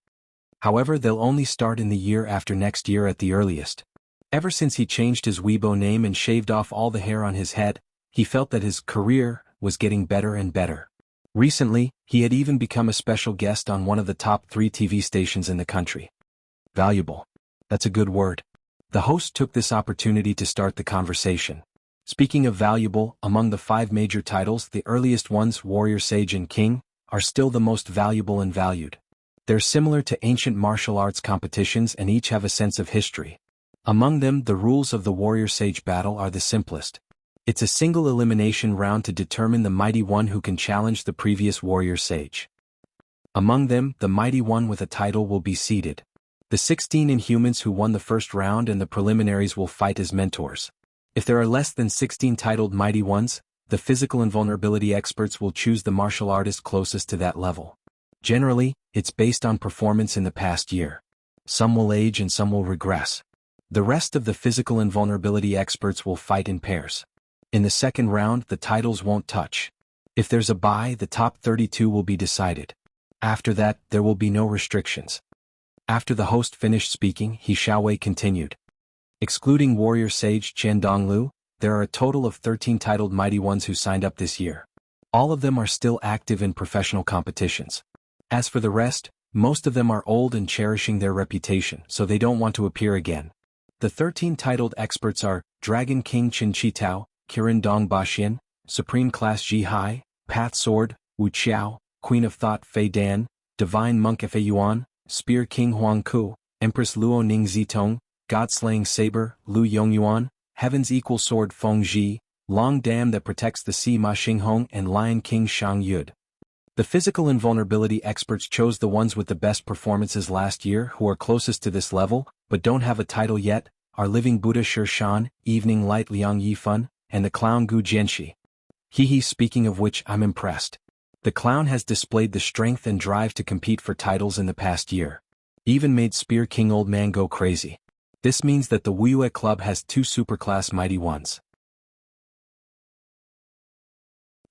However, they'll only start in the year after next year at the earliest. Ever since he changed his Weibo name and shaved off all the hair on his head, he felt that his career was getting better and better. Recently, he had even become a special guest on one of the top 3 TV stations in the country. Valuable. That's a good word. The host took this opportunity to start the conversation. Speaking of valuable, among the 5 major titles, the earliest ones, Warrior Sage and King, are still the most valuable and valued. They're similar to ancient martial arts competitions and each have a sense of history. Among them, the rules of the Warrior Sage battle are the simplest. It's a single elimination round to determine the mighty one who can challenge the previous Warrior Sage. Among them, the mighty one with a title will be seeded. The 16 Inhumans who won the first round and the preliminaries will fight as mentors. If there are less than 16 titled mighty ones, the physical invulnerability experts will choose the martial artist closest to that level. Generally, it's based on performance in the past year. Some will age and some will regress. The rest of the physical invulnerability experts will fight in pairs. In the second round, the titles won't touch. If there's a bye, the top 32 will be decided. After that, there will be no restrictions. After the host finished speaking, He Xiaowei continued. Excluding Warrior Sage Chen Donglu, there are a total of 13 titled mighty ones who signed up this year. All of them are still active in professional competitions. As for the rest, most of them are old and cherishing their reputation, so they don't want to appear again. The 13 titled experts are Dragon King Qin Qitao, Kirin Dong Baxian, Supreme Class Ji Hai, Path Sword, Wu Qiao, Queen of Thought Fei Dan, Divine Monk Fei Yuan, Spear King Huang Ku, Empress Luo Ning Zitong, God-Slaying Saber, Lu Yongyuan, Heaven's Equal Sword Feng Ji, Long Dam that Protects the Sea Ma Xinghong and Lion King Shang Yud. The physical invulnerability experts chose the ones with the best performances last year who are closest to this level, but don't have a title yet, are Living Buddha Shi Shan, Evening Light Liang Yifan, and the Clown Gu Jianxi. Speaking of which, I'm impressed. The clown has displayed the strength and drive to compete for titles in the past year. Even made Spear King Old Man go crazy. This means that the Wuxia Club has 2 superclass mighty ones.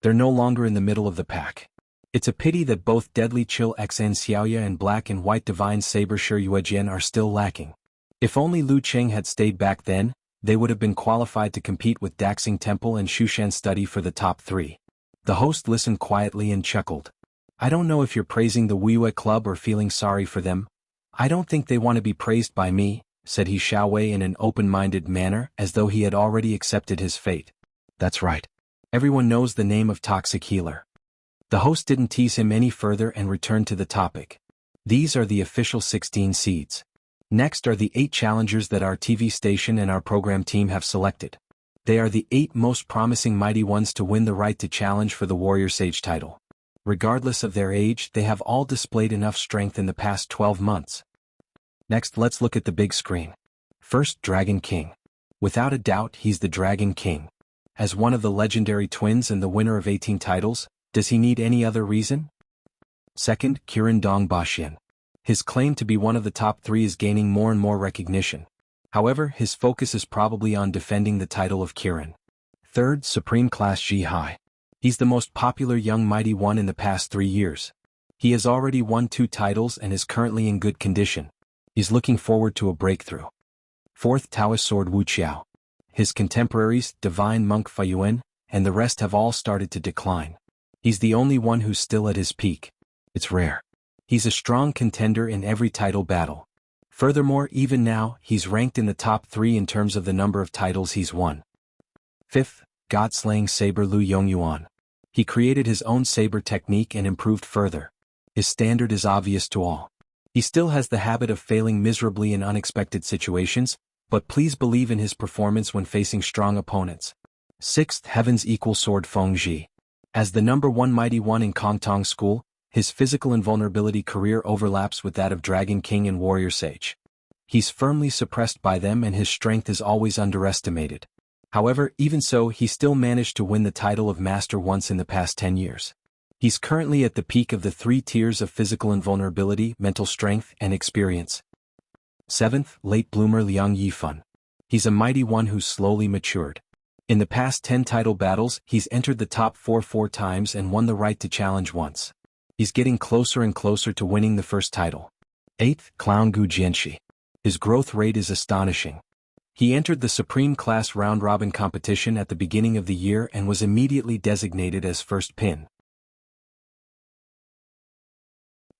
They're no longer in the middle of the pack. It's a pity that both Deadly Chill XN Xiaoya and Black and White Divine Saber Shi Yuejian are still lacking. If only Lu Cheng had stayed back then, they would have been qualified to compete with Daxing Temple and Shushan Study for the top 3. The host listened quietly and chuckled. I don't know if you're praising the Wuxia Club or feeling sorry for them. I don't think they want to be praised by me, said He Xiaowei in an open-minded manner as though he had already accepted his fate. That's right. Everyone knows the name of Toxic Healer. The host didn't tease him any further and returned to the topic. These are the official 16 seeds. Next are the 8 challengers that our TV station and our program team have selected. They are the 8 most promising mighty ones to win the right to challenge for the Warrior Sage title. Regardless of their age, they have all displayed enough strength in the past 12 months. Next, let's look at the big screen. First, Dragon King. Without a doubt, he's the Dragon King. As one of the legendary twins and the winner of 18 titles, does he need any other reason? Second, Kirin Dong Baxian. His claim to be one of the top 3 is gaining more and more recognition. However, his focus is probably on defending the title of Kirin. Third, Supreme Class Ji Hai. He's the most popular young mighty one in the past 3 years. He has already won 2 titles and is currently in good condition. He's looking forward to a breakthrough. Fourth, Taoist Sword Wu Qiao. His contemporaries, Divine Monk Fei Yuan, and the rest have all started to decline. He's the only one who's still at his peak. It's rare. He's a strong contender in every title battle. Furthermore, even now, he's ranked in the top 3 in terms of the number of titles he's won. Fifth, God-Slaying Saber Lu Yongyuan. He created his own saber technique and improved further. His standard is obvious to all. He still has the habit of failing miserably in unexpected situations, but please believe in his performance when facing strong opponents. Sixth, Heaven's Equal Sword Feng Ji. As the number 1 mighty one in Kongtong School, his physical invulnerability career overlaps with that of Dragon King and Warrior Sage. He's firmly suppressed by them and his strength is always underestimated. However, even so, he still managed to win the title of Master once in the past 10 years. He's currently at the peak of the 3 tiers of physical invulnerability, mental strength, and experience. Seventh, Late Bloomer Liang Yifan. He's a mighty one who's slowly matured. In the past 10 title battles, he's entered the top 4 times and won the right to challenge once. He's getting closer and closer to winning the first title. Eighth, Clown Gu Jianxi. His growth rate is astonishing. He entered the Supreme Class round-robin competition at the beginning of the year and was immediately designated as first pin.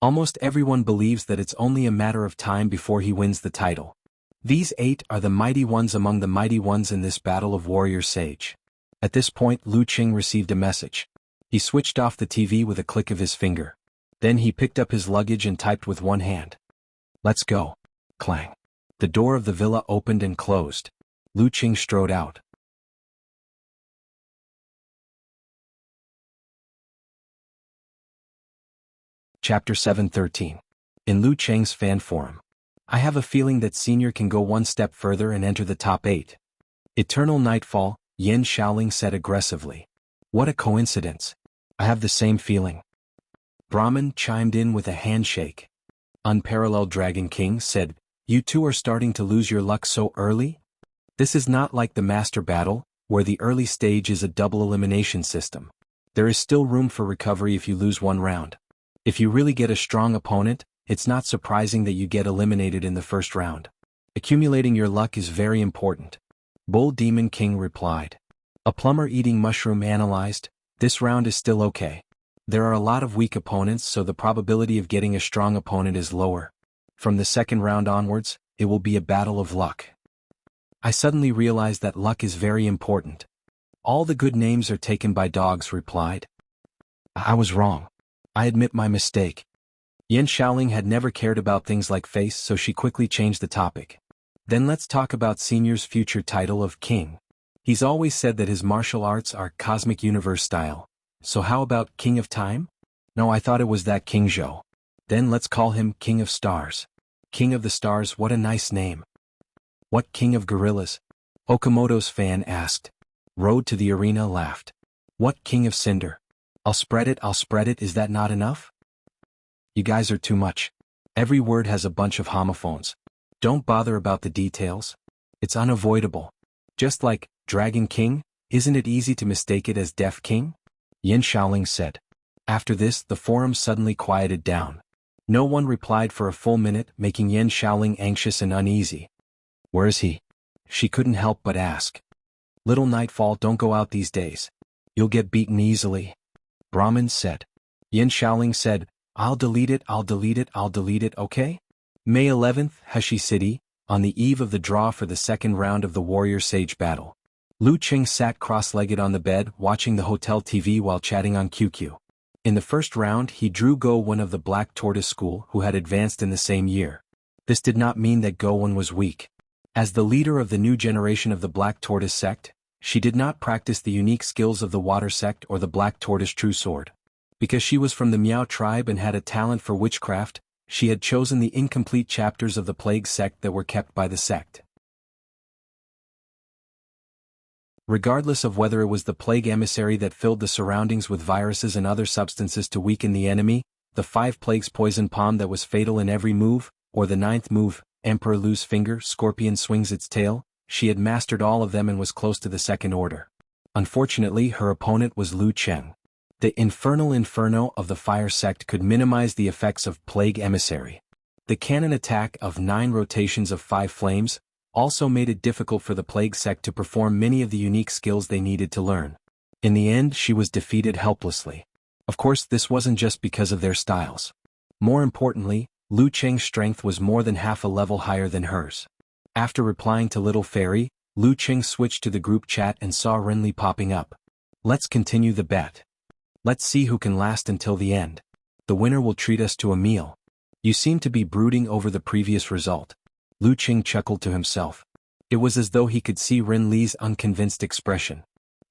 Almost everyone believes that it's only a matter of time before he wins the title. These 8 are the mighty ones among the mighty ones in this battle of Warrior Sage. At this point Lu Qing received a message. He switched off the TV with a click of his finger. Then he picked up his luggage and typed with one hand. "Let's go." Clang. The door of the villa opened and closed. Lu Qing strode out. Chapter 713. In Lu Cheng's fan forum. I have a feeling that Senior can go one step further and enter the top 8. Eternal Nightfall, Yin Shaoling said aggressively. What a coincidence. I have the same feeling. Brahman chimed in with a handshake. Unparalleled Dragon King said, You two are starting to lose your luck so early? This is not like the Master Battle, where the early stage is a double elimination system. There is still room for recovery if you lose one round. If you really get a strong opponent, it's not surprising that you get eliminated in the first round. Accumulating your luck is very important. Bull Demon King replied. A plumber eating mushroom analyzed, this round is still okay. There are a lot of weak opponents, so the probability of getting a strong opponent is lower. From the second round onwards, it will be a battle of luck. I suddenly realized that luck is very important. All the good names are taken by dogs, replied. I was wrong. I admit my mistake. Yin Shaoling had never cared about things like face, so she quickly changed the topic. Then let's talk about Senior's future title of King. He's always said that his martial arts are Cosmic Universe style. So how about King of Time? No, I thought it was that King Zhou. Then let's call him King of Stars. King of the Stars, what a nice name. What King of Gorillas? Okamoto's fan asked. Road to the Arena laughed. What King of Cinder? I'll spread it, is that not enough? You guys are too much. Every word has a bunch of homophones. Don't bother about the details. It's unavoidable. Just like Dragon King, isn't it easy to mistake it as Deaf King? Yin Shaoling said. After this, the forum suddenly quieted down. No one replied for a full minute, making Yin Shaoling anxious and uneasy. Where is he? She couldn't help but ask. Little Nightfall, don't go out these days. You'll get beaten easily. Brahman said. Yin Shaoling said, I'll delete it, okay? May 11th, Heshi City, on the eve of the draw for the second round of the Warrior Sage battle. Lu Qing sat cross-legged on the bed watching the hotel TV while chatting on QQ. In the first round he drew Go-Wen of the Black Tortoise School, who had advanced in the same year. This did not mean that Go-Wen was weak. As the leader of the new generation of the Black Tortoise sect, she did not practice the unique skills of the Water sect or the Black Tortoise True Sword. Because she was from the Miao tribe and had a talent for witchcraft, she had chosen the incomplete chapters of the Plague sect that were kept by the sect. Regardless of whether it was the Plague emissary that filled the surroundings with viruses and other substances to weaken the enemy, the 5 Plagues poison palm that was fatal in every move, or the 9th move, Emperor Lu's finger, Scorpion swings its tail, she had mastered all of them and was close to the second order. Unfortunately, her opponent was Lu Cheng. The infernal inferno of the fire sect could minimize the effects of Plague emissary. The cannon attack of 9 rotations of 5 flames also made it difficult for the Plague sect to perform many of the unique skills they needed to learn. In the end, she was defeated helplessly. Of course, this wasn't just because of their styles. More importantly, Lu Cheng's strength was more than half a level higher than hers. After replying to Little Fairy, Lu Cheng switched to the group chat and saw Renli popping up. Let's continue the bet. Let's see who can last until the end. The winner will treat us to a meal. You seem to be brooding over the previous result. Lu Cheng chuckled to himself. It was as though he could see Renli's unconvinced expression.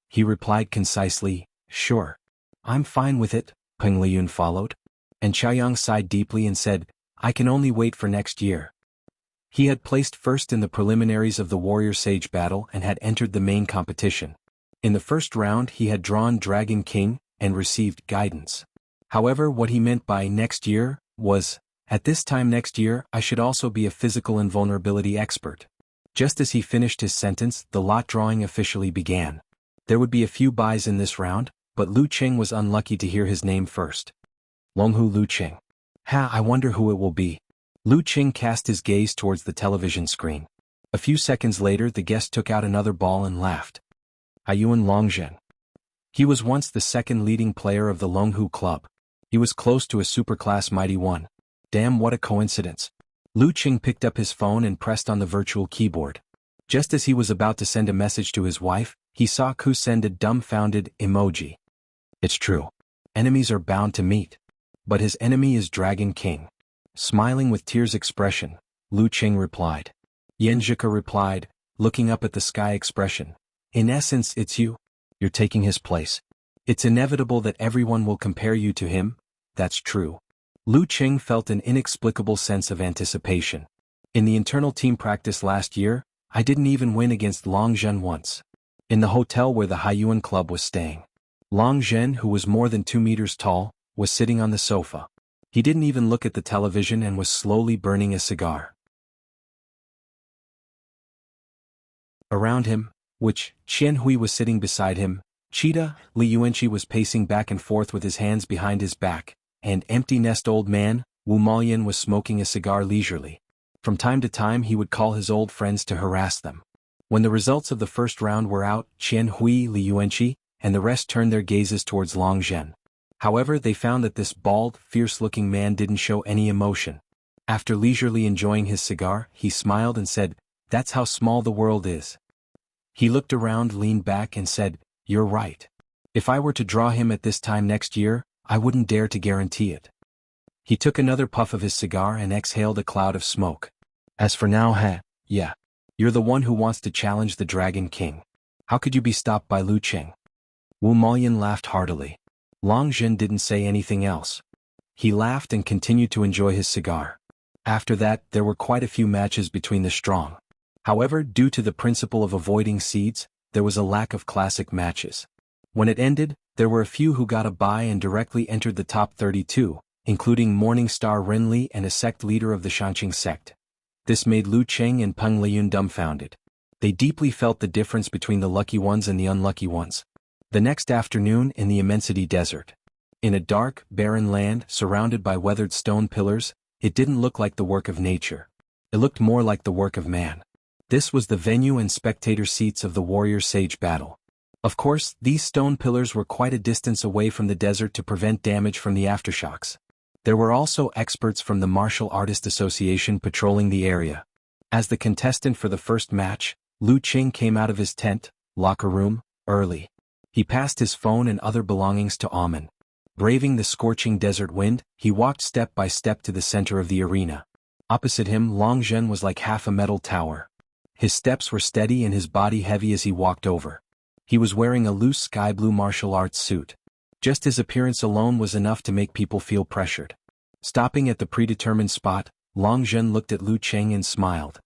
He replied concisely, Sure. I'm fine with it, Peng Liyun followed. And Chaoyang sighed deeply and said, I can only wait for next year. He had placed first in the preliminaries of the Warrior Sage battle and had entered the main competition. In the first round he had drawn Dragon King and received guidance. However, what he meant by next year was, at this time next year I should also be a physical invulnerability expert. Just as he finished his sentence, the lot drawing officially began. There would be a few buys in this round, but Lu Cheng was unlucky to hear his name first. Longhu Lu Cheng. I wonder who it will be. Lu Cheng cast his gaze towards the television screen. A few seconds later the guest took out another ball and laughed. Ayuan Longzhen. He was once the second leading player of the Longhu Club. He was close to a superclass mighty one. Damn, what a coincidence. Lu Cheng picked up his phone and pressed on the virtual keyboard. Just as he was about to send a message to his wife, He saw Ku send a dumbfounded emoji. It's true. Enemies are bound to meet. But his enemy is Dragon King. Smiling with tears expression, Lu Qing replied. Yanzhika replied, looking up at the sky expression. In essence, it's you. You're taking his place. It's inevitable that everyone will compare you to him. That's true. Lu Qing felt an inexplicable sense of anticipation. In the internal team practice last year, I didn't even win against Long Zhen once. In the hotel where the Haiyuan Club was staying. Long Zhen, who was more than 2 meters tall, was sitting on the sofa. He didn't even look at the television and was slowly burning a cigar. Around him, which, Qian Hui was sitting beside him, Cheetah, Li Yuanqi was pacing back and forth with his hands behind his back, and empty nest old man, Wu Molian was smoking a cigar leisurely. From time to time he would call his old friends to harass them. When the results of the first round were out, Qian Hui, Li Yuanqi, and the rest turned their gazes towards Long Zhen. However, they found that this bald, fierce-looking man didn't show any emotion. After leisurely enjoying his cigar, he smiled and said, "That's how small the world is." He looked around, leaned back and said, "You're right. If I were to draw him at this time next year, I wouldn't dare to guarantee it." He took another puff of his cigar and exhaled a cloud of smoke. "As for now, yeah. You're the one who wants to challenge the Dragon King. How could you be stopped by Lu Qing?" Wu Molian laughed heartily. Long Zhen didn't say anything else. He laughed and continued to enjoy his cigar. After that, there were quite a few matches between the strong. However, due to the principle of avoiding seeds, there was a lack of classic matches. When it ended, there were a few who got a bye and directly entered the top 32, including Morningstar Renli and a sect leader of the Shanqing sect. This made Lu Qing and Peng Liyun dumbfounded. They deeply felt the difference between the lucky ones and the unlucky ones. The next afternoon in the Immensity Desert. In a dark, barren land surrounded by weathered stone pillars, it didn't look like the work of nature. It looked more like the work of man. This was the venue and spectator seats of the warrior-sage battle. Of course, these stone pillars were quite a distance away from the desert to prevent damage from the aftershocks. There were also experts from the Martial Artist Association patrolling the area. As the contestant for the first match, Lu Qing came out of his tent, locker room, early. He passed his phone and other belongings to Amen. Braving the scorching desert wind, he walked step by step to the center of the arena. Opposite him, Long Zhen was like half a metal tower. His steps were steady and his body heavy as he walked over. He was wearing a loose sky blue martial arts suit. Just his appearance alone was enough to make people feel pressured. Stopping at the predetermined spot, Long Zhen looked at Lu Qing and smiled.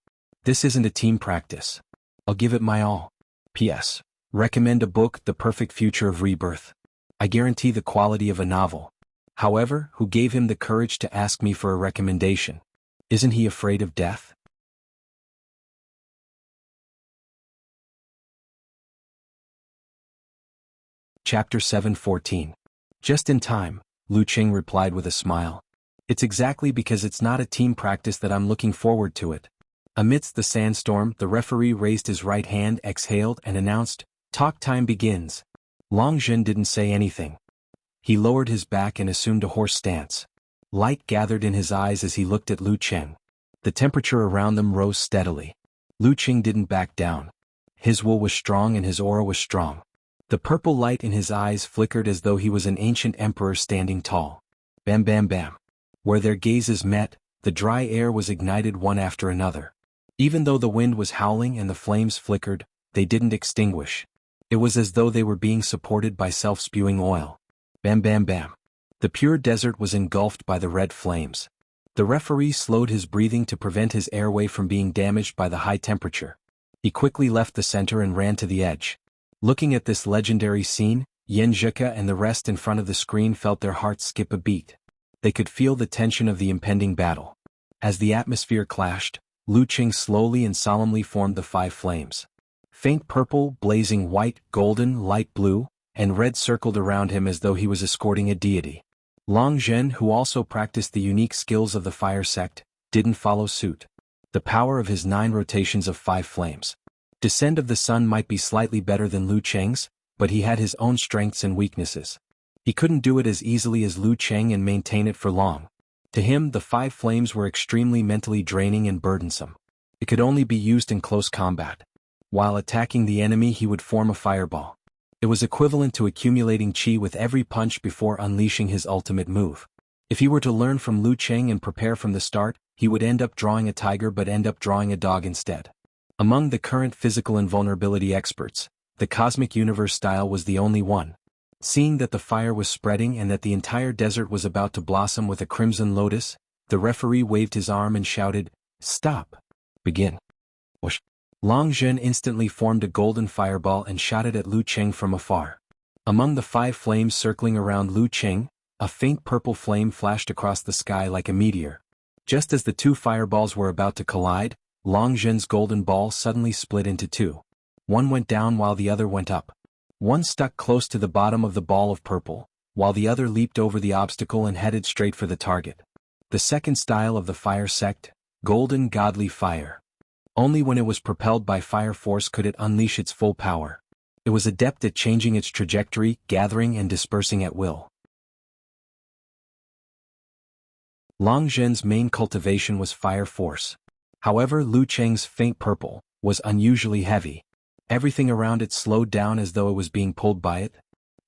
"This isn't a team practice. I'll give it my all. P.S. Recommend a book, The Perfect Future of Rebirth. I guarantee the quality of a novel." However, who gave him the courage to ask me for a recommendation? Isn't he afraid of death? Chapter 7:14. Just in time, Lu Qing replied with a smile. "It's exactly because it's not a team practice that I'm looking forward to it." Amidst the sandstorm, the referee raised his right hand, exhaled, and announced, "Talk time begins." Long Zhen didn't say anything. He lowered his back and assumed a horse stance. Light gathered in his eyes as he looked at Lu Qing. The temperature around them rose steadily. Lu Qing didn't back down. His will was strong and his aura was strong. The purple light in his eyes flickered as though he was an ancient emperor standing tall. Bam bam bam. Where their gazes met, the dry air was ignited one after another. Even though the wind was howling and the flames flickered, they didn't extinguish. It was as though they were being supported by self-spewing oil. Bam bam bam. The pure desert was engulfed by the red flames. The referee slowed his breathing to prevent his airway from being damaged by the high temperature. He quickly left the center and ran to the edge. Looking at this legendary scene, Yanzhika and the rest in front of the screen felt their hearts skip a beat. They could feel the tension of the impending battle. As the atmosphere clashed, Lu Qing slowly and solemnly formed the 5 flames. Faint purple, blazing white, golden, light blue, and red circled around him as though he was escorting a deity. Long Zhen, who also practiced the unique skills of the fire sect, didn't follow suit. The power of his 9 rotations of 5 flames. Descent of the Sun might be slightly better than Lu Qing's, but he had his own strengths and weaknesses. He couldn't do it as easily as Lu Qing and maintain it for long. To him, the 5 flames were extremely mentally draining and burdensome. It could only be used in close combat. While attacking the enemy he would form a fireball. It was equivalent to accumulating chi with every punch before unleashing his ultimate move. If he were to learn from Lu Cheng and prepare from the start, he would end up drawing a tiger but end up drawing a dog instead. Among the current physical invulnerability experts, the cosmic universe style was the only one. Seeing that the fire was spreading and that the entire desert was about to blossom with a crimson lotus, the referee waved his arm and shouted, "Stop! Begin." Whoosh. Long Zhen instantly formed a golden fireball and shot it at Lu Cheng from afar. Among the 5 flames circling around Lu Cheng, a faint purple flame flashed across the sky like a meteor. Just as the 2 fireballs were about to collide, Long Zhen's golden ball suddenly split into 2. One went down while the other went up. One stuck close to the bottom of the ball of purple, while the other leaped over the obstacle and headed straight for the target. The second style of the fire sect, Golden Godly Fire. Only when it was propelled by fire force could it unleash its full power. It was adept at changing its trajectory, gathering and dispersing at will. Long Zhen's main cultivation was fire force. However, Lu Cheng's faint purple was unusually heavy. Everything around it slowed down as though it was being pulled by it.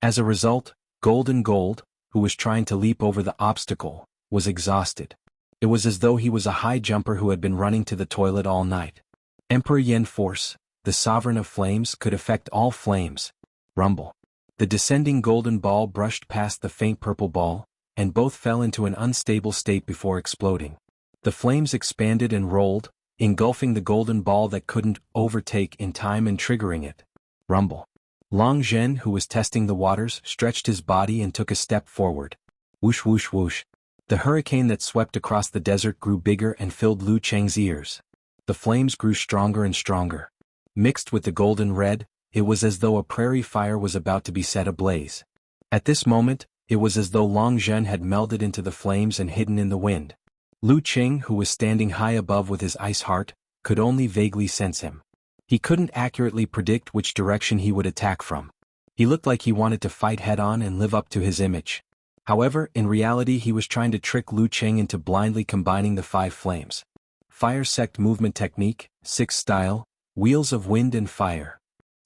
As a result, Golden Gold, who was trying to leap over the obstacle, was exhausted. It was as though he was a high jumper who had been running to the toilet all night. Emperor Yen Force, the sovereign of flames, could affect all flames. Rumble. The descending golden ball brushed past the faint purple ball, and both fell into an unstable state before exploding. The flames expanded and rolled, engulfing the golden ball that couldn't overtake in time and triggering it. Rumble. Long Zhen, who was testing the waters, stretched his body and took a step forward. Whoosh whoosh whoosh. The hurricane that swept across the desert grew bigger and filled Lu Cheng's ears. The flames grew stronger and stronger. Mixed with the golden red, it was as though a prairie fire was about to be set ablaze. At this moment, it was as though Long Zhen had melded into the flames and hidden in the wind. Lu Cheng, who was standing high above with his ice heart, could only vaguely sense him. He couldn't accurately predict which direction he would attack from. He looked like he wanted to fight head-on and live up to his image. However, in reality he was trying to trick Lu Cheng into blindly combining the 5 flames. Fire Sect Movement Technique, 6 Style, Wheels of Wind and Fire.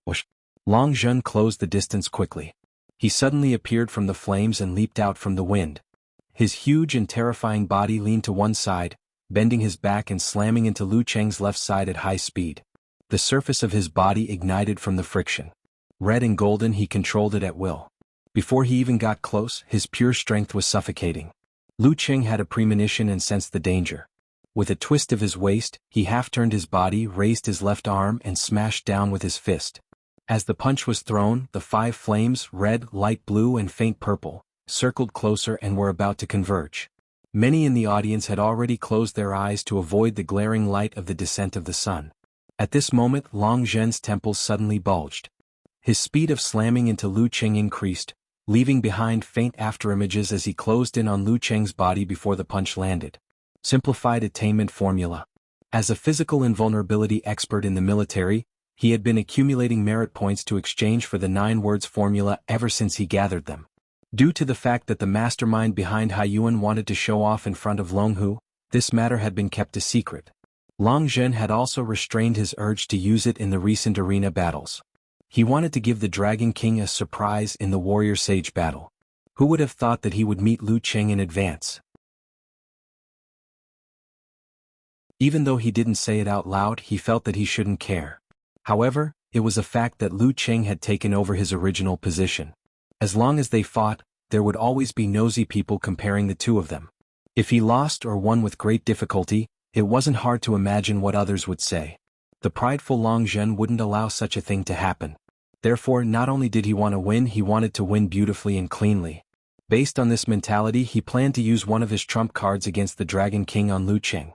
Whoosh. Long Zhen closed the distance quickly. He suddenly appeared from the flames and leaped out from the wind. His huge and terrifying body leaned to one side, bending his back and slamming into Lu Cheng's left side at high speed. The surface of his body ignited from the friction. Red and golden, he controlled it at will. Before he even got close, his pure strength was suffocating. Lu Cheng had a premonition and sensed the danger. With a twist of his waist, he half-turned his body, raised his left arm and smashed down with his fist. As the punch was thrown, the 5 flames, red, light blue and faint purple, circled closer and were about to converge. Many in the audience had already closed their eyes to avoid the glaring light of the descent of the sun. At this moment, Long Zhen's temples suddenly bulged. His speed of slamming into Lu Cheng increased, leaving behind faint afterimages as he closed in on Lu Cheng's body before the punch landed. Simplified Attainment Formula. As a physical invulnerability expert in the military, he had been accumulating merit points to exchange for the 9 words formula ever since he gathered them. Due to the fact that the mastermind behind Haiyuan wanted to show off in front of Longhu, this matter had been kept a secret. Long Zhen had also restrained his urge to use it in the recent arena battles. He wanted to give the Dragon King a surprise in the Warrior Sage battle. Who would have thought that he would meet Lu Cheng in advance? Even though he didn't say it out loud, he felt that he shouldn't care. However, it was a fact that Lu Cheng had taken over his original position. As long as they fought, there would always be nosy people comparing the two of them. If he lost or won with great difficulty, it wasn't hard to imagine what others would say. The prideful Long Zhen wouldn't allow such a thing to happen. Therefore, not only did he want to win, he wanted to win beautifully and cleanly. Based on this mentality, he planned to use one of his trump cards against the Dragon King on Lu Cheng.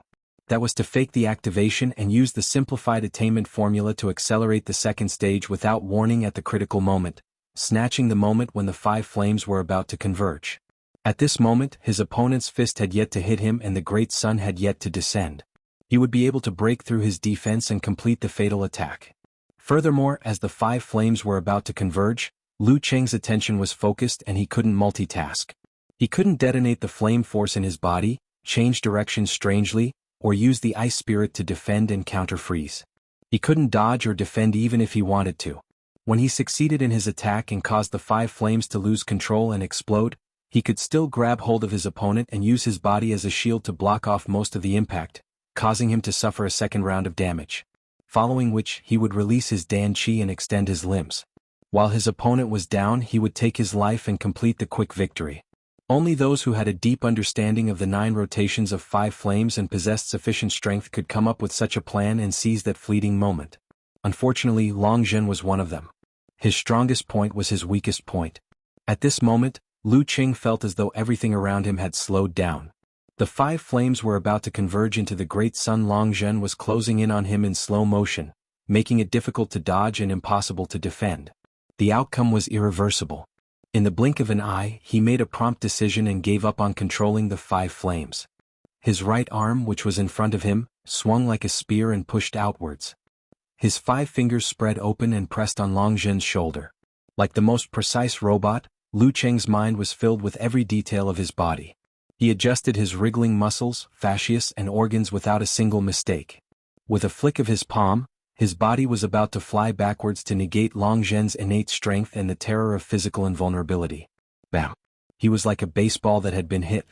That was to fake the activation and use the simplified attainment formula to accelerate the second stage without warning at the critical moment, snatching the moment when the 5 flames were about to converge. At this moment, his opponent's fist had yet to hit him and the great sun had yet to descend. He would be able to break through his defense and complete the fatal attack. Furthermore, as the 5 flames were about to converge, Lu Cheng's attention was focused and he couldn't multitask. He couldn't detonate the flame force in his body, change direction strangely, or use the ice spirit to defend and counter-freeze. He couldn't dodge or defend even if he wanted to. When he succeeded in his attack and caused the 5 flames to lose control and explode, he could still grab hold of his opponent and use his body as a shield to block off most of the impact, causing him to suffer a second round of damage. Following which, he would release his Dan Chi and extend his limbs. While his opponent was down, he would take his life and complete the quick victory. Only those who had a deep understanding of the 9 rotations of 5 flames and possessed sufficient strength could come up with such a plan and seize that fleeting moment. Unfortunately, Long Zhen was one of them. His strongest point was his weakest point. At this moment, Lu Qing felt as though everything around him had slowed down. The 5 flames were about to converge into the great sun. Long Zhen was closing in on him in slow motion, making it difficult to dodge and impossible to defend. The outcome was irreversible. In the blink of an eye, he made a prompt decision and gave up on controlling the 5 flames. His right arm, which was in front of him, swung like a spear and pushed outwards. His 5 fingers spread open and pressed on Long Zhen's shoulder. Like the most precise robot, Lu Cheng's mind was filled with every detail of his body. He adjusted his wriggling muscles, fascias and organs without a single mistake. With a flick of his palm, his body was about to fly backwards to negate Long Zhen's innate strength and the terror of physical invulnerability. Bam! He was like a baseball that had been hit.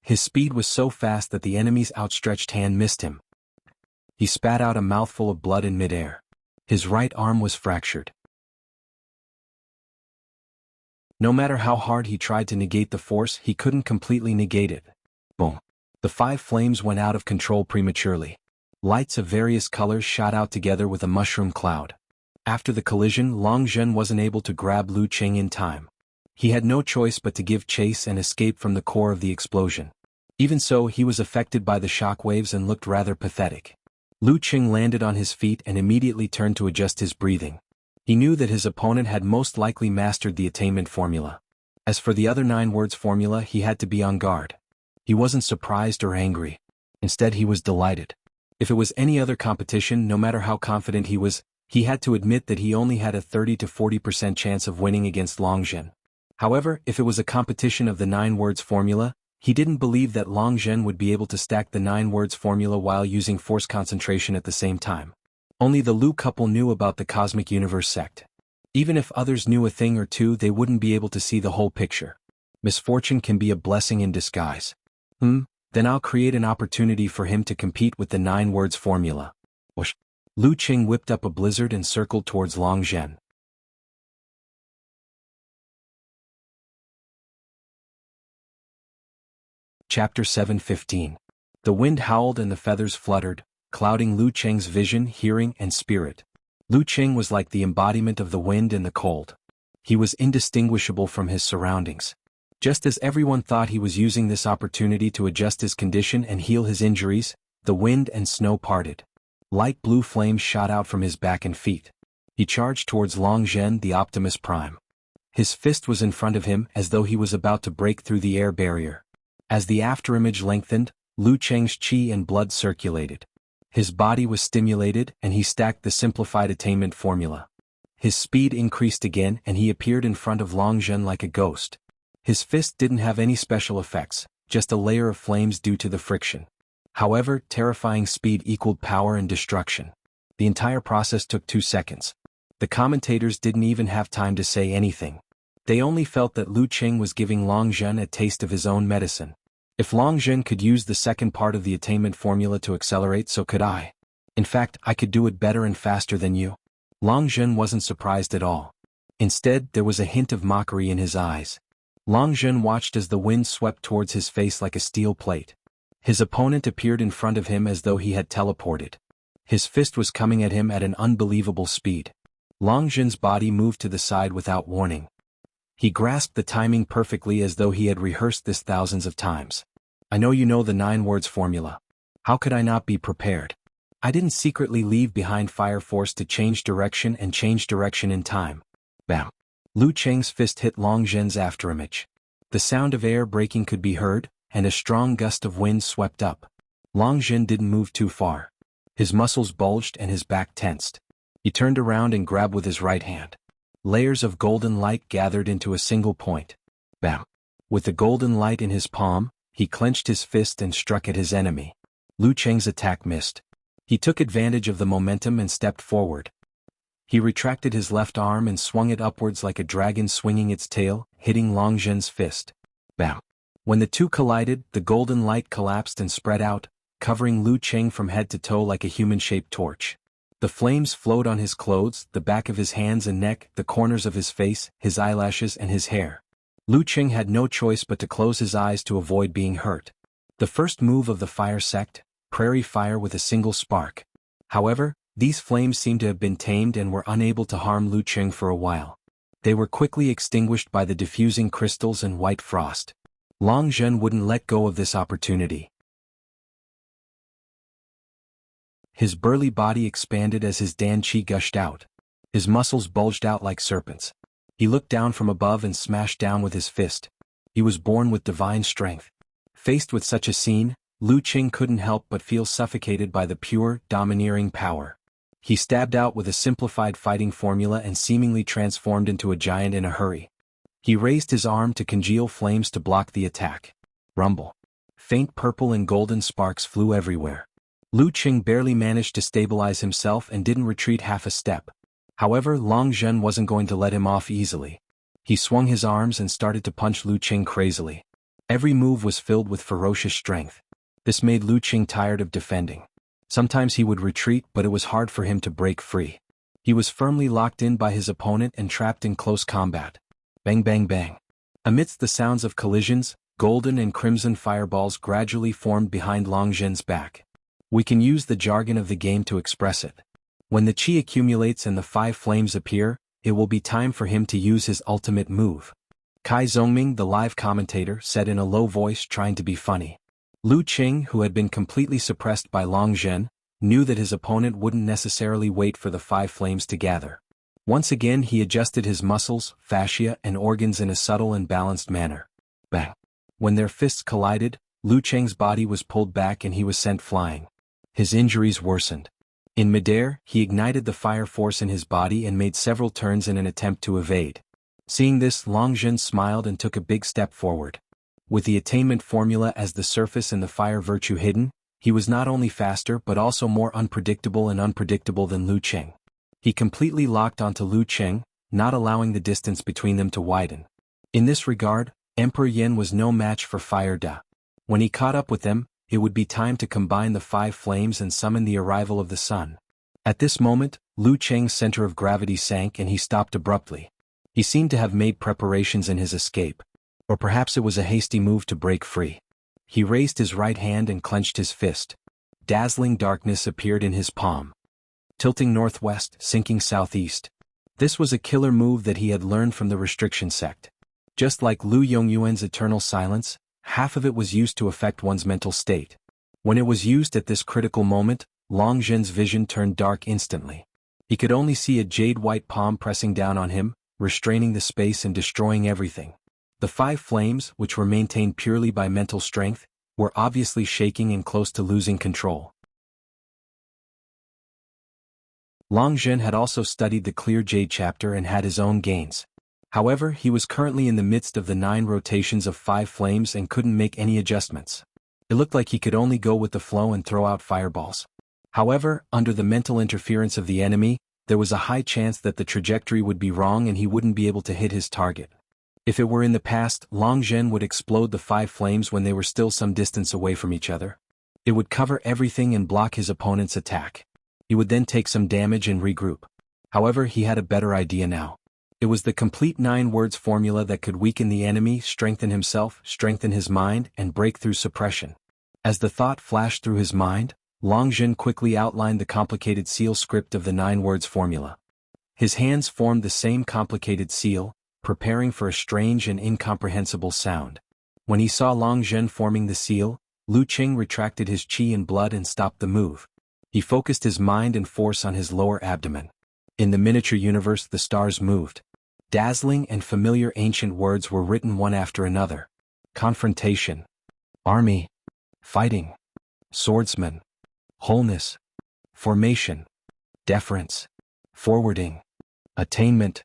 His speed was so fast that the enemy's outstretched hand missed him. He spat out a mouthful of blood in midair. His right arm was fractured. No matter how hard he tried to negate the force, he couldn't completely negate it. Boom! The 5 flames went out of control prematurely. Lights of various colors shot out together with a mushroom cloud. After the collision, Long Zhen wasn't able to grab Lu Qing in time. He had no choice but to give chase and escape from the core of the explosion. Even so, he was affected by the shockwaves and looked rather pathetic. Lu Qing landed on his feet and immediately turned to adjust his breathing. He knew that his opponent had most likely mastered the attainment formula. As for the other 9 words formula, he had to be on guard. He wasn't surprised or angry. Instead, he was delighted. If it was any other competition, no matter how confident he was, he had to admit that he only had a 30 to 40% chance of winning against Long Zhen. However, if it was a competition of the 9 words formula, he didn't believe that Long Zhen would be able to stack the 9 words formula while using force concentration at the same time. Only the Lu couple knew about the Cosmic Universe sect. Even if others knew a thing or two, they wouldn't be able to see the whole picture. Misfortune can be a blessing in disguise. Then I'll create an opportunity for him to compete with the 9 words formula. Whoosh! Lu Qing whipped up a blizzard and circled towards Long Zhen. Chapter 7:15. The wind howled and the feathers fluttered, clouding Lu Cheng's vision, hearing, and spirit. Lu Cheng was like the embodiment of the wind and the cold. He was indistinguishable from his surroundings. Just as everyone thought he was using this opportunity to adjust his condition and heal his injuries, the wind and snow parted. Light blue flames shot out from his back and feet. He charged towards Long Zhen, the Optimus Prime. His fist was in front of him as though he was about to break through the air barrier. As the afterimage lengthened, Lu Cheng's chi and blood circulated. His body was stimulated and he stacked the simplified attainment formula. His speed increased again and he appeared in front of Long Zhen like a ghost. His fist didn't have any special effects, just a layer of flames due to the friction. However, terrifying speed equaled power and destruction. The entire process took 2 seconds. The commentators didn't even have time to say anything. They only felt that Lu Qing was giving Long Zhen a taste of his own medicine. If Long Zhen could use the second part of the attainment formula to accelerate, so could I. In fact, I could do it better and faster than you. Long Zhen wasn't surprised at all. Instead, there was a hint of mockery in his eyes. Long Zhen watched as the wind swept towards his face like a steel plate. His opponent appeared in front of him as though he had teleported. His fist was coming at him at an unbelievable speed. Long Zhen's body moved to the side without warning. He grasped the timing perfectly as though he had rehearsed this thousands of times. I know you know the 9 words formula. How could I not be prepared? I didn't secretly leave behind Fire Force to change direction in time. Bam! Lu Cheng's fist hit Long Zhen's afterimage. The sound of air breaking could be heard, and a strong gust of wind swept up. Long Zhen didn't move too far. His muscles bulged and his back tensed. He turned around and grabbed with his right hand. Layers of golden light gathered into a single point. Bam! With the golden light in his palm, he clenched his fist and struck at his enemy. Lu Cheng's attack missed. He took advantage of the momentum and stepped forward. He retracted his left arm and swung it upwards like a dragon swinging its tail, hitting Long Zhen's fist. Bam! When the two collided, the golden light collapsed and spread out, covering Lu Qing from head to toe like a human-shaped torch. The flames flowed on his clothes, the back of his hands and neck, the corners of his face, his eyelashes and his hair. Lu Qing had no choice but to close his eyes to avoid being hurt. The first move of the fire sect, prairie fire with a single spark. However, these flames seemed to have been tamed and were unable to harm Lu Qing for a while. They were quickly extinguished by the diffusing crystals and white frost. Long Zhen wouldn't let go of this opportunity. His burly body expanded as his Dan Qi gushed out. His muscles bulged out like serpents. He looked down from above and smashed down with his fist. He was born with divine strength. Faced with such a scene, Lu Qing couldn't help but feel suffocated by the pure, domineering power. He stabbed out with a simplified fighting formula and seemingly transformed into a giant in a hurry. He raised his arm to congeal flames to block the attack. Rumble. Faint purple and golden sparks flew everywhere. Lu Qing barely managed to stabilize himself and didn't retreat half a step. However, Long Zhen wasn't going to let him off easily. He swung his arms and started to punch Lu Qing crazily. Every move was filled with ferocious strength. This made Lu Qing tired of defending. Sometimes he would retreat, but it was hard for him to break free. He was firmly locked in by his opponent and trapped in close combat. Bang bang bang. Amidst the sounds of collisions, golden and crimson fireballs gradually formed behind Long Zhen's back. We can use the jargon of the game to express it. When the qi accumulates and the 5 flames appear, it will be time for him to use his ultimate move. Kai Zhongming, the live commentator, said in a low voice, trying to be funny. Lu Qing, who had been completely suppressed by Long Zhen, knew that his opponent wouldn't necessarily wait for the 5 flames to gather. Once again he adjusted his muscles, fascia and organs in a subtle and balanced manner. Bang! When their fists collided, Lu Qing's body was pulled back and he was sent flying. His injuries worsened. In midair, he ignited the fire force in his body and made several turns in an attempt to evade. Seeing this, Long Zhen smiled and took a big step forward. With the attainment formula as the surface and the fire virtue hidden, he was not only faster but also more unpredictable than Lu Qing. He completely locked onto Lu Qing, not allowing the distance between them to widen. In this regard, Emperor Yin was no match for Fire Da. When he caught up with them, it would be time to combine the 5 flames and summon the arrival of the sun. At this moment, Lu Qing's center of gravity sank and he stopped abruptly. He seemed to have made preparations in his escape. Or perhaps it was a hasty move to break free. He raised his right hand and clenched his fist. Dazzling darkness appeared in his palm. Tilting northwest, sinking southeast. This was a killer move that he had learned from the restriction sect. Just like Lu Yongyuan's eternal silence, half of it was used to affect one's mental state. When it was used at this critical moment, Long Zhen's vision turned dark instantly. He could only see a jade-white palm pressing down on him, restraining the space and destroying everything. The 5 flames, which were maintained purely by mental strength, were obviously shaking and close to losing control. Long Zhen had also studied the Clear Jade chapter and had his own gains. However, he was currently in the midst of the 9 rotations of 5 flames and couldn't make any adjustments. It looked like he could only go with the flow and throw out fireballs. However, under the mental interference of the enemy, there was a high chance that the trajectory would be wrong and he wouldn't be able to hit his target. If it were in the past, Long Zhen would explode the 5 flames when they were still some distance away from each other. It would cover everything and block his opponent's attack. He would then take some damage and regroup. However, he had a better idea now. It was the complete 9 words formula that could weaken the enemy, strengthen himself, strengthen his mind, and break through suppression. As the thought flashed through his mind, Long Zhen quickly outlined the complicated seal script of the 9 words formula. His hands formed the same complicated seal, preparing for a strange and incomprehensible sound. When he saw Long Zhen forming the seal, Lu Qing retracted his qi and blood and stopped the move. He focused his mind and force on his lower abdomen. In the miniature universe, the stars moved. Dazzling and familiar ancient words were written one after another. Confrontation. Army. Fighting. Swordsman. Wholeness. Formation. Deference. Forwarding. Attainment.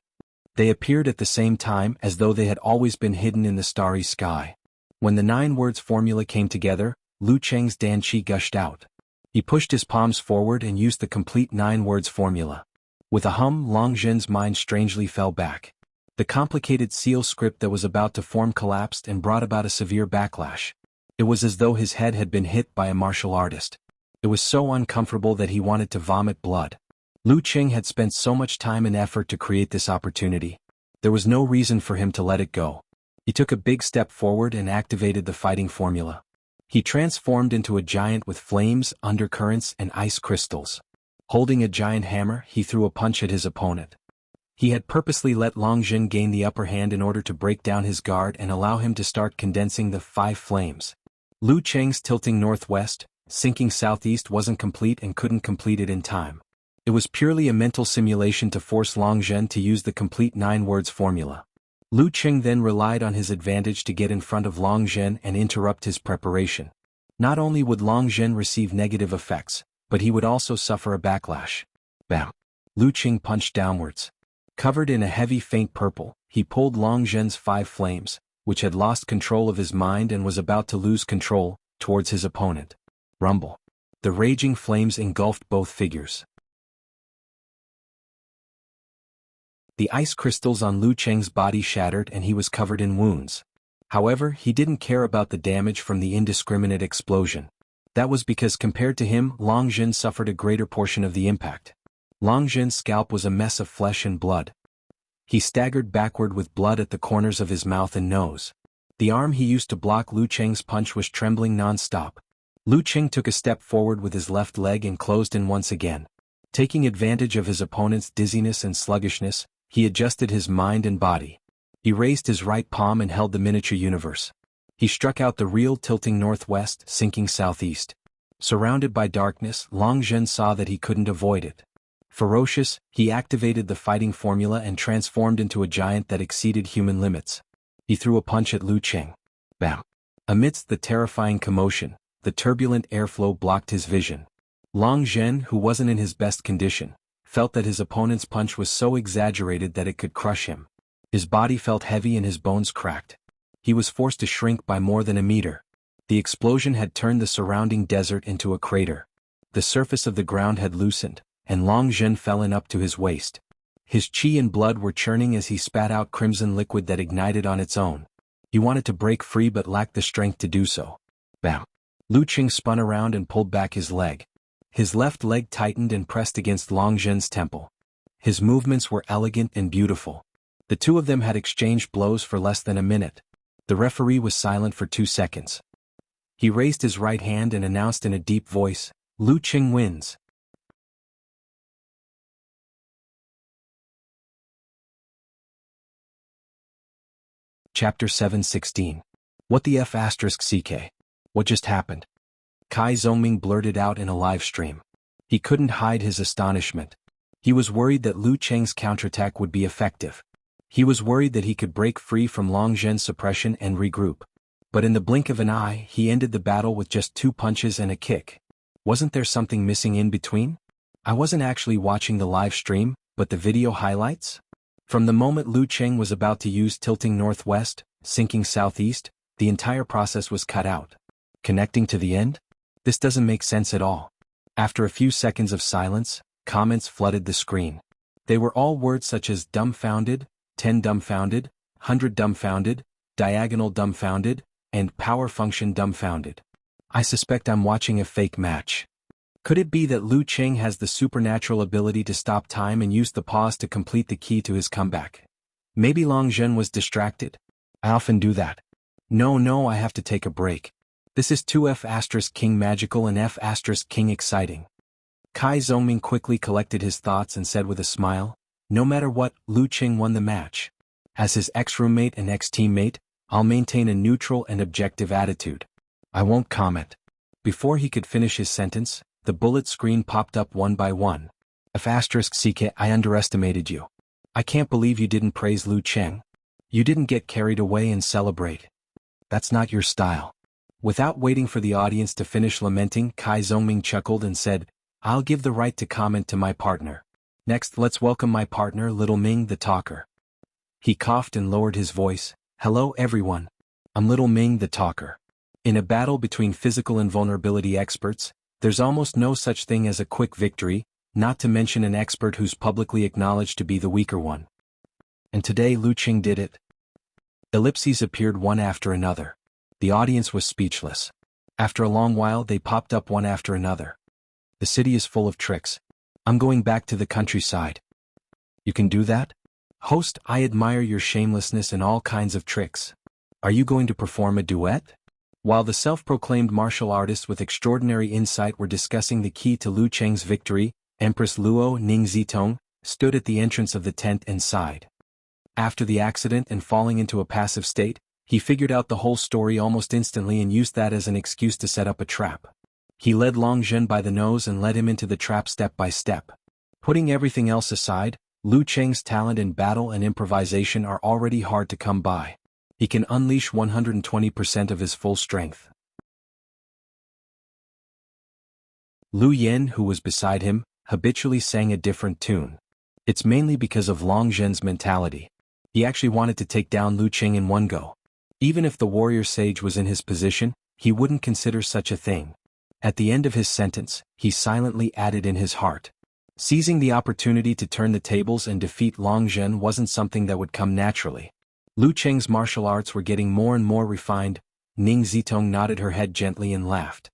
They appeared at the same time as though they had always been hidden in the starry sky. When the 9 words formula came together, Lu Cheng's Dan Qi gushed out. He pushed his palms forward and used the complete 9 words formula. With a hum, Long Zhen's mind strangely fell back. The complicated seal script that was about to form collapsed and brought about a severe backlash. It was as though his head had been hit by a martial artist. It was so uncomfortable that he wanted to vomit blood. Lu Qing had spent so much time and effort to create this opportunity. There was no reason for him to let it go. He took a big step forward and activated the fighting formula. He transformed into a giant with flames, undercurrents, and ice crystals. Holding a giant hammer, he threw a punch at his opponent. He had purposely let Long Zhen gain the upper hand in order to break down his guard and allow him to start condensing the 5 flames. Lu Cheng's tilting northwest, sinking southeast wasn't complete and couldn't complete it in time. It was purely a mental simulation to force Long Zhen to use the complete 9 words formula. Lu Cheng then relied on his advantage to get in front of Long Zhen and interrupt his preparation. Not only would Long Zhen receive negative effects, but he would also suffer a backlash. Bam! Lu Cheng punched downwards. Covered in a heavy faint purple, he pulled Long Zhen's 5 flames, which had lost control of his mind and was about to lose control, towards his opponent. Rumble. The raging flames engulfed both figures. The ice crystals on Lu Cheng's body shattered and he was covered in wounds. However, he didn't care about the damage from the indiscriminate explosion. That was because compared to him, Long Zhen suffered a greater portion of the impact. Long Zhen's scalp was a mess of flesh and blood. He staggered backward with blood at the corners of his mouth and nose. The arm he used to block Lu Cheng's punch was trembling non-stop. Lu Cheng took a step forward with his left leg and closed in once again. Taking advantage of his opponent's dizziness and sluggishness, he adjusted his mind and body. He raised his right palm and held the miniature universe. He struck out the real tilting northwest, sinking southeast. Surrounded by darkness, Long Zhen saw that he couldn't avoid it. Ferocious, he activated the fighting formula and transformed into a giant that exceeded human limits. He threw a punch at Lu Cheng. Bam! Amidst the terrifying commotion, the turbulent airflow blocked his vision. Long Zhen, who wasn't in his best condition, felt that his opponent's punch was so exaggerated that it could crush him. His body felt heavy and his bones cracked. He was forced to shrink by more than a meter. The explosion had turned the surrounding desert into a crater. The surface of the ground had loosened, and Long Zhen fell in up to his waist. His qi and blood were churning as he spat out crimson liquid that ignited on its own. He wanted to break free but lacked the strength to do so. Bam! Lu Cheng spun around and pulled back his leg. His left leg tightened and pressed against Long Zhen's temple. His movements were elegant and beautiful. The two of them had exchanged blows for less than a minute. The referee was silent for 2 seconds. He raised his right hand and announced in a deep voice, "Lu Cheng wins." Chapter 7:16. What the F*** CK? What just happened? Kai Zongming blurted out in a live stream. He couldn't hide his astonishment. He was worried that Lu Cheng's counterattack would be effective. He was worried that he could break free from Long Zhen's suppression and regroup. But in the blink of an eye, he ended the battle with just 2 punches and a kick. Wasn't there something missing in between? I wasn't actually watching the live stream, but the video highlights? From the moment Lu Cheng was about to use tilting northwest, sinking southeast, the entire process was cut out. Connecting to the end? This doesn't make sense at all. After a few seconds of silence, comments flooded the screen. They were all words such as dumbfounded, 10 dumbfounded, 100 dumbfounded, diagonal dumbfounded, and power function dumbfounded. I suspect I'm watching a fake match. Could it be that Lu Cheng has the supernatural ability to stop time and use the pause to complete the key to his comeback? Maybe Long Zhen was distracted. I often do that. No, I have to take a break. This is 2F** magical and F** exciting. Kai Zongming quickly collected his thoughts and said with a smile, "No matter what, Lu Cheng won the match. As his ex-roommate and ex-teammate, I'll maintain a neutral and objective attitude. I won't comment." Before he could finish his sentence, the bullet screen popped up one by one. F***CK, I underestimated you. I can't believe you didn't praise Lu Cheng. You didn't get carried away and celebrate. That's not your style. Without waiting for the audience to finish lamenting, Kai Zongming chuckled and said, "I'll give the right to comment to my partner. Next, let's welcome my partner, Little Ming the Talker." He coughed and lowered his voice. "Hello everyone. I'm Little Ming the Talker. In a battle between physical invulnerability experts, There's almost no such thing as a quick victory, not to mention an expert who's publicly acknowledged to be the weaker one. And today Lu Qing did it. Ellipses appeared one after another. The audience was speechless. After a long while they popped up one after another. The city is full of tricks. I'm going back to the countryside. You can do that? Host, I admire your shamelessness in all kinds of tricks. Are you going to perform a duet? While the self-proclaimed martial artists with extraordinary insight were discussing the key to Lu Cheng's victory, Empress Luo Ning Zitong stood at the entrance of the tent and sighed. After the accident and falling into a passive state, he figured out the whole story almost instantly and used that as an excuse to set up a trap. He led Long Zhen by the nose and led him into the trap step by step. Putting everything else aside, Lu Cheng's talent in battle and improvisation are already hard to come by. He can unleash 120% of his full strength. Lu Yen, who was beside him, habitually sang a different tune. It's mainly because of Long Zhen's mentality. He actually wanted to take down Lu Qing in one go. Even if the warrior sage was in his position, he wouldn't consider such a thing. At the end of his sentence, he silently added in his heart. Seizing the opportunity to turn the tables and defeat Long Zhen wasn't something that would come naturally. Lu Cheng's martial arts were getting more and more refined. Ning Zitong nodded her head gently and laughed.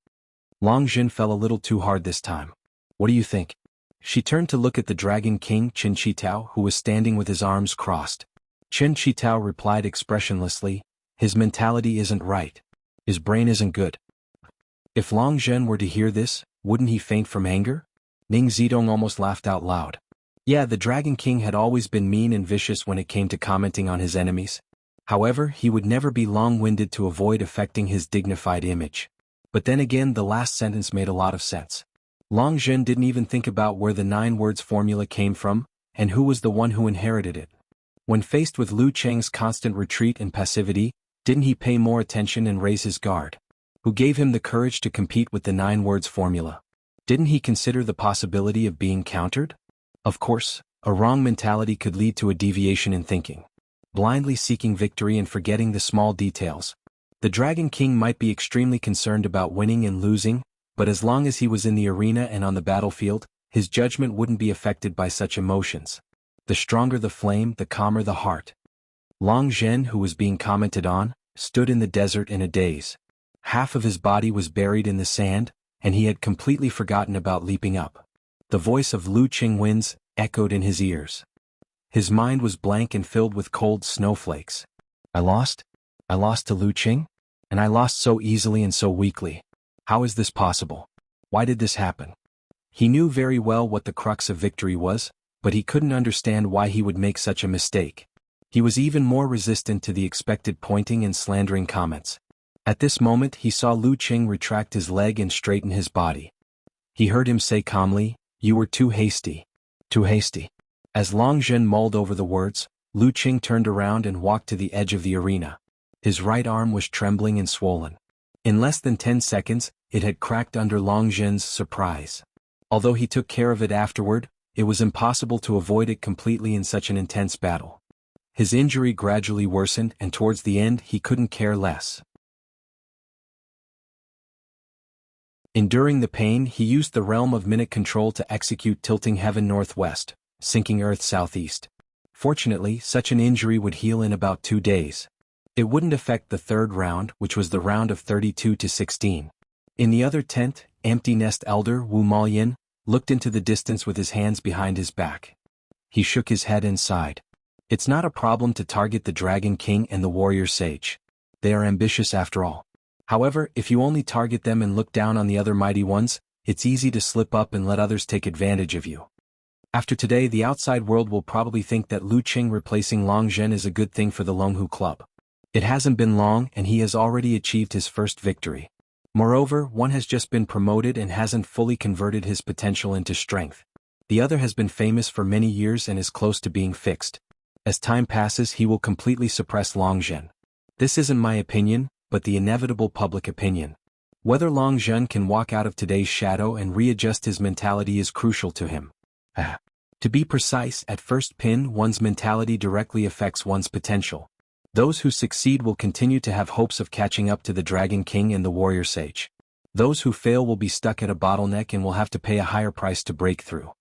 Long Zhen fell a little too hard this time. What do you think? She turned to look at the Dragon King Qin Chitao, who was standing with his arms crossed. Qin Chitao replied expressionlessly, his mentality isn't right. His brain isn't good. If Long Zhen were to hear this, wouldn't he faint from anger? Ning Zitong almost laughed out loud. Yeah, the Dragon King had always been mean and vicious when it came to commenting on his enemies. However, he would never be long-winded to avoid affecting his dignified image. But then again, the last sentence made a lot of sense. Long Zhen didn't even think about where the 9 words formula came from, and who was the one who inherited it. When faced with Lu Cheng's constant retreat and passivity, didn't he pay more attention and raise his guard? Who gave him the courage to compete with the 9 words formula? Didn't he consider the possibility of being countered? Of course, a wrong mentality could lead to a deviation in thinking. Blindly seeking victory and forgetting the small details. The Dragon King might be extremely concerned about winning and losing, but as long as he was in the arena and on the battlefield, his judgment wouldn't be affected by such emotions. The stronger the flame, the calmer the heart. Long Zhen, who was being commented on, stood in the desert in a daze. Half of his body was buried in the sand, and he had completely forgotten about leaping up. The voice of Lu Qing winds echoed in his ears. His mind was blank and filled with cold snowflakes. I lost? I lost to Lu Qing? And I lost so easily and so weakly. How is this possible? Why did this happen? He knew very well what the crux of victory was, but he couldn't understand why he would make such a mistake. He was even more resistant to the expected pointing and slandering comments. At this moment he saw Lu Qing retract his leg and straighten his body. He heard him say calmly, "You were too hasty. Too hasty." As Long Zhen mulled over the words, Lu Qing turned around and walked to the edge of the arena. His right arm was trembling and swollen. In less than 10 seconds, it had cracked under Long Zhen's surprise. Although he took care of it afterward, it was impossible to avoid it completely in such an intense battle. His injury gradually worsened and towards the end he couldn't care less. Enduring the pain, he used the realm of minute control to execute tilting heaven northwest, sinking earth southeast. Fortunately, such an injury would heal in about 2 days. It wouldn't affect the 3rd round, which was the round of 32 to 16. In the other tent, Empty Nest Elder Wu Maoyan looked into the distance with his hands behind his back. He shook his head and sighed. It's not a problem to target the Dragon King and the Warrior Sage. They are ambitious after all. However, if you only target them and look down on the other mighty ones, it's easy to slip up and let others take advantage of you. After today, the outside world will probably think that Lu Qing replacing Long Zhen is a good thing for the Longhu Club. It hasn't been long and he has already achieved his first victory. Moreover, one has just been promoted and hasn't fully converted his potential into strength. The other has been famous for many years and is close to being fixed. As time passes, he will completely suppress Long Zhen. This isn't my opinion, but the inevitable public opinion. Whether Long Zhen can walk out of today's shadow and readjust his mentality is crucial to him. To be precise, at first pin, one's mentality directly affects one's potential. Those who succeed will continue to have hopes of catching up to the Dragon King and the Warrior Sage. Those who fail will be stuck at a bottleneck and will have to pay a higher price to break through.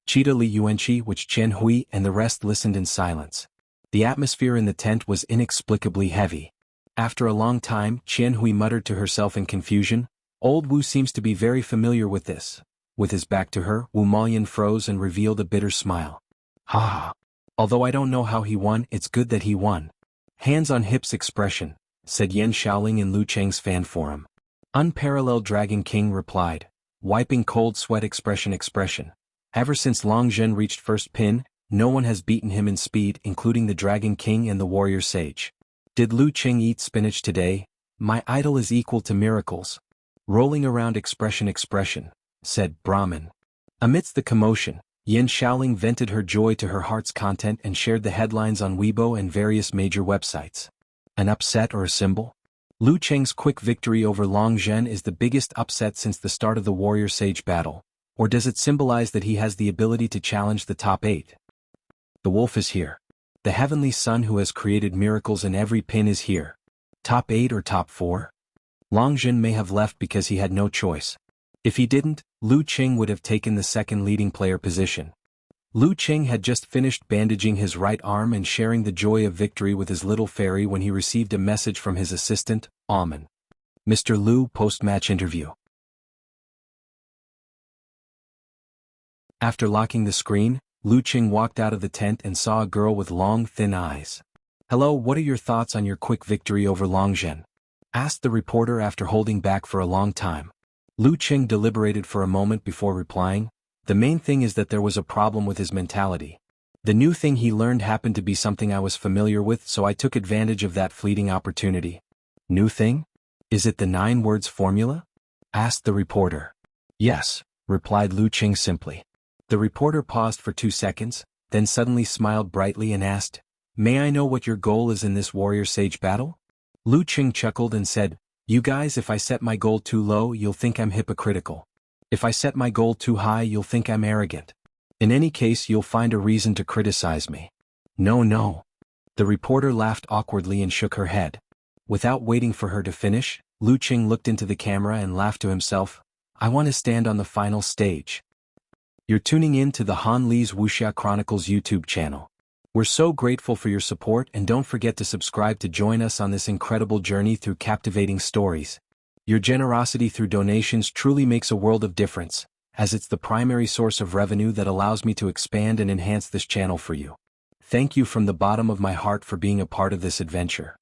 Cheetah Li Yuanqi, which Chen Hui and the rest listened in silence. The atmosphere in the tent was inexplicably heavy. After a long time, Chen Hui muttered to herself in confusion, "Old Wu seems to be very familiar with this." With his back to her, Wu Maoyan froze and revealed a bitter smile. "Ha ha. Although I don't know how he won, it's good that he won." "Hands on hips expression," said Yan Shaoling in Lu Cheng's fan forum. Unparalleled Dragon King replied, "Wiping cold sweat expression. Ever since Long Zhen reached first pin, no one has beaten him in speed, including the Dragon King and the Warrior Sage. Did Lu Cheng eat spinach today? My idol is equal to miracles." "Rolling around expression," said Brahmin. Amidst the commotion, Yan Shaoling vented her joy to her heart's content and shared the headlines on Weibo and various major websites. An upset or a symbol? Lu Cheng's quick victory over Long Zhen is the biggest upset since the start of the Warrior Sage battle, or does it symbolize that he has the ability to challenge the top 8? The wolf is here. The heavenly son who has created miracles in every pin is here. Top 8 or top 4? Long Zhen may have left because he had no choice. If he didn't, Lu Cheng would have taken the second leading player position. Lu Cheng had just finished bandaging his right arm and sharing the joy of victory with his little fairy when he received a message from his assistant, Amen. "Mr. Lu, post-match interview." After locking the screen, Lu Cheng walked out of the tent and saw a girl with long, thin eyes. "Hello, what are your thoughts on your quick victory over Long Zhen?" asked the reporter after holding back for a long time. Lu Cheng deliberated for a moment before replying, "The main thing is that there was a problem with his mentality. The new thing he learned happened to be something I was familiar with, so I took advantage of that fleeting opportunity." "New thing? Is it the 9 words formula?" asked the reporter. "Yes," replied Lu Cheng simply. The reporter paused for 2 seconds, then suddenly smiled brightly and asked, "May I know what your goal is in this Warrior Sage battle?" Lu Cheng chuckled and said, "You guys, if I set my goal too low, you'll think I'm hypocritical. If I set my goal too high, you'll think I'm arrogant. In any case, you'll find a reason to criticize me." No. The reporter laughed awkwardly and shook her head. Without waiting for her to finish, Lu Cheng looked into the camera and laughed to himself, "I want to stand on the final stage." You're tuning in to the Han Li's Wuxia Chronicles YouTube channel. We're so grateful for your support, and don't forget to subscribe to join us on this incredible journey through captivating stories. Your generosity through donations truly makes a world of difference, as it's the primary source of revenue that allows me to expand and enhance this channel for you. Thank you from the bottom of my heart for being a part of this adventure.